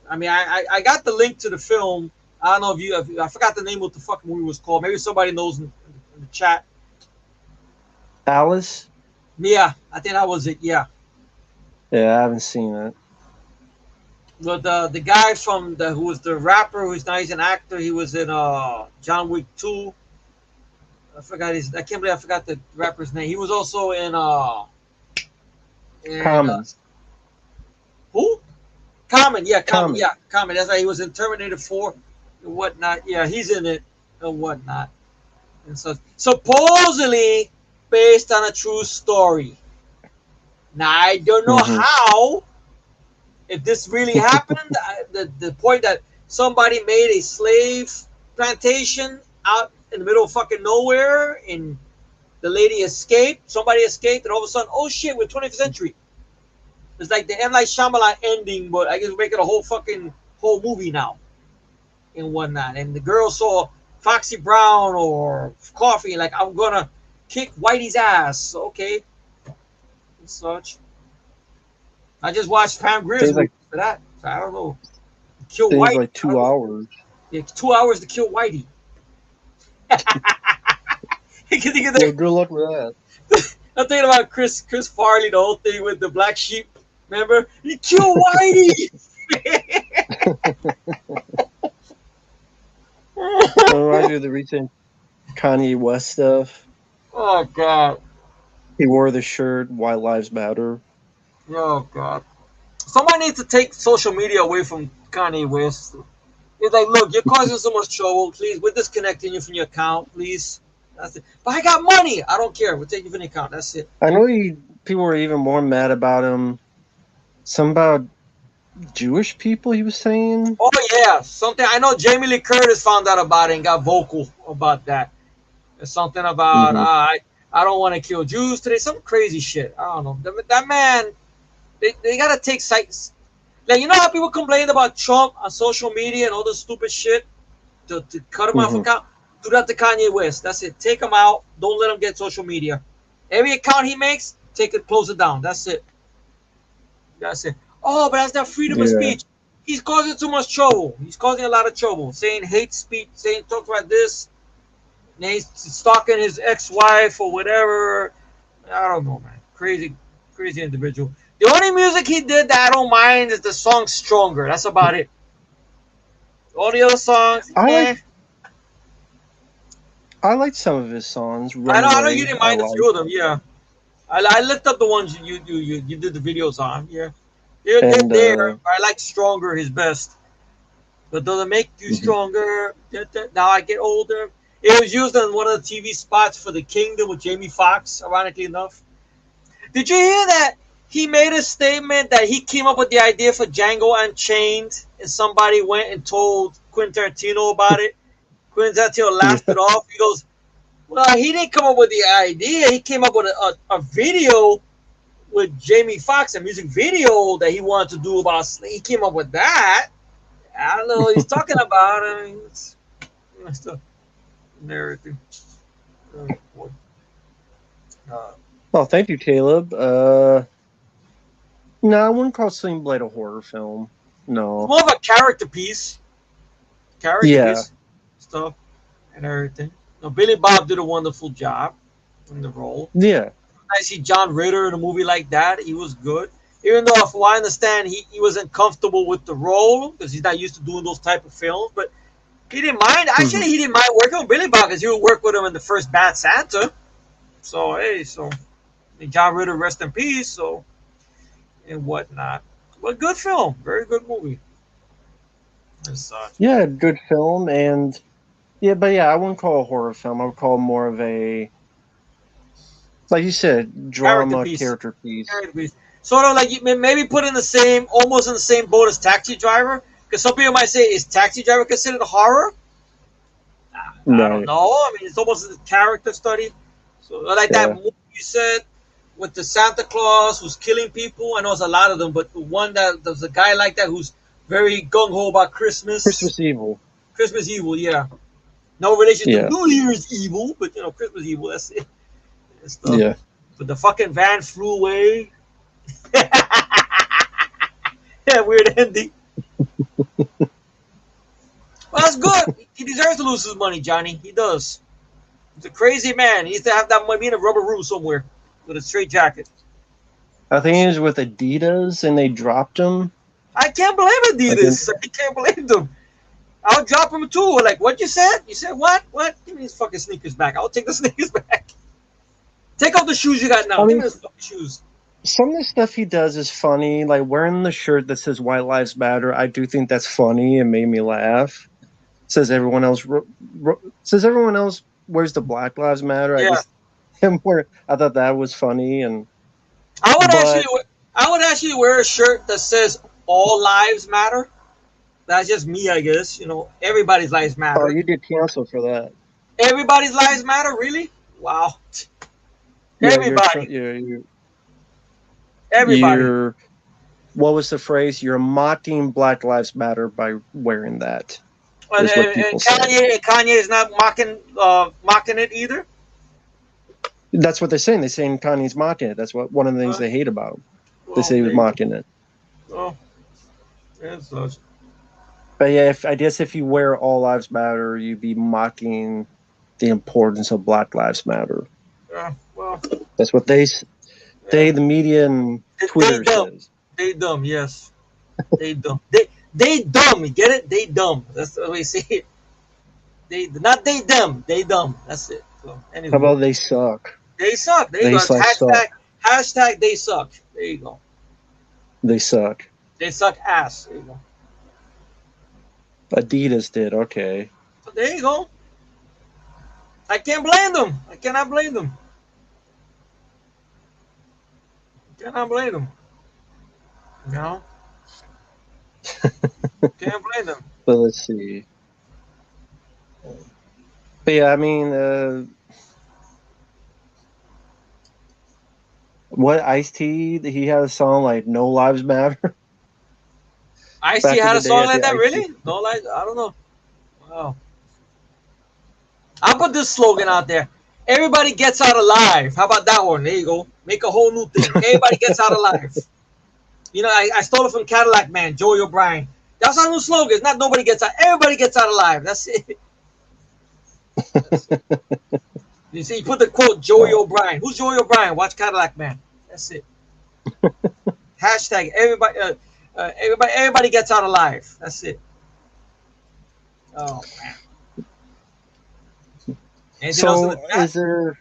I mean, I got the link to the film. I don't know if I forgot the name of what the fucking movie was called. Maybe somebody knows in the chat. Alice? Yeah, I think that was it. Yeah, Yeah, I haven't seen it. but the guy from the who was the rapper who's now he's an actor. He was in John Wick 2. I forgot his. I can't believe I forgot the rapper's name. He was also in Common. who? Common. Yeah, Common. Common. Yeah, Common. That's right. He was in Terminator 4 and whatnot. Yeah, he's in it and whatnot. And so supposedly based on a true story. Now I don't know Hmm. how if this really happened. The point that somebody made a slave plantation out in the middle of fucking nowhere and the lady escaped, somebody escaped, and all of a sudden, oh shit, we're 20th century. It's like the M. Night Shyamalan ending, but I guess we're making a whole movie now and whatnot. And the girl saw Foxy Brown or Coffee, like I'm gonna kick Whitey's ass. Okay, and such. I just watched Pam Grier's Things movie like for that. So I don't know. Kill things Whitey. like I don't 2 hours. know. Yeah, 2 hours to kill Whitey. Yeah, good luck with that. I'm thinking about Chris Farley, the whole thing with the black sheep. Remember? He killed Whitey. It reminds me of the recent Kanye West stuff. Oh god. He wore the shirt "Why Lives Matter." Oh god. Somebody needs to take social media away from Kanye West. It's like, look, you're causing so much trouble. Please, we're disconnecting you from your account. Please. That's it. But I got money. I don't care. We'll take you from the account. That's it. I know people were even more mad about him. Some about Jewish people, he was saying. Oh yeah, something. I know Jamie Lee Curtis found out about it and got vocal about that. There's something about Hmm. I don't want to kill Jews today. Some crazy shit. I don't know. That man, they gotta take sites. Like you know how people complain about Trump on social media and all this stupid shit to cut him off Hmm. account. Do that to Kanye West. That's it. Take him out. Don't let him get social media. Every account he makes, take it, close it down. That's it. That's it. Oh, but that's not freedom of Yeah. speech. He's causing too much trouble. He's causing a lot of trouble. Saying hate speech, saying talk about this. And he's stalking his ex-wife or whatever. I don't know, man. Crazy, crazy individual. The only music he did that I don't mind is the song "Stronger." That's about it. All the other songs, I like eh. I like some of his songs. I know you Runaway, didn't I mind a like, few of them, yeah. I looked up the ones you did the videos on, yeah. They're and there. I like "Stronger" his best. But does it make you mhm. stronger? Now I get older. It was used in one of the TV spots for The Kingdom with Jamie Foxx, ironically enough. Did you hear that he made a statement that he came up with the idea for Django Unchained and somebody went and told Quentin Tarantino about it? Quentin Tarantino laughed Yeah. it off. He goes, well, he didn't come up with the idea. He came up with a video with Jamie Foxx, a music video that he wanted to do about. He came up with that. I don't know what he's talking about. I mean, it's the narrative. Uh, Oh, thank you, Caleb. No, I wouldn't call Sling Blade a horror film. it's No. more of a character Yeah. piece stuff and everything. No, Billy Bob did a wonderful job in the role. Yeah. I see John Ritter in a movie like that. He was good. Even though, from what I understand, he wasn't comfortable with the role because he's not used to doing those type of films. But he didn't mind. Hmm. Actually, he didn't mind working with Billy Bob because he would work with him in the first Bad Santa. So hey, John Ritter, rest in peace. So and whatnot. But good film, very good movie. And such. Yeah, good film, and yeah, but yeah, I wouldn't call it a horror film. I would call it more of a, like you said, Character drama piece. character piece. Character piece. Sort of like you maybe put in the same, almost in the same boat as Taxi Driver. Because some people might say, is Taxi Driver considered a horror? I don't Right. know. I mean, it's almost a character study. So like that Yeah. movie you said, with the Santa Claus who's killing people. I know it's a lot of them, but the one that there's a guy like that who's very gung ho about Christmas. Christmas Evil. Christmas Evil, yeah. No relation to Yeah. New Year's Evil, but Christmas Evil. That's it. That's the, Yeah. But the fucking van flew away. Yeah, weird ending. Well, that's good. He deserves to lose his money, Johnny. He does. He's a crazy man. He needs to have that money in a rubber room somewhere with a straight jacket. I think it was with Adidas, and they dropped him. I can't blame Adidas. I can't blame them. I'll drop him too. Like, what you said? You said what? What? Give me his fucking sneakers back. I'll take the sneakers back. Take off the shoes you got now. Give me those fucking shoes. Some of the stuff he does is funny, like wearing the shirt that says "White Lives Matter." I do think that's funny. It made me laugh. Says everyone else wears the Black Lives Matter. Yeah. I thought that was funny, and I would actually wear a shirt that says "All Lives Matter." That's just me, I guess. Everybody's lives matter. oh, you get canceled for that. Everybody's lives matter, really? Wow. Yeah, Everybody. Everybody. What was the phrase? You're mocking Black Lives Matter by wearing that. And Kanye is not mocking it either. That's what they're saying. They're saying Kanye's mocking it. That's one of the things they hate about him. They say he was mocking it. Oh, yeah, such. But yeah, I guess if you wear All Lives Matter, you'd be mocking the importance of Black Lives Matter. Yeah, well, that's what the media and Twitter says. They dumb, yes. They dumb. They dumb. You get it? They dumb. That's the way you say it. They dumb. They dumb. That's it. So anyway. How about they suck? They suck. There you go. Hashtag they suck. There you go. They suck. They suck ass. There you go. Adidas did, okay. So there you go. I can't blame them. I cannot blame them. Cannot blame them. No. Can't blame them. But let's see. But yeah, I mean, what Ice-T? He had a song like "No Lives Matter." Ice-T had a song like that, really? No lives. I don't know. Wow. I'll put this slogan out there. Everybody gets out alive. How about that one? There you go. Make a whole new thing. Everybody gets out alive. I stole it from Cadillac Man, Joey O'Brien. That's our new slogan. It's not nobody gets out. Everybody gets out alive. That's it. You see, you put the quote Joey O'Brien. Who's Joey O'Brien? Watch Cadillac Man. That's it. Hashtag everybody gets out alive. That's it. Oh man. Anything else in the chat? Is there?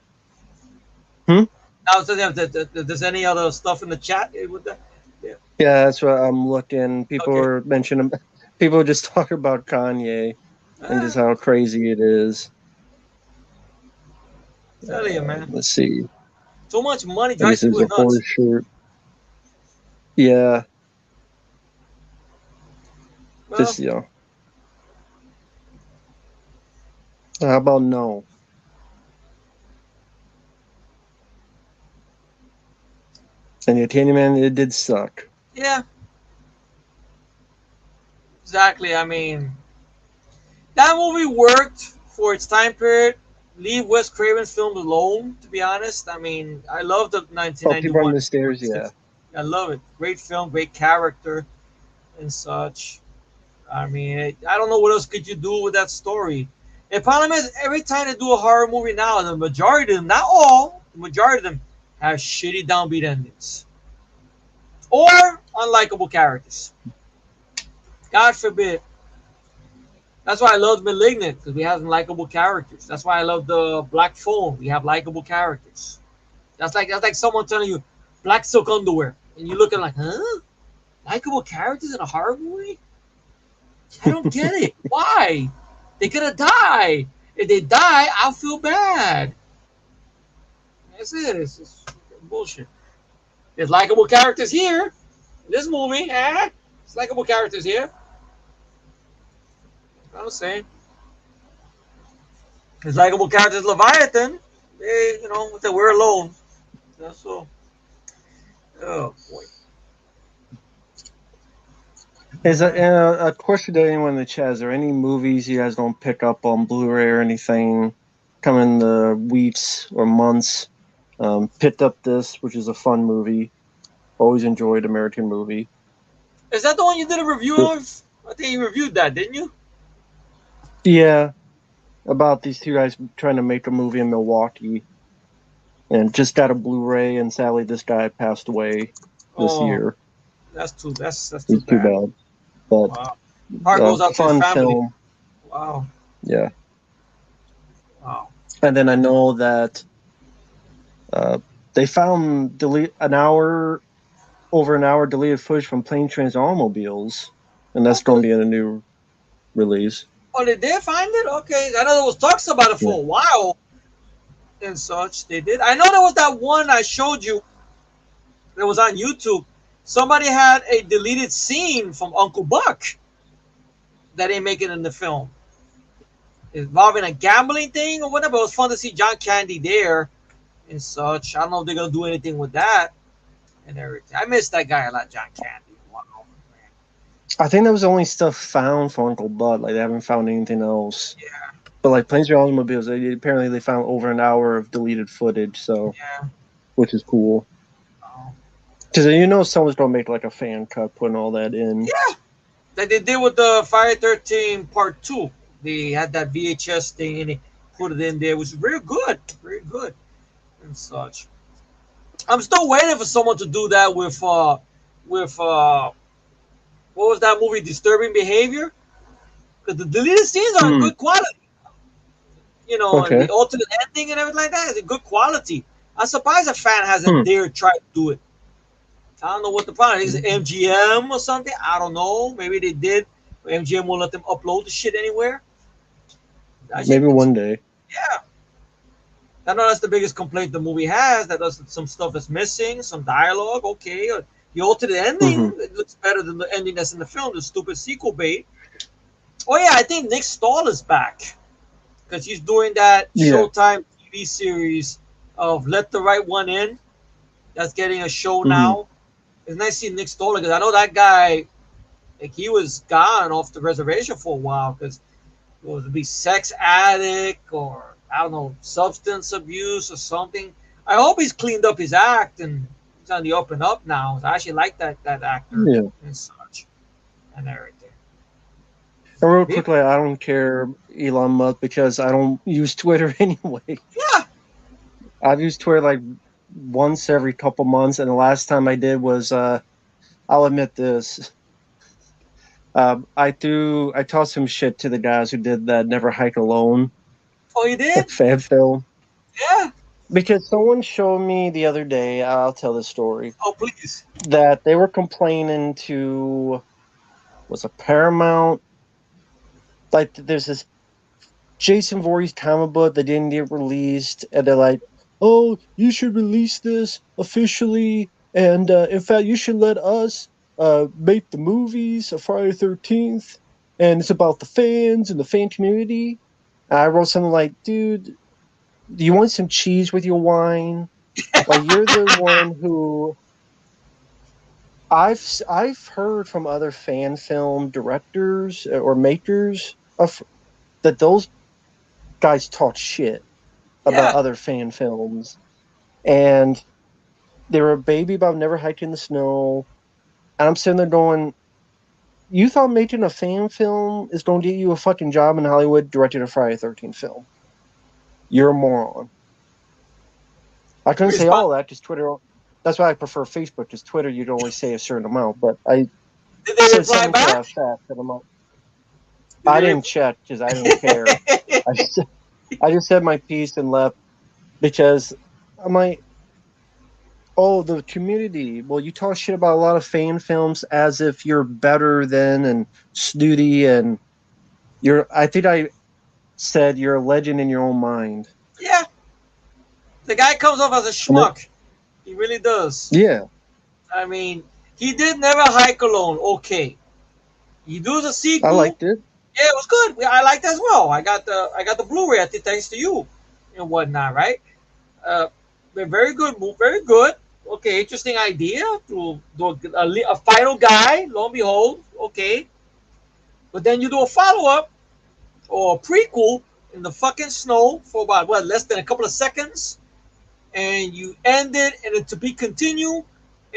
Now, there's any other stuff in the chat with that? Yeah, that's what I'm looking. People are mentioning. People just talk about Kanye and just how crazy it is. Tell you, man. Let's see. So much money drives people nuts. Horse shirt. Yeah. Well, just How about no? And the Candy Man, it did suck. Yeah. Exactly. I mean, that movie worked for its time period. Leave Wes Craven's films alone, to be honest. I mean, I love the 1991. People on the Stairs, yeah. I love it. Great film, great character, and such. I mean, I don't know what else could you do with that story. The problem is, every time they do a horror movie now, the majority of them, not all, the majority of them have shitty downbeat endings. Or unlikable characters. God forbid. That's why I love Malignant, because we have likable characters. That's why I love the Black Phone. We have likable characters. That's like someone telling you black silk underwear, and you're looking like, huh? Likable characters in a horror movie? I don't get it. Why? They're gonna die. If they die, I'll feel bad. That's it. It's just bullshit. There's likable characters here. In this movie, there's likable characters here. I'm saying. There's likable characters Leviathan. They, we're alone. That's all. Is a question to anyone in the chat? Is there any movies you guys don't pick up on Blu-ray or anything? Coming the weeks or months. Picked up this, which is a fun movie. Always enjoyed American movie. Is that the one you did a review of? I think you reviewed that, didn't you? Yeah, about these two guys trying to make a movie in Milwaukee, and just got a Blu-ray. And sadly, this guy passed away this Oh, year. that's too It's too bad. bad. But Wow. Heart goes out to his fun family. film. Wow. Yeah. Wow. And then I know that they found over an hour deleted footage from Plane, Trains, and Automobiles, and that's going to be in a new release. Oh, they did find it? Okay. I know there was talks about it for a while and such. They did. I know there was that one I showed you that was on YouTube. Somebody had a deleted scene from Uncle Buck that ain't making in the film, involving a gambling thing or whatever. It was fun to see John Candy there and such. I don't know if they're gonna do anything with that and everything. I miss that guy a lot, John Candy. Wow, man. I think that was the only stuff found for Uncle Bud. Like, they haven't found anything else. Yeah. But like Planes, Trains, and Automobiles, apparently they found over an hour of deleted footage. So, Yeah. which is cool. Because someone's gonna make like a fan cut, putting all that in. Yeah. That they did with the Friday 13 Part 2. They had that VHS thing and they put it in there, which is very good. Very good. And such. I'm still waiting for someone to do that with what was that movie, Disturbing Behavior? Because the deleted scenes are good quality. Okay. And the alternate ending and everything like that is a good quality. I'm surprised a fan hasn't dared try to do it. I don't know what the problem is. MGM or something? I don't know. Maybe they did. MGM won't let them upload the shit anywhere. Maybe one day. Yeah. I know that's the biggest complaint the movie has. That there's some stuff that's missing, some dialogue. Okay. The alternate ending it looks better than the ending that's in the film, the stupid sequel bait. Oh, yeah. I think Nick Stahl is back. Because he's doing that Showtime TV series of Let the Right One In. That's getting a show now. It's nice seeing Nick Stoller because I know that guy, like, he was gone off the reservation for a while because it was to be sex addict or I don't know, substance abuse or something. I hope he's cleaned up his act and he's on the up and up now. I actually like that actor and such and everything. And real quickly, I don't care Elon Musk because I don't use Twitter anyway. Yeah. I've used Twitter like once every couple months, and the last time I did was I'll admit this. I tossed some shit to the guys who did that Never Hike Alone. Oh, you did? Fan film. Yeah. Because someone showed me the other day, I'll tell this story. Oh, please. That they were complaining to, was a Paramount, like there's this Jason Voorhees comic book that didn't get released, and they're like, oh, you should release this officially, and in fact, you should let us make the movies of Friday the 13th, and it's about the fans and the fan community. And I wrote something like, dude, do you want some cheese with your wine? Like, you're the one who... I've heard from other fan film directors or makers that those guys talk shit about other fan films, and they were a baby about Never Hiked in the Snow, and I'm sitting there going, you thought making a fan film is going to get you a fucking job in Hollywood directing a Friday the 13th film? You're a moron. I couldn't say all that because Twitter, that's why I prefer Facebook, because Twitter you'd only say a certain amount, but I did they reply back? I didn't check because I didn't care. I just said my piece and left because I'm like, oh, the community. Well, you talk shit about a lot of fan films as if you're better than and snooty, and I think I said you're a legend in your own mind. Yeah. The guy comes off as a schmuck. He really does. Yeah. I mean, he did Never Hike Alone. Okay. You do the sequel. I liked it. Yeah, it was good. I liked it as well. I got the Blu-ray, I think, thanks to you and whatnot, right? Very good. Very good. Okay, interesting idea to do a final guy. Lo and behold, Okay. But then you do a follow-up or a prequel in the fucking snow for about, what, less than a couple of seconds? And you end it and it's to be continued.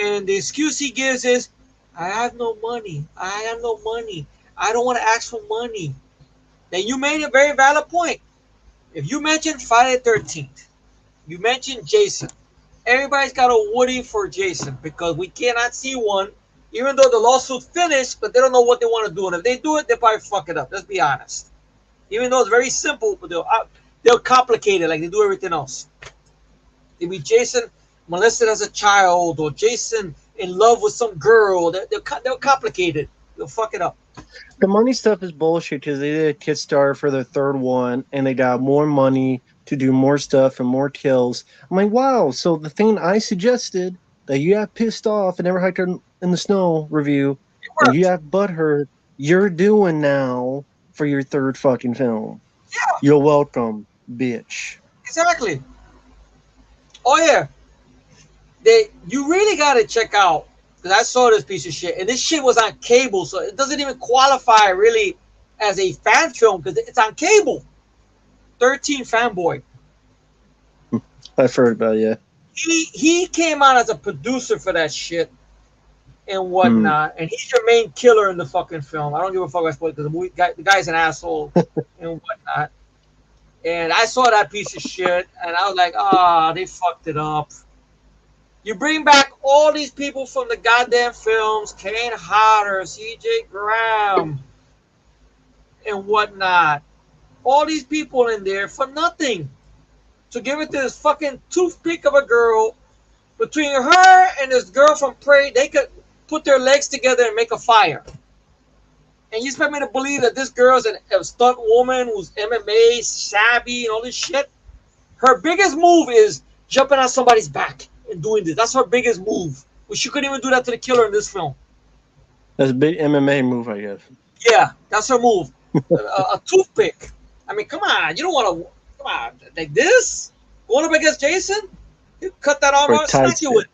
And the excuse he gives is, I have no money. I have no money. I don't want to ask for money. Then you made a very valid point. If you mention Friday the 13th, you mentioned Jason. Everybody's got a Woody for Jason because we cannot see one, even though the lawsuit finished, but they don't know what they want to do. And if they do it, they'll probably fuck it up. Let's be honest. Even though it's very simple, but they'll complicate it like they do everything else. It'll be Jason molested as a child or Jason in love with some girl. They'll complicate it. They'll fuck it up. The money stuff is bullshit because they did a Kickstarter for their third one and they got more money to do more stuff and more kills. I'm like, wow. So the thing I suggested that you have pissed off and never hiked in the snow review and you have butthurt, you're doing now for your third fucking film. Yeah. You're welcome, bitch. Exactly. Oh yeah. You really gotta check out, because I saw this piece of shit, and this shit was on cable, so it doesn't even qualify really as a fan film because it's on cable. 13 Fanboy. I've heard about it, yeah. He came out as a producer for that shit and whatnot, and he's your main killer in the fucking film. I don't give a fuck about it because the guy's an asshole and whatnot. And I saw that piece of shit, and I was like, they fucked it up. You bring back all these people from the goddamn films, Kane Hodder, C.J. Graham, and whatnot. All these people in there for nothing. To give it to this fucking toothpick of a girl. Between her and this girl from Prey, they could put their legs together and make a fire. And you expect me to believe that this girl's a stunt woman who's MMA, savvy, and all this shit? Her biggest move is jumping on somebody's back and doing this. That's her biggest move. But she couldn't even do that to the killer in this film. That's a big MMA move, I guess. Yeah, that's her move. A toothpick. I mean, come on. You don't want to... Come on. Like this? Going up against Jason? You cut that arm out, smack you with.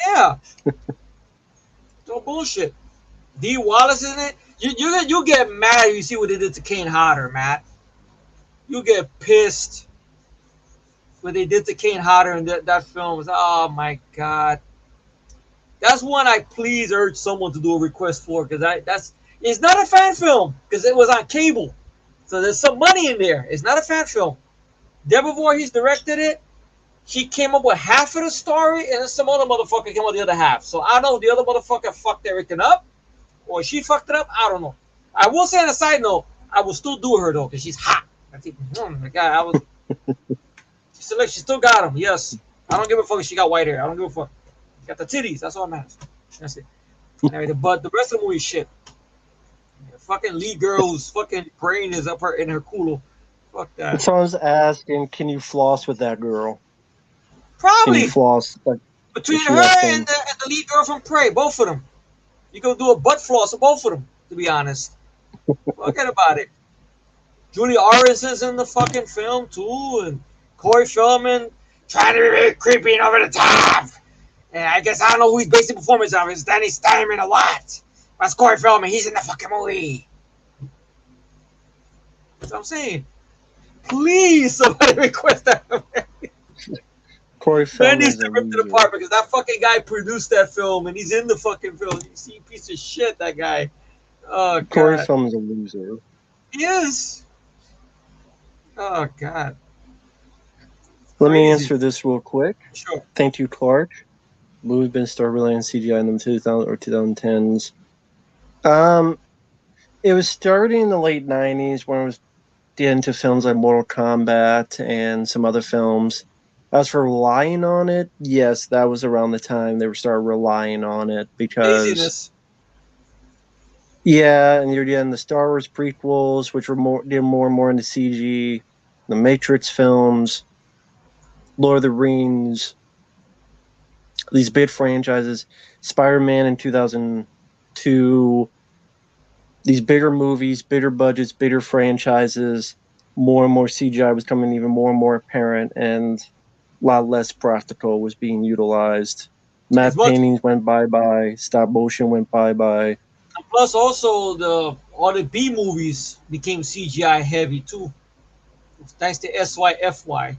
Yeah. No bullshit. D. Wallace is in it. You get mad if you see what they did to Kane Hodder, Matt. You get pissed what they did to Kane Hodder in that film. Oh my god. That's one I please urge someone to do a request for, because it's not a fan film because it was on cable. So there's some money in there. It's not a fan film. Deborah Voorhees directed it. She came up with half of the story, and then some other motherfucker came up with the other half. So I don't know if the other motherfucker fucked everything up, or she fucked it up. I don't know. I will say on a side note, I will still do her though, because she's hot. I think, my God, she still got him. Yes, I don't give a fuck if she got white hair. I don't give a fuck. She got the titties. That's all that matters. That's it. But the rest of the movie is shit. The fucking lead girl's fucking brain is up in her culo. Fuck that. Someone's asking, can you floss with that girl? Probably. Can you floss between her and the lead girl from Prey, both of them. You go do a butt floss of both of them, to be honest. Forget about it. Julie Arens is in the fucking film too, and Corey Feldman trying to be really creepy and over the top. And I guess I don't know who he's based the performance of. It's Danny Steinman or what? That's Corey Feldman. He's in the fucking movie. That's what I'm saying. Please, somebody request that. Corey Feldman needs to rip it apart because that fucking guy produced that film and he's in the fucking film. You see, piece of shit, that guy. Oh, God. Corey Feldman's a loser. He is. Oh, God. Let me answer this real quick. Sure. Thank you, Clark. Movie been started relying on CGI in the 2000 or 2010s. It was starting in the late 90s when it was getting into films like Mortal Kombat and some other films. As for relying on it, yes, that was around the time they were started relying on it because laziness. Yeah, and you're getting the Star Wars prequels, which were more and more into CG, the Matrix films, Lord of the Rings, these big franchises, Spider-Man in 2002, these bigger movies, bigger budgets, bigger franchises, more and more CGI was coming even more and more apparent, and a lot less practical was being utilized. Matte paintings went bye-bye, stop motion went bye-bye. Plus, also all the B movies became CGI heavy too, thanks to SYFY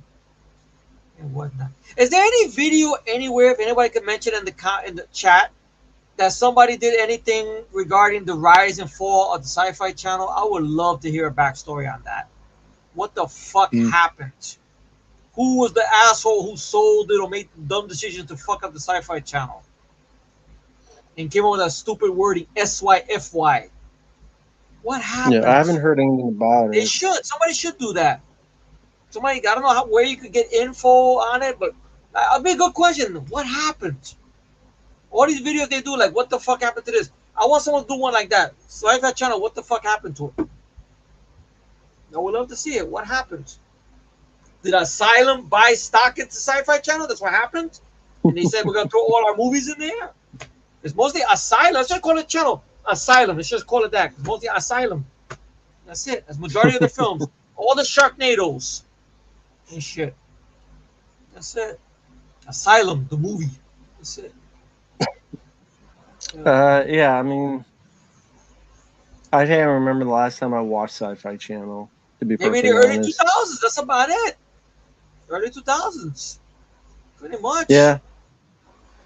and whatnot. Is there any video anywhere, if anybody could mention in the chat, that somebody did anything regarding the rise and fall of the Sci-Fi Channel? I would love to hear a backstory on that. What the fuck happened? Who was the asshole who sold it or made the dumb decision to fuck up the Sci-Fi Channel and came up with that stupid wording SYFY? What happened? Yeah, I haven't heard anything about They it. should. Somebody should do that. Somebody, I don't know where you could get info on it, but that'd be a good question. What happened? All these videos they do, like, what the fuck happened to this? I want someone to do one like that. Sci-Fi Channel, what the fuck happened to it? I would love to see it. What happened? Did Asylum buy stock into Sci-Fi Channel? That's what happened? And they said, we're going to throw all our movies in there? It's mostly Asylum. Let's just call it channel. Asylum. Let's just call it that. It's mostly Asylum. That's it. That's majority of the films. All the Sharknadoes and shit. That's it. Asylum, the movie. That's it. Yeah, I mean, I can't remember the last time I watched Sci-Fi Channel, to be Maybe perfectly the early honest. 2000s. That's about it. Early 2000s. Pretty much. Yeah.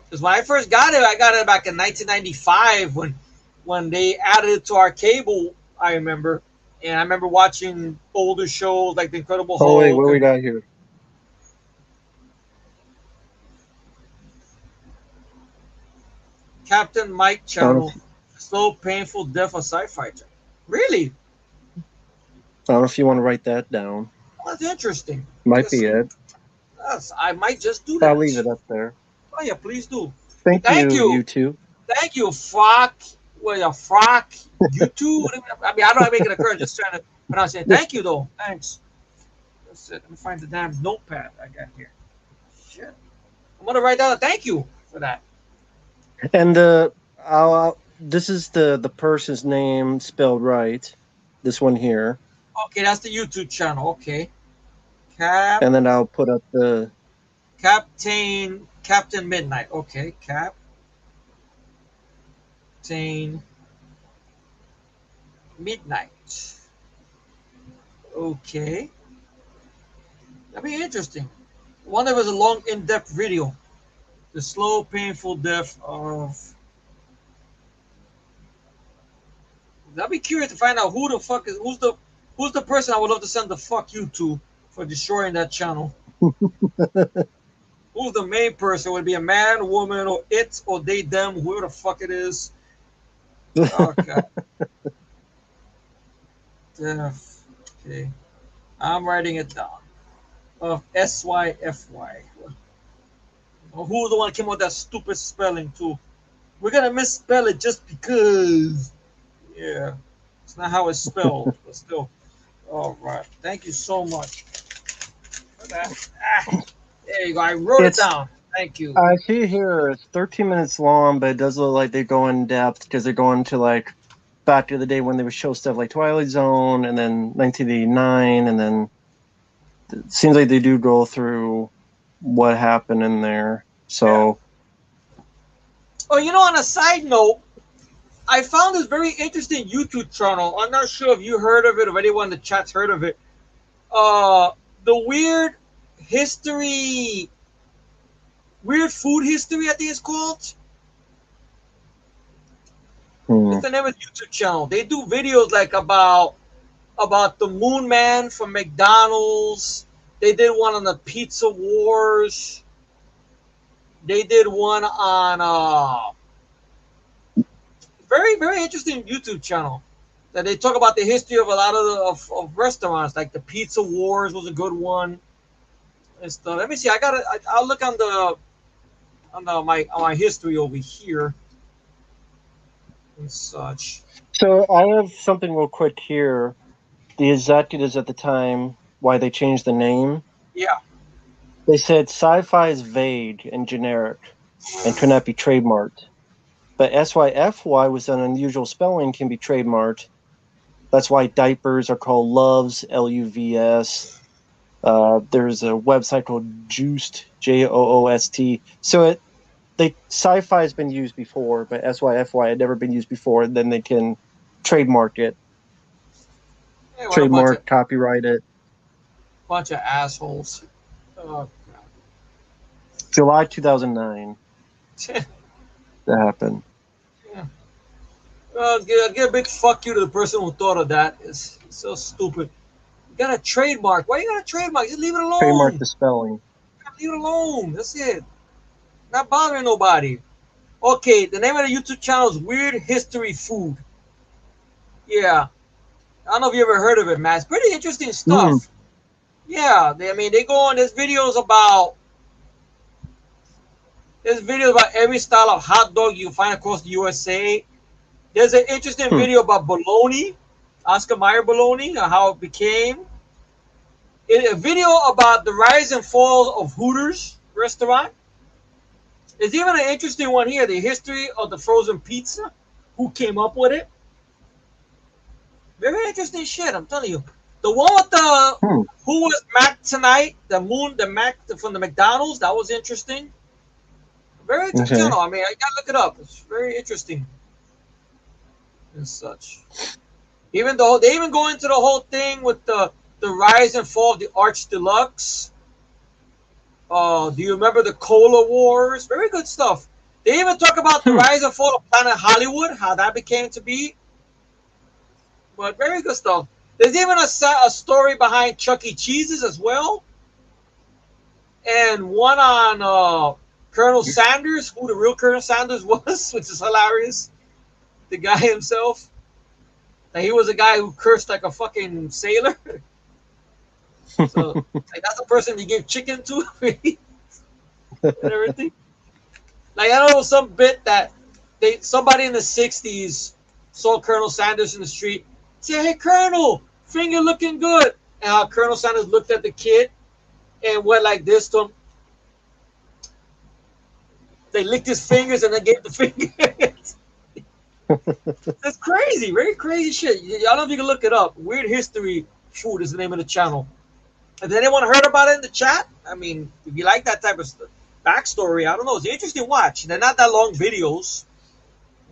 Because when I first got it, I got it back in 1995 when they added it to our cable, I remember. And I remember watching older shows like The Incredible Hulk. Oh, wait, what we got here? Captain Mike Channel. Slow, painful death of Sci-Fi Channel. Really? I don't know if you want to write that down. Well, that's interesting. Might be it. I might just do that. I'll leave it up there. Oh, yeah, please do. Thank you, you. YouTube. Thank you, Frock. Well, a Frock. YouTube. I mean, I don't make it occur. Just trying to pronounce it. Thank you, though. Thanks. That's it. Let me find the damn notepad I got here. Shit. I'm going to write down a thank you for that. And this is the person's name spelled right. This one here. Okay, that's the YouTube channel. Okay. And then I'll put up the Captain Midnight. Okay, Captain Midnight. Okay. That'd be interesting. I wonder if it was a long, in-depth video. The slow, painful death of. I'd be curious to find out who the fuck is who's the person I would love to send the fuck you to for destroying that channel. Who's the main person? Would it be a man, woman, or it, or they, them, whoever the fuck it is? Okay. Death. Okay. I'm writing it down. Of SYFY. Who the one came up with that stupid spelling too? We're gonna misspell it just because. Yeah, it's not how it's spelled, but still. All right. Thank you so much for that. There you go. I wrote it down. Thank you. I see here it's 13 minutes long, but it does look like they go in depth because they're going to like back to the day when they would show stuff like Twilight Zone and then 1989, and then it seems like they do go through what happened in there. So. Yeah. Oh, you know, on a side note, I found this very interesting YouTube channel. I'm not sure if you heard of it or anyone in the chat's heard of it. The weird food history, I think it's called. It's the name of the YouTube channel. They do videos like about the Moon Man from McDonald's. They did one on the Pizza Wars. They did one on very, very interesting YouTube channel that they talk about the history of a lot of restaurants, like the Pizza Wars was a good one and stuff. Let me see. I'll look on my history over here and such. So I have something real quick here. The executives at the time, why they changed the name. Yeah. They said sci-fi is vague and generic and could not be trademarked. But SYFY with an unusual spelling can be trademarked. That's why diapers are called Loves, LUVS. There's a website called Juiced, JOOST. So sci-fi has been used before, but SYFY had never been used before. Then they can trademark it, Hey, what a copyright it. bunch of assholes. Oh, July 2009. God. That happened. Yeah. Well, get a big fuck you to the person who thought of that. It's so stupid. You got a trademark. Why you got a trademark? Just leave it Trademark alone. the spelling. Leave it alone. That's it. Not bothering nobody. Okay, the name of the YouTube channel is Weird History Food. Yeah. I don't know if you ever heard of it, man. It's pretty interesting stuff. Mm. Yeah, they go on. There's videos about every style of hot dog you can find across the USA. There's an interesting video about bologna, Oscar Mayer bologna, and how it became. A video about the rise and fall of Hooters restaurant. There's even an interesting one here, the history of the frozen pizza, who came up with it. Very interesting shit, I'm telling you. The one with the who was Mac tonight, the Mac from the McDonald's, that was interesting. Very interesting channel. I mean, I gotta look it up. It's very interesting and such. Even though they even go into the whole thing with the rise and fall of the Arch Deluxe. Do you remember the Cola Wars? Very good stuff. They even talk about the rise and fall of Planet Hollywood, how that became to be. But very good stuff. There's even a story behind Chuck E. Cheese's as well. And one on Colonel Sanders, who the real Colonel Sanders was, which is hilarious. The guy himself. Like, he was a guy who cursed like a fucking sailor. So like, that's the person you give chicken to and everything. Like, I know some bit that somebody in the 60s saw Colonel Sanders in the street, say, "Hey, Colonel, finger looking good." And how Colonel Sanders looked at the kid and went like this to him. They licked his fingers and then gave the fingers. That's crazy, very crazy shit. I don't know if you can look it up. Weird History Food is the name of the channel. Has anyone heard about it in the chat? I mean, if you like that type of backstory, I don't know. It's an interesting watch. They're not that long videos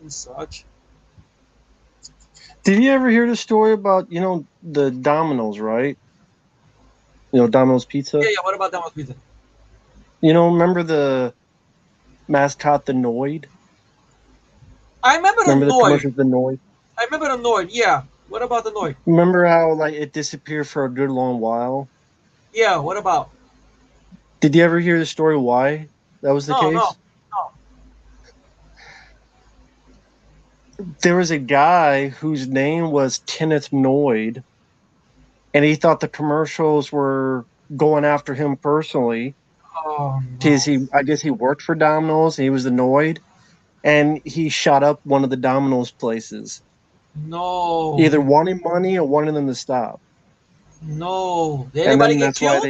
and such. Did you ever hear the story about, the Domino's, right? Domino's Pizza? Yeah, what about Domino's Pizza? Remember the mascot, the Noid? I remember the Noid. Commercial, the Noid? I remember the Noid, yeah. What about the Noid? Remember how, it disappeared for a good long while? Yeah, what about? Did you ever hear the story why that was the case? No. There was a guy whose name was Kenneth Noid, and he thought the commercials were going after him personally. Oh, because I guess he worked for Domino's, and he was the Noid, and he shot up one of the Domino's places. No. Either wanting money or wanting them to stop. No. Did anybody get killed?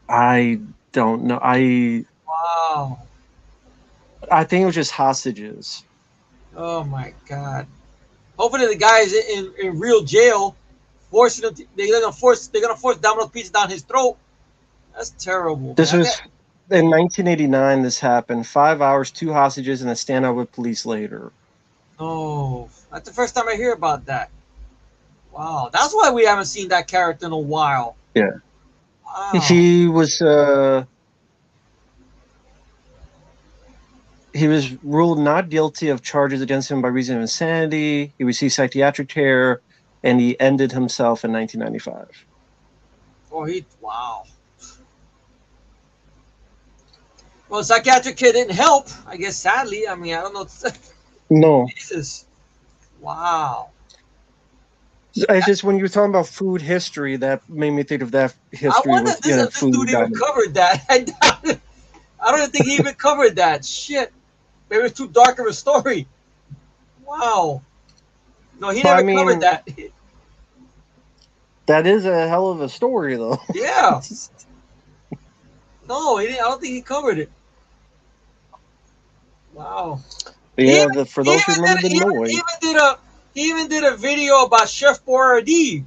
I don't know. Wow. I think it was just hostages. Oh my God. Hopefully the guy is in real jail. Forcing him. They're gonna force Domino's Pizza down his throat. That's terrible. This was in 1989. This happened. 5 hours, 2 hostages, and a standoff with police later. Oh, that's the first time I hear about that. Wow, that's why we haven't seen that character in a while. Yeah. Wow. He was ruled not guilty of charges against him by reason of insanity. He received psychiatric care, and he ended himself in 1995. Wow. Well, psychiatric care didn't help, I guess, sadly. I mean, I don't know. No. Jesus. Wow. It's just when you were talking about food history, that made me think of that history. I wonder if this food dude even covered that. I don't even think he even covered that. Shit. Maybe it's too dark of a story. Wow. No, he never covered that. That is a hell of a story, though. Yeah. No, he didn't. I don't think he covered it. Wow. Yeah, for those who remember the Noid. He even did a video about Chef Boyardee.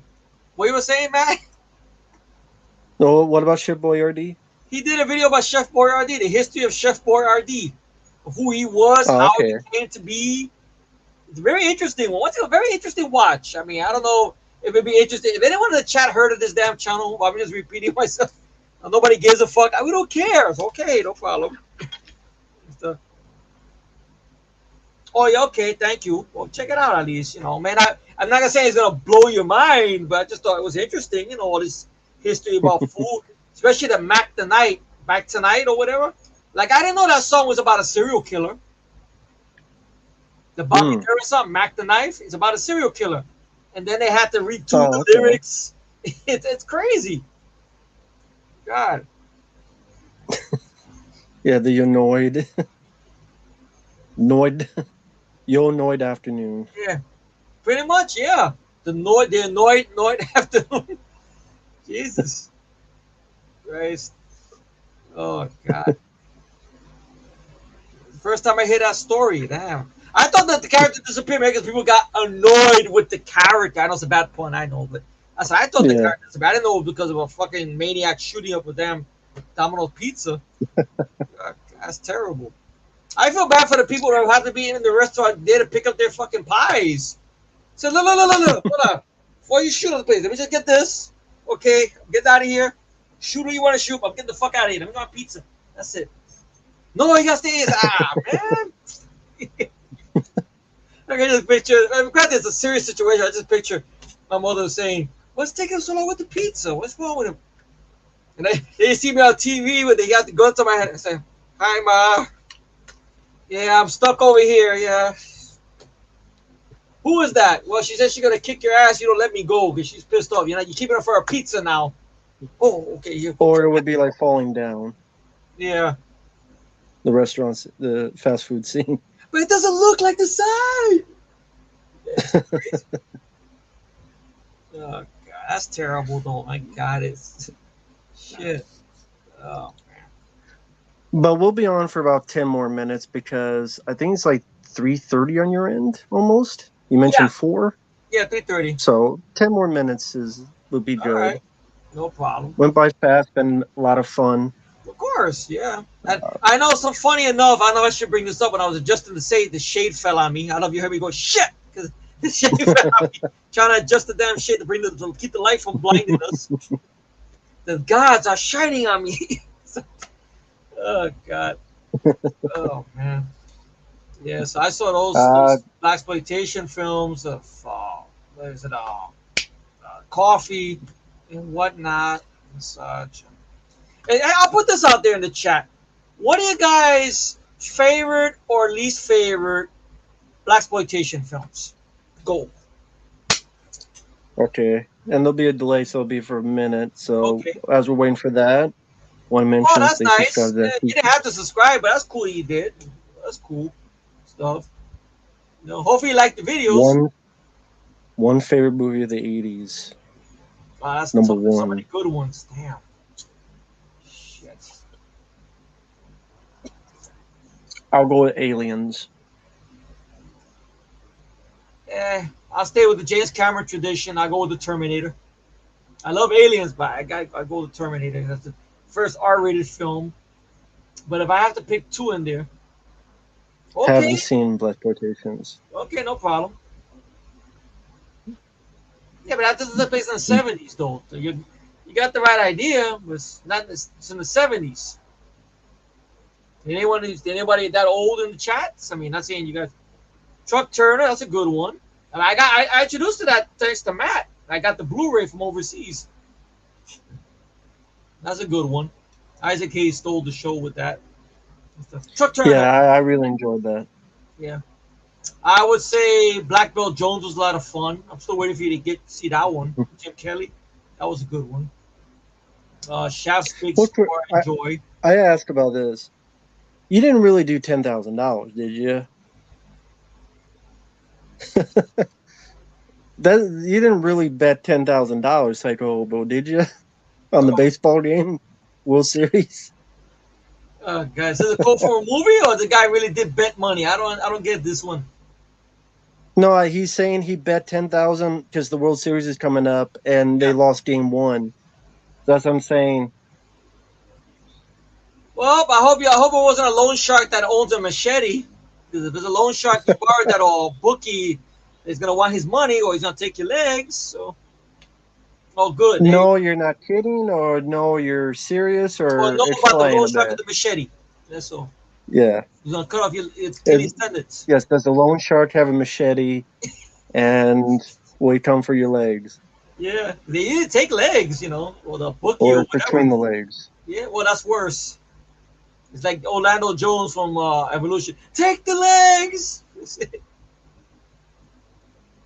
What you were saying, Matt? No, what about Chef Boyardee? He did a video about Chef Boyardee, the history of Chef Boyardee, of who he was, Oh, how okay. he came to be. It's a very interesting one. It's a very interesting watch. I mean, I don't know if it'd be interesting. If anyone in the chat heard of this damn channel, I'm just repeating myself. Nobody gives a fuck. We don't care. It's okay. No problem. Oh, yeah, okay, thank you. Well, check it out at least. You know, man, I'm not gonna say it's gonna blow your mind, but I just thought it was interesting. You know, all this history about food, especially the Mac Tonight or whatever. Like, I didn't know that song was about a serial killer. The Bobby Darin song, Mac the Knife, is about a serial killer, and then they had to retune the lyrics. It's crazy. God. Yeah, the annoyed, annoyed afternoon. Yeah, pretty much. Yeah, the annoyed afternoon. Jesus Christ. Oh God. First time I hear that story, damn. I thought that the character disappeared because people got annoyed with the character. I know it's a bad point, I know, but I thought the character disappeared. I didn't know it was because of a fucking maniac shooting up a damn Domino's pizza. God, that's terrible. I feel bad for the people that have to be in the restaurant there to pick up their fucking pies. So look, hold on. Before you shoot at the place, let me just get this. Okay, get out of here. Shoot who you want to shoot. I'm getting the fuck out of here. Let me get my pizza. That's it. No, you gotta stay in. Man. I can just picture. I'm glad it's a serious situation. I just picture my mother saying, "What's taking so long with the pizza? What's wrong with him?" And they see me on TV when they got to go to my head and say, "Hi, Ma. Yeah, I'm stuck over here. Yeah. Who is that? Well, she said she's gonna kick your ass. You don't let me go because she's pissed off. You know, you're keeping her for a pizza now. Oh, okay. Or it would be like falling down. Yeah. The restaurants, the fast food scene. But it doesn't look like the side. Oh God, that's terrible though. My God, it's shit. Oh man. But we'll be on for about 10 more minutes because I think it's like 3:30 on your end almost. You mentioned 4. Yeah, 3:30. So 10 more minutes would be good. All right. No problem. Went by fast, been a lot of fun. Of course, yeah. And I know some funny enough. I know I should bring this up when I was adjusting the shade fell on me. I don't know if you heard me go shit because the shade fell on me. Trying to adjust the damn shade to keep the light from blinding us. The gods are shining on me. Oh God. Oh man. Yeah. So I saw those blaxploitation films of what is it? Coffee and whatnot and such. And I'll put this out there in the chat. What are you guys' favorite or least favorite blaxploitation films? Go. Okay. And there'll be a delay, so it'll be for a minute. So as we're waiting for that, want to mention that's nice. That you didn't have to subscribe, but that's cool you did. That's cool stuff. You know, hopefully you like the videos. One favorite movie of the 80s. Wow, that's number so 1. many good ones. Damn. Shit. I'll go with Aliens. I'll stay with the James Cameron tradition. I go with the Terminator. I love Aliens, but I go with the Terminator. That's the first R-rated film. But if I have to pick 2 in there, okay. Haven't seen blaxploitations. Okay, no problem. Yeah, but that doesn't take place in the 70s, though. So you got the right idea, but it's in the 70s. Anybody that old in the chats? I mean, not saying you guys. Truck Turner, that's a good one. And I introduced to that thanks to Matt. I got the Blu-ray from overseas. That's a good one. Isaac Hayes stole the show with that. Truck Turner. Yeah, I really enjoyed that. Yeah. I would say Black Belt Jones was a lot of fun. I'm still waiting for you to see that one. Jim Kelly. That was a good one. Shaft's Big Score, I enjoy. I asked about this. You didn't really do $10,000, did you? You didn't really bet $10,000, Psycho Hobo, did you? On the baseball game, World Series. Guys, is it called for a movie, or the guy really did bet money? I don't get this one. No, he's saying he bet $10,000 because the World Series is coming up, and they lost Game 1. That's what I'm saying. Well, I hope it wasn't a loan shark that owns a machete. Because if there's a loan shark, you worried that bookie is gonna want his money or he's gonna take your legs. So, all good. Hey, No, you're not kidding, or no, you're serious, well, or know about the explain loan a shark with bit. the machete. That's all. Yeah. He's gonna cut off your Is, Achilles tendons. yes, does the loan shark have a machete, and will he come for your legs? Yeah, they either take legs, or the bookie or Or whatever. between the legs? Yeah, well, that's worse. It's like Orlando Jones from Evolution. Take the legs.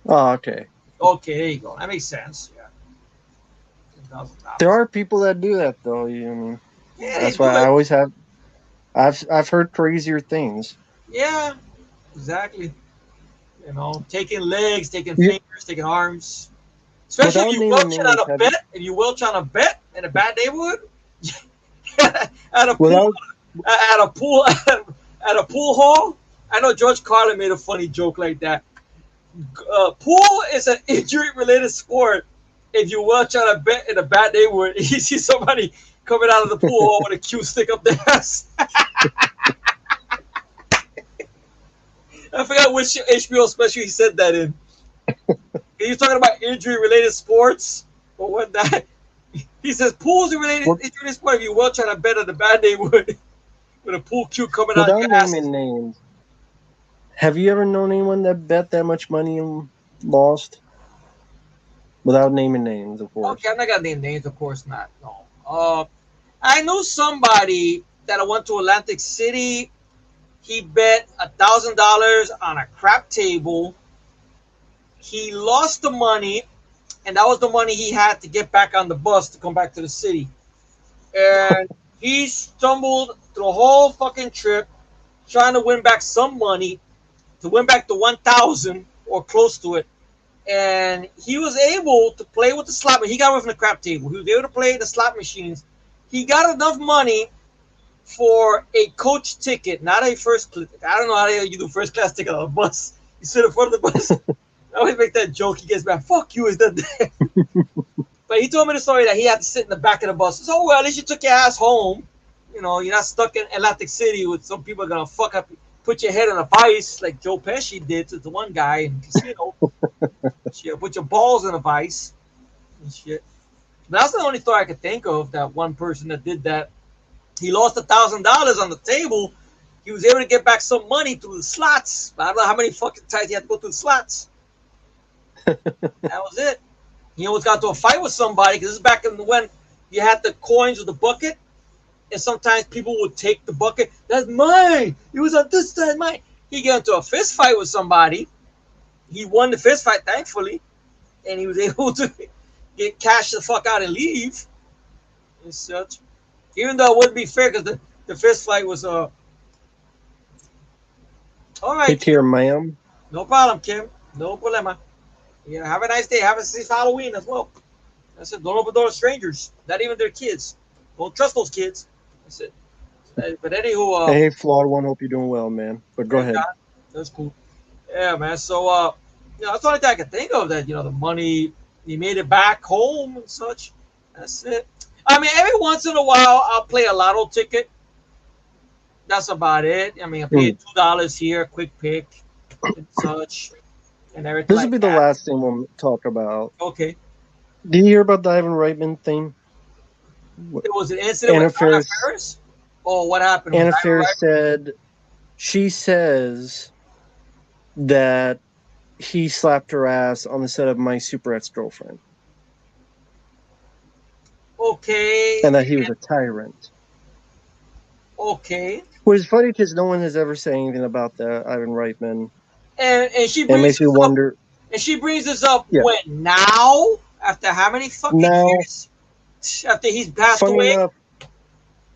Oh, okay. Okay, there you go. That makes sense. Yeah. There are people that do that, though. I mean, Yeah, they that's do why I it. always have. I've heard crazier things. Yeah, exactly. Taking legs, taking You, fingers, taking arms. Especially if without you naming welching names, on a have you? bet. If you welch on a bet in a bad neighborhood, at a pool, Without at a pool, at a pool hall. I know George Carlin made a funny joke like that. Pool is an injury-related sport. If you welch on a bet in a bad neighborhood, you see somebody coming out of the pool hall with a cue stick up their ass. I forgot which HBO special he said that in. He was talking about injury-related sports, or what that. He says pools are related wi- injury sport. If you welch on a bet in a bad neighborhood with a pool cue coming out of without your ass. naming names, have you ever known anyone that bet that much money and lost? Without naming names, of Okay, course. I'm not gonna name names, of course not. No. I knew somebody that I went to Atlantic City. He bet $1,000 on a crap table. He lost the money, and that was the money he had to get back on the bus to come back to the city. And he stumbled through the whole fucking trip trying to win back some money to win back the 1,000 or close to it. And he was able to play with the slot. He got away from the crap table. He was able to play the slot machines. He got enough money for a coach ticket, not a first class. I don't know how you do first class ticket on a bus. You sit in front of the bus. I always make that joke. He gets back, fuck you, is that there? But he told me the story that he had to sit in the back of the bus. So, well, at least you took your ass home. You're not stuck in Atlantic City with some people are gonna fuck up, put your head on a vice like Joe Pesci did to the one guy in the casino. Shit, put your balls in a vice and shit. But that's the only story I could think of. That one person that did that. He lost $1,000 on the table. He was able to get back some money through the slots. But I don't know how many fucking times he had to go through the slots. That was it. He almost got to a fight with somebody because this is back in when you had the coins with the bucket, and sometimes people would take the bucket. That's mine. It was on this side, mine. He got into a fist fight with somebody. He won the fist fight, thankfully, and he was able to get cash the fuck out and leave and such. Even though it wouldn't be fair because the fist fight was all Hey, right, tier Kim. ma'am. No problem, Kim. No problema. Yeah, have a nice day. Have a safe Halloween as well. That's it. Don't open doors to strangers. Not even their kids. Don't trust those kids. That's it. But anywho, Hey, flawed one. Hope you're doing well, man. But go thank ahead. God. That's cool. Yeah, man. So that's the only thing I can think of that, the money he made it back home and such. That's it. I mean, every once in a while I'll play a lotto ticket. That's about it. I mean, I pay Hmm. $2 here, quick pick and such and everything This will like be the that. last thing we'll talk about. Okay. Did you hear about the Ivan Reitman thing? There was an incident with Anna Anna Faris. Faris. Oh, what happened? Was Anna Ivan Faris right? said she says that he slapped her ass on the set of My Super Ex Girlfriend, Okay. and that he was a tyrant. Okay. Which is funny because no one has ever said anything about that Ivan Reitman, And she and it brings makes me this up. wonder. And she brings this up Yeah. when now? After how many fucking Now, years? After he's passed funny away? enough,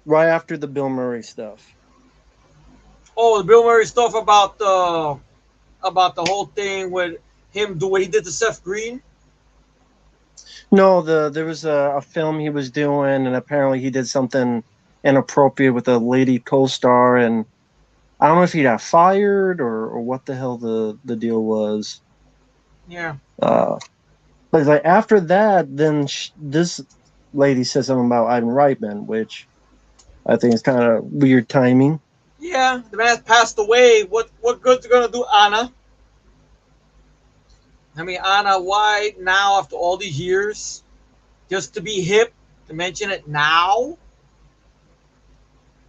right after the Bill Murray stuff. Oh, the Bill Murray stuff about the whole thing with him do what he did to Seth Green. No, there was a film he was doing, and apparently he did something inappropriate with a lady co-star, and I don't know if he got fired or what the hell the deal was. Yeah. Uh, but it's like after that, then this lady said something about Ivan Reitman, which I think it's kind of weird timing. Yeah, the man passed away. What good's it gonna do, Anna? I mean, Anna, why now after all these years, just to be hip, to mention it now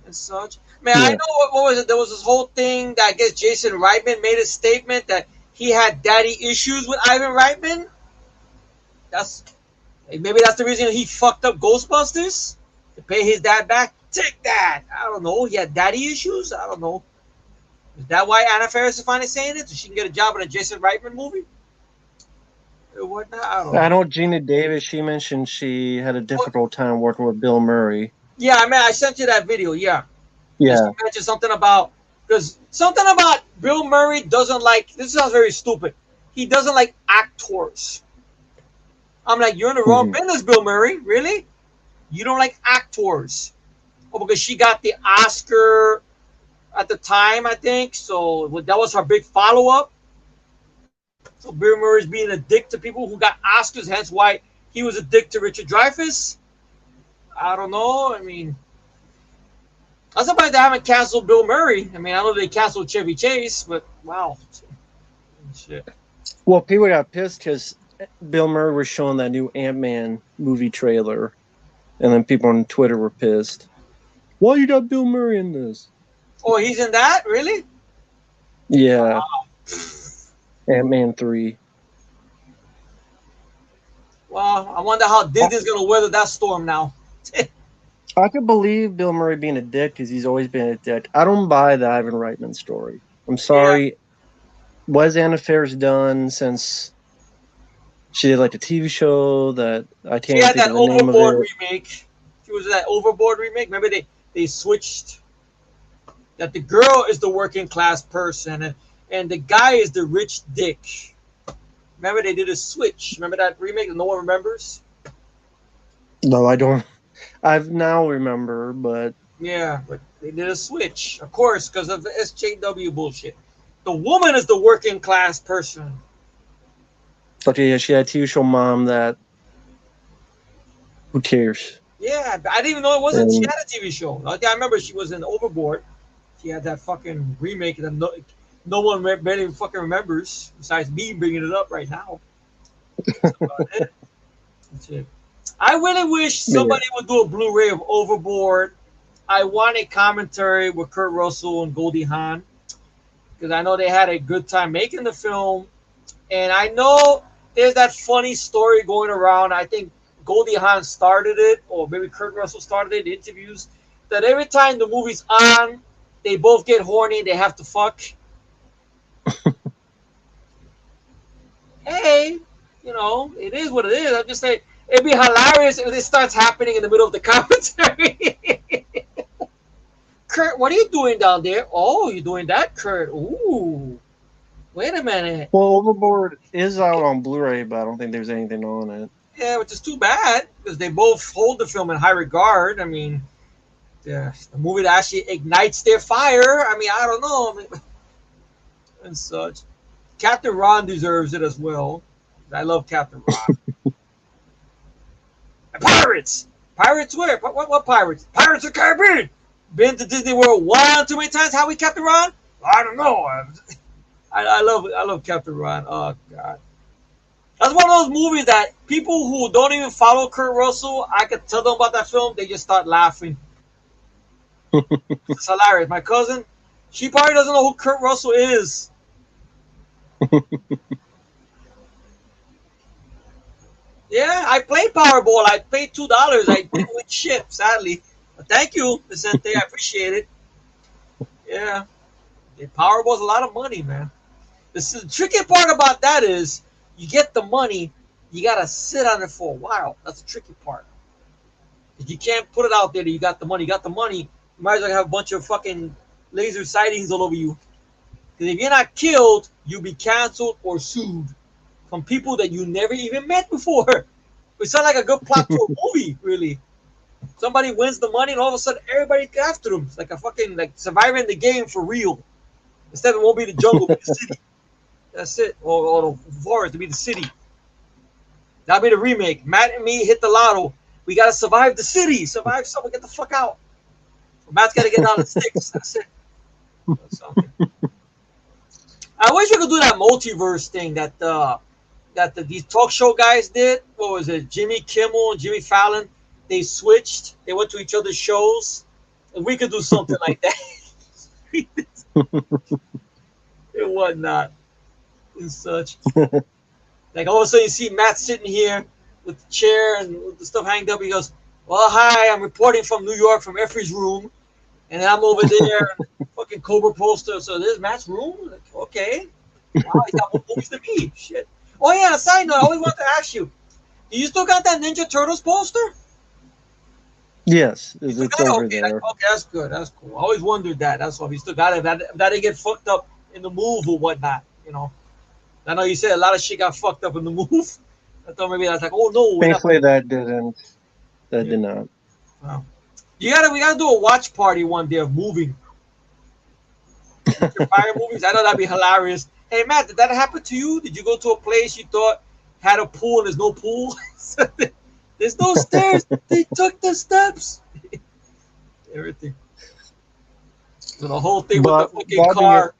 and such? Man, I Yeah. know what was it? There was this whole thing that I guess Jason Reitman made a statement that he had daddy issues with Ivan Reitman. That's maybe that's the reason he fucked up Ghostbusters to pay his dad back. Take that. I don't know. He had daddy issues. I don't know. Is that why Anna Faris is finally saying it so she can get a job in a Jason Reitman movie? Or whatnot? I don't I know. know Gina Davis. She mentioned she had a difficult time working with Bill Murray. Yeah, I mean, I sent you that video. Yeah, and she Yeah. mentioned something about because something about Bill Murray doesn't like. This sounds very stupid. He doesn't like actors. I'm like, you're in the wrong Hmm. business, Bill Murray. Really? You don't like actors? Oh, because she got the Oscar at the time, I think. So that was her big follow up. So Bill Murray's being a dick to people who got Oscars, hence why he was a dick to Richard Dreyfuss. I don't know. I mean, I'm surprised they haven't canceled Bill Murray. I mean, I know they canceled Chevy Chase, but wow. Shit. Well, people got pissed because Bill Murray was showing that new Ant-Man movie trailer, and then people on Twitter were pissed. Why you got Bill Murray in this? Oh, he's in that? Really? Yeah, Ant-Man 3. Well, I wonder how Disney's going to weather that storm now. I could believe Bill Murray being a dick because he's always been a dick. I don't buy the Ivan Reitman story. I'm sorry. What has Anna Faris done since she did like a TV show that I She can't had think that of the name of Overboard it? remake. She was in that Overboard remake. Remember they switched that the girl is the working class person and the guy is the rich dick. Remember they did a switch. Remember that remake that no one remembers? No, I don't. I've now remember, but Yeah, but they did a switch, of course, because of the SJW bullshit. The woman is the working class person. yeah, she had a TV show mom that who cares? Yeah, I didn't even know it wasn't. She And had a TV show. Like, I remember she was in Overboard. She had that fucking remake that no one barely fucking remembers, besides me bringing it up right now. That's about it. That's it. I really wish somebody would do a Blu-ray of Overboard. I want a commentary with Kurt Russell and Goldie Hawn because I know they had a good time making the film, and I know there's that funny story going around. I think Goldie Hawn started it, or maybe Kurt Russell started it. The interviews that every time the movie's on, they both get horny. They have to fuck. Hey, it is what it is. I'm just saying it'd be hilarious if this starts happening in the middle of the commentary. Kurt, what are you doing down there? Oh, you're doing that, Kurt. Ooh, wait a minute. well, Overboard is out on Blu-ray, but I don't think there's anything on it. Yeah, which is too bad because they both hold the film in high regard. I mean, the movie that actually ignites their fire. I mean, I don't know. And such. Captain Ron deserves it as well. I love Captain Ron. Pirates! Pirates where? What pirates? Pirates of the Caribbean! Been to Disney World one too many times? How we Captain Ron? I don't know. I love Captain Ron. Oh, God. That's one of those movies that people who don't even follow Kurt Russell, I could tell them about that film, they just start laughing. It's hilarious. My cousin, she probably doesn't know who Kurt Russell is. Yeah, I played Powerball. I paid $2. I didn't win shit, sadly. But thank you, Vicente. I appreciate it. Yeah. Powerball's a lot of money, man. The tricky part about that is you get the money, you gotta sit on it for a while. That's the tricky part. If you can't put it out there that you got the money, you might as well have a bunch of fucking laser sightings all over you. Because if you're not killed, you'll be canceled or sued from people that you never even met before. It sounds like a good plot to a movie, really. Somebody wins the money and all of a sudden everybody gets after them. It's like a fucking surviving the game for real. Instead, it won't be the jungle, it'll be the city. That's it. Or the forest to be the city. That'll be the remake. Matt and me hit the lotto. We gotta survive the city. Survive someone, get the fuck out. Matt's got to get out of the sticks. That's it. That's something. I wish we could do that multiverse thing that these talk show guys did. What was it? Jimmy Kimmel and Jimmy Fallon. They switched. They went to each other's shows. And we could do something like that. And whatnot. And such. Like all of a sudden you see Matt sitting here with the chair and with the stuff hanged up. He goes, well, hi, I'm reporting from New York from Efree's room. And then I'm over there, fucking Cobra poster. So this is Matt's room? Like, okay. Wow, he's got more movies than me. Shit. Oh, yeah, side note, I always want to ask you. Do you still got that Ninja Turtles poster? Yes, it's over okay, there. Okay, that's good. That's cool. I always wondered that. That's why we still got it. That didn't get fucked up in the move or whatnot, you know. I know you said a lot of shit got fucked up in the move. I thought maybe I was like, oh, no. Thankfully, that didn't. That did not. Wow. We gotta do a watch party one day of moving. Fire movies. I know that'd be hilarious. Hey Matt, did that happen to you? Did you go to a place you thought had a pool and there's no pool? There's no stairs. They took the steps. Everything. So the whole thing with the fucking car.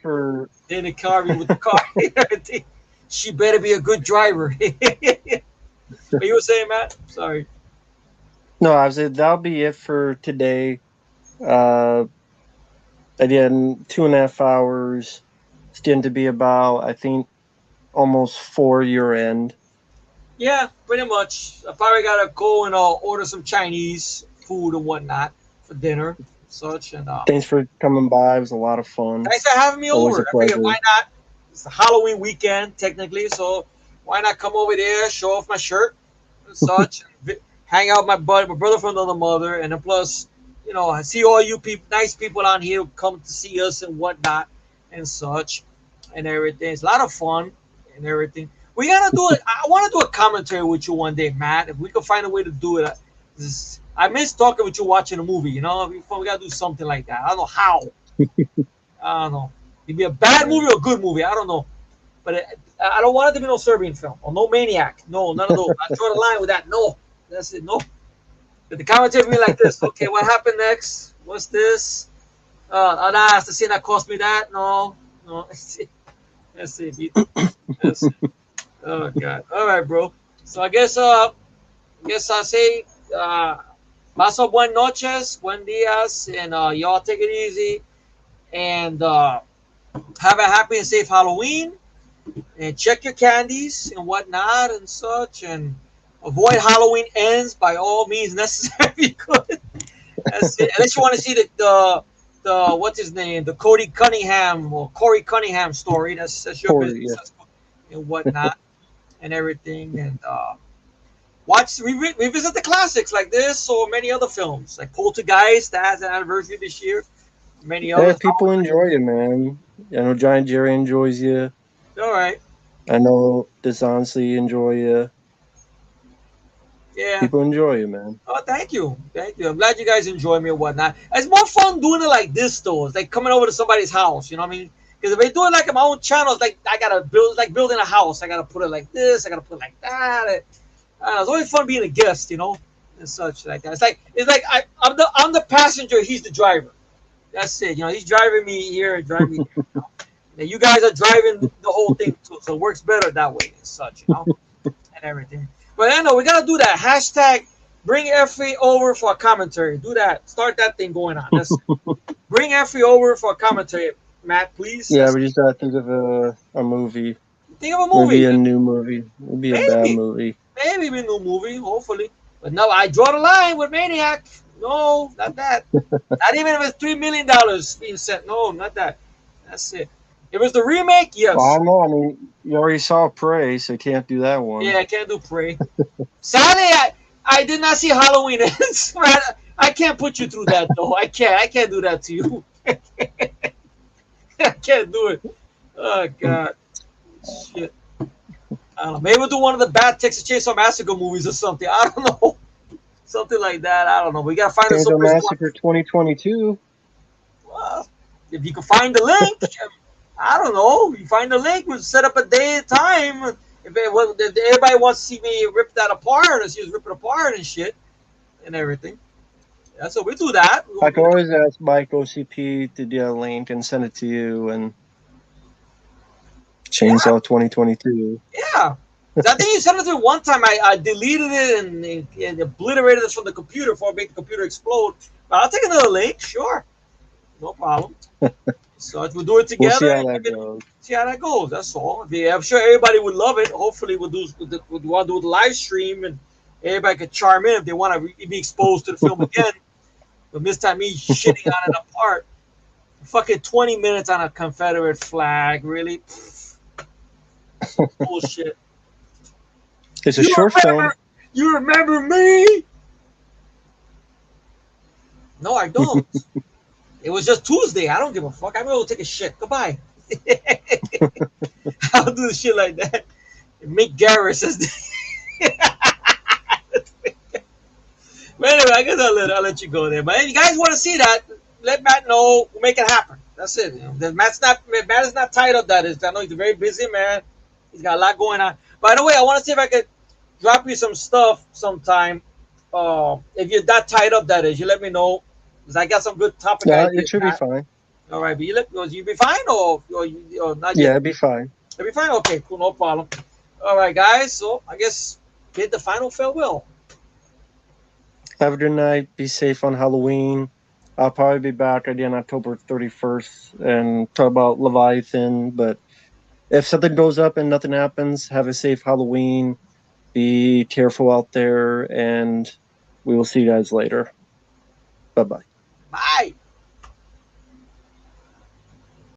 In the car with the car. Everything. She better be a good driver. What you were saying, Matt? Sorry. No, I said that'll be it for today. Again, 2.5 hours. It's getting to be about, I think, almost 4 year end. Yeah, pretty much. I probably gotta go and order some Chinese food and whatnot for dinner, and such. And thanks for coming by. It was a lot of fun. Thanks for having me over. I figured why not? It's a Halloween weekend technically, so why not come over there, show off my shirt and such. Hang out with my brother from another mother, and then plus, you know, I see all you people, nice people on here who come to see us and whatnot and such and everything. It's a lot of fun and everything. We gotta do it. I want to do a commentary with you one day, Matt. If we could find a way to do it, I miss talking with you watching a movie. You know, we gotta do something like that. I don't know how. I don't know. It'd be a bad movie or a good movie. I don't know, but I don't want it to be no Serbian film or no Maniac. No, none of those. I draw the line with that. No. That's it. No. But the commentary be like this. Okay, what happened next? What's this? That's the scene that cost me that. No. That's it. That's it. Oh God. All right, bro. So I guess I say paso buen noches, buen días, and y'all take it easy and have a happy and safe Halloween and check your candies and whatnot and such and avoid Halloween ends by all means necessary if you could. That's it. Unless you want to see the what's his name, the Corey Cunningham story. That's your business, yeah. And whatnot and everything. And revisit the classics like this or many other films like Poltergeist that has an anniversary this year. Many other people enjoy you, man. I know Giant Jerry enjoys you. All right. I know Dishonestly enjoy you. Yeah. People enjoy you, man. Oh, thank you. I'm glad you guys enjoy me and whatnot. It's more fun doing it like this, though. It's like coming over to somebody's house, you know what I mean? Because if I do it like in my own channel, it's like I gotta build, like building a house. I gotta put it like this. I gotta put it like that. It's always fun being a guest, you know, and such like that. It's like I'm the passenger. He's the driver. That's it. You know, he's driving me here, driving me there. You know? And you guys are driving the whole thing too, so it works better that way and such, you know, and everything. But I know we gotta do that. Hashtag bring Efree over for a commentary. Do that. Start that thing going on. Bring Efree over for a commentary, Matt, please. Yeah, we just gotta think of a movie. Think of a movie. Maybe a new movie. Maybe a bad movie. Maybe a new movie, hopefully. But no, I draw the line with Maniac. No, not that. Not even if it's $3 million being sent. No, not that. That's it. If it's the remake, yes. Well, I don't know. I mean, you already saw Prey, so you can't do that one. Yeah, I can't do Prey. Sadly, I did not see Halloween Ends. I can't put you through that, though. I can't do that to you. I can't do it. Oh, God. Shit. I don't know. Maybe we'll do one of the bad Texas Chainsaw Massacre movies or something. I don't know. Something like that. I don't know. We got to find Chainsaw Massacre 2022. Well, if you can find the link... I don't know. You find the link. We'll set up a day and time. If everybody wants to see me rip that apart, let's just rip it apart and shit and everything. Yeah, so we do that. I can always ask Mike OCP to do a link and send it to you and Chainsaw 2022. Yeah. I think you sent it to me one time. I deleted it and obliterated it from the computer before I make the computer explode. But I'll take another link, sure. No problem. So we'll do it together. We'll see how that goes. See how that goes. That's all. Yeah, I'm sure everybody would love it. Hopefully, we'll want to do the live stream and everybody could chime in if they want to be exposed to the film again. But this time, me shitting on it apart. Fucking 20 minutes on a Confederate flag, really? Bullshit. It's a short film. You remember me? No, I don't. It was just Tuesday. I don't give a fuck. I'm going to take a shit. Goodbye. I'll do shit like that. Mick Garrett says. But anyway, I guess I'll let you go there. But if you guys want to see that, let Matt know. We'll make it happen. That's it. You know, Matt is not tied up. That is. I know he's a very busy man. He's got a lot going on. By the way, I want to see if I could drop you some stuff sometime. If you're that tied up, that is, you let me know. Because I got some good topic Yeah, ideas. it should be fine. All right, but you be fine or not yet? Yeah, it'd be fine. It'll be fine? Okay, cool, no problem. All right, guys, so I guess bid the final farewell. Have a good night. Be safe on Halloween. I'll probably be back again October 31st and talk about Leviathan. But if something goes up and nothing happens, have a safe Halloween. Be careful out there, and we will see you guys later. Bye-bye. Bye.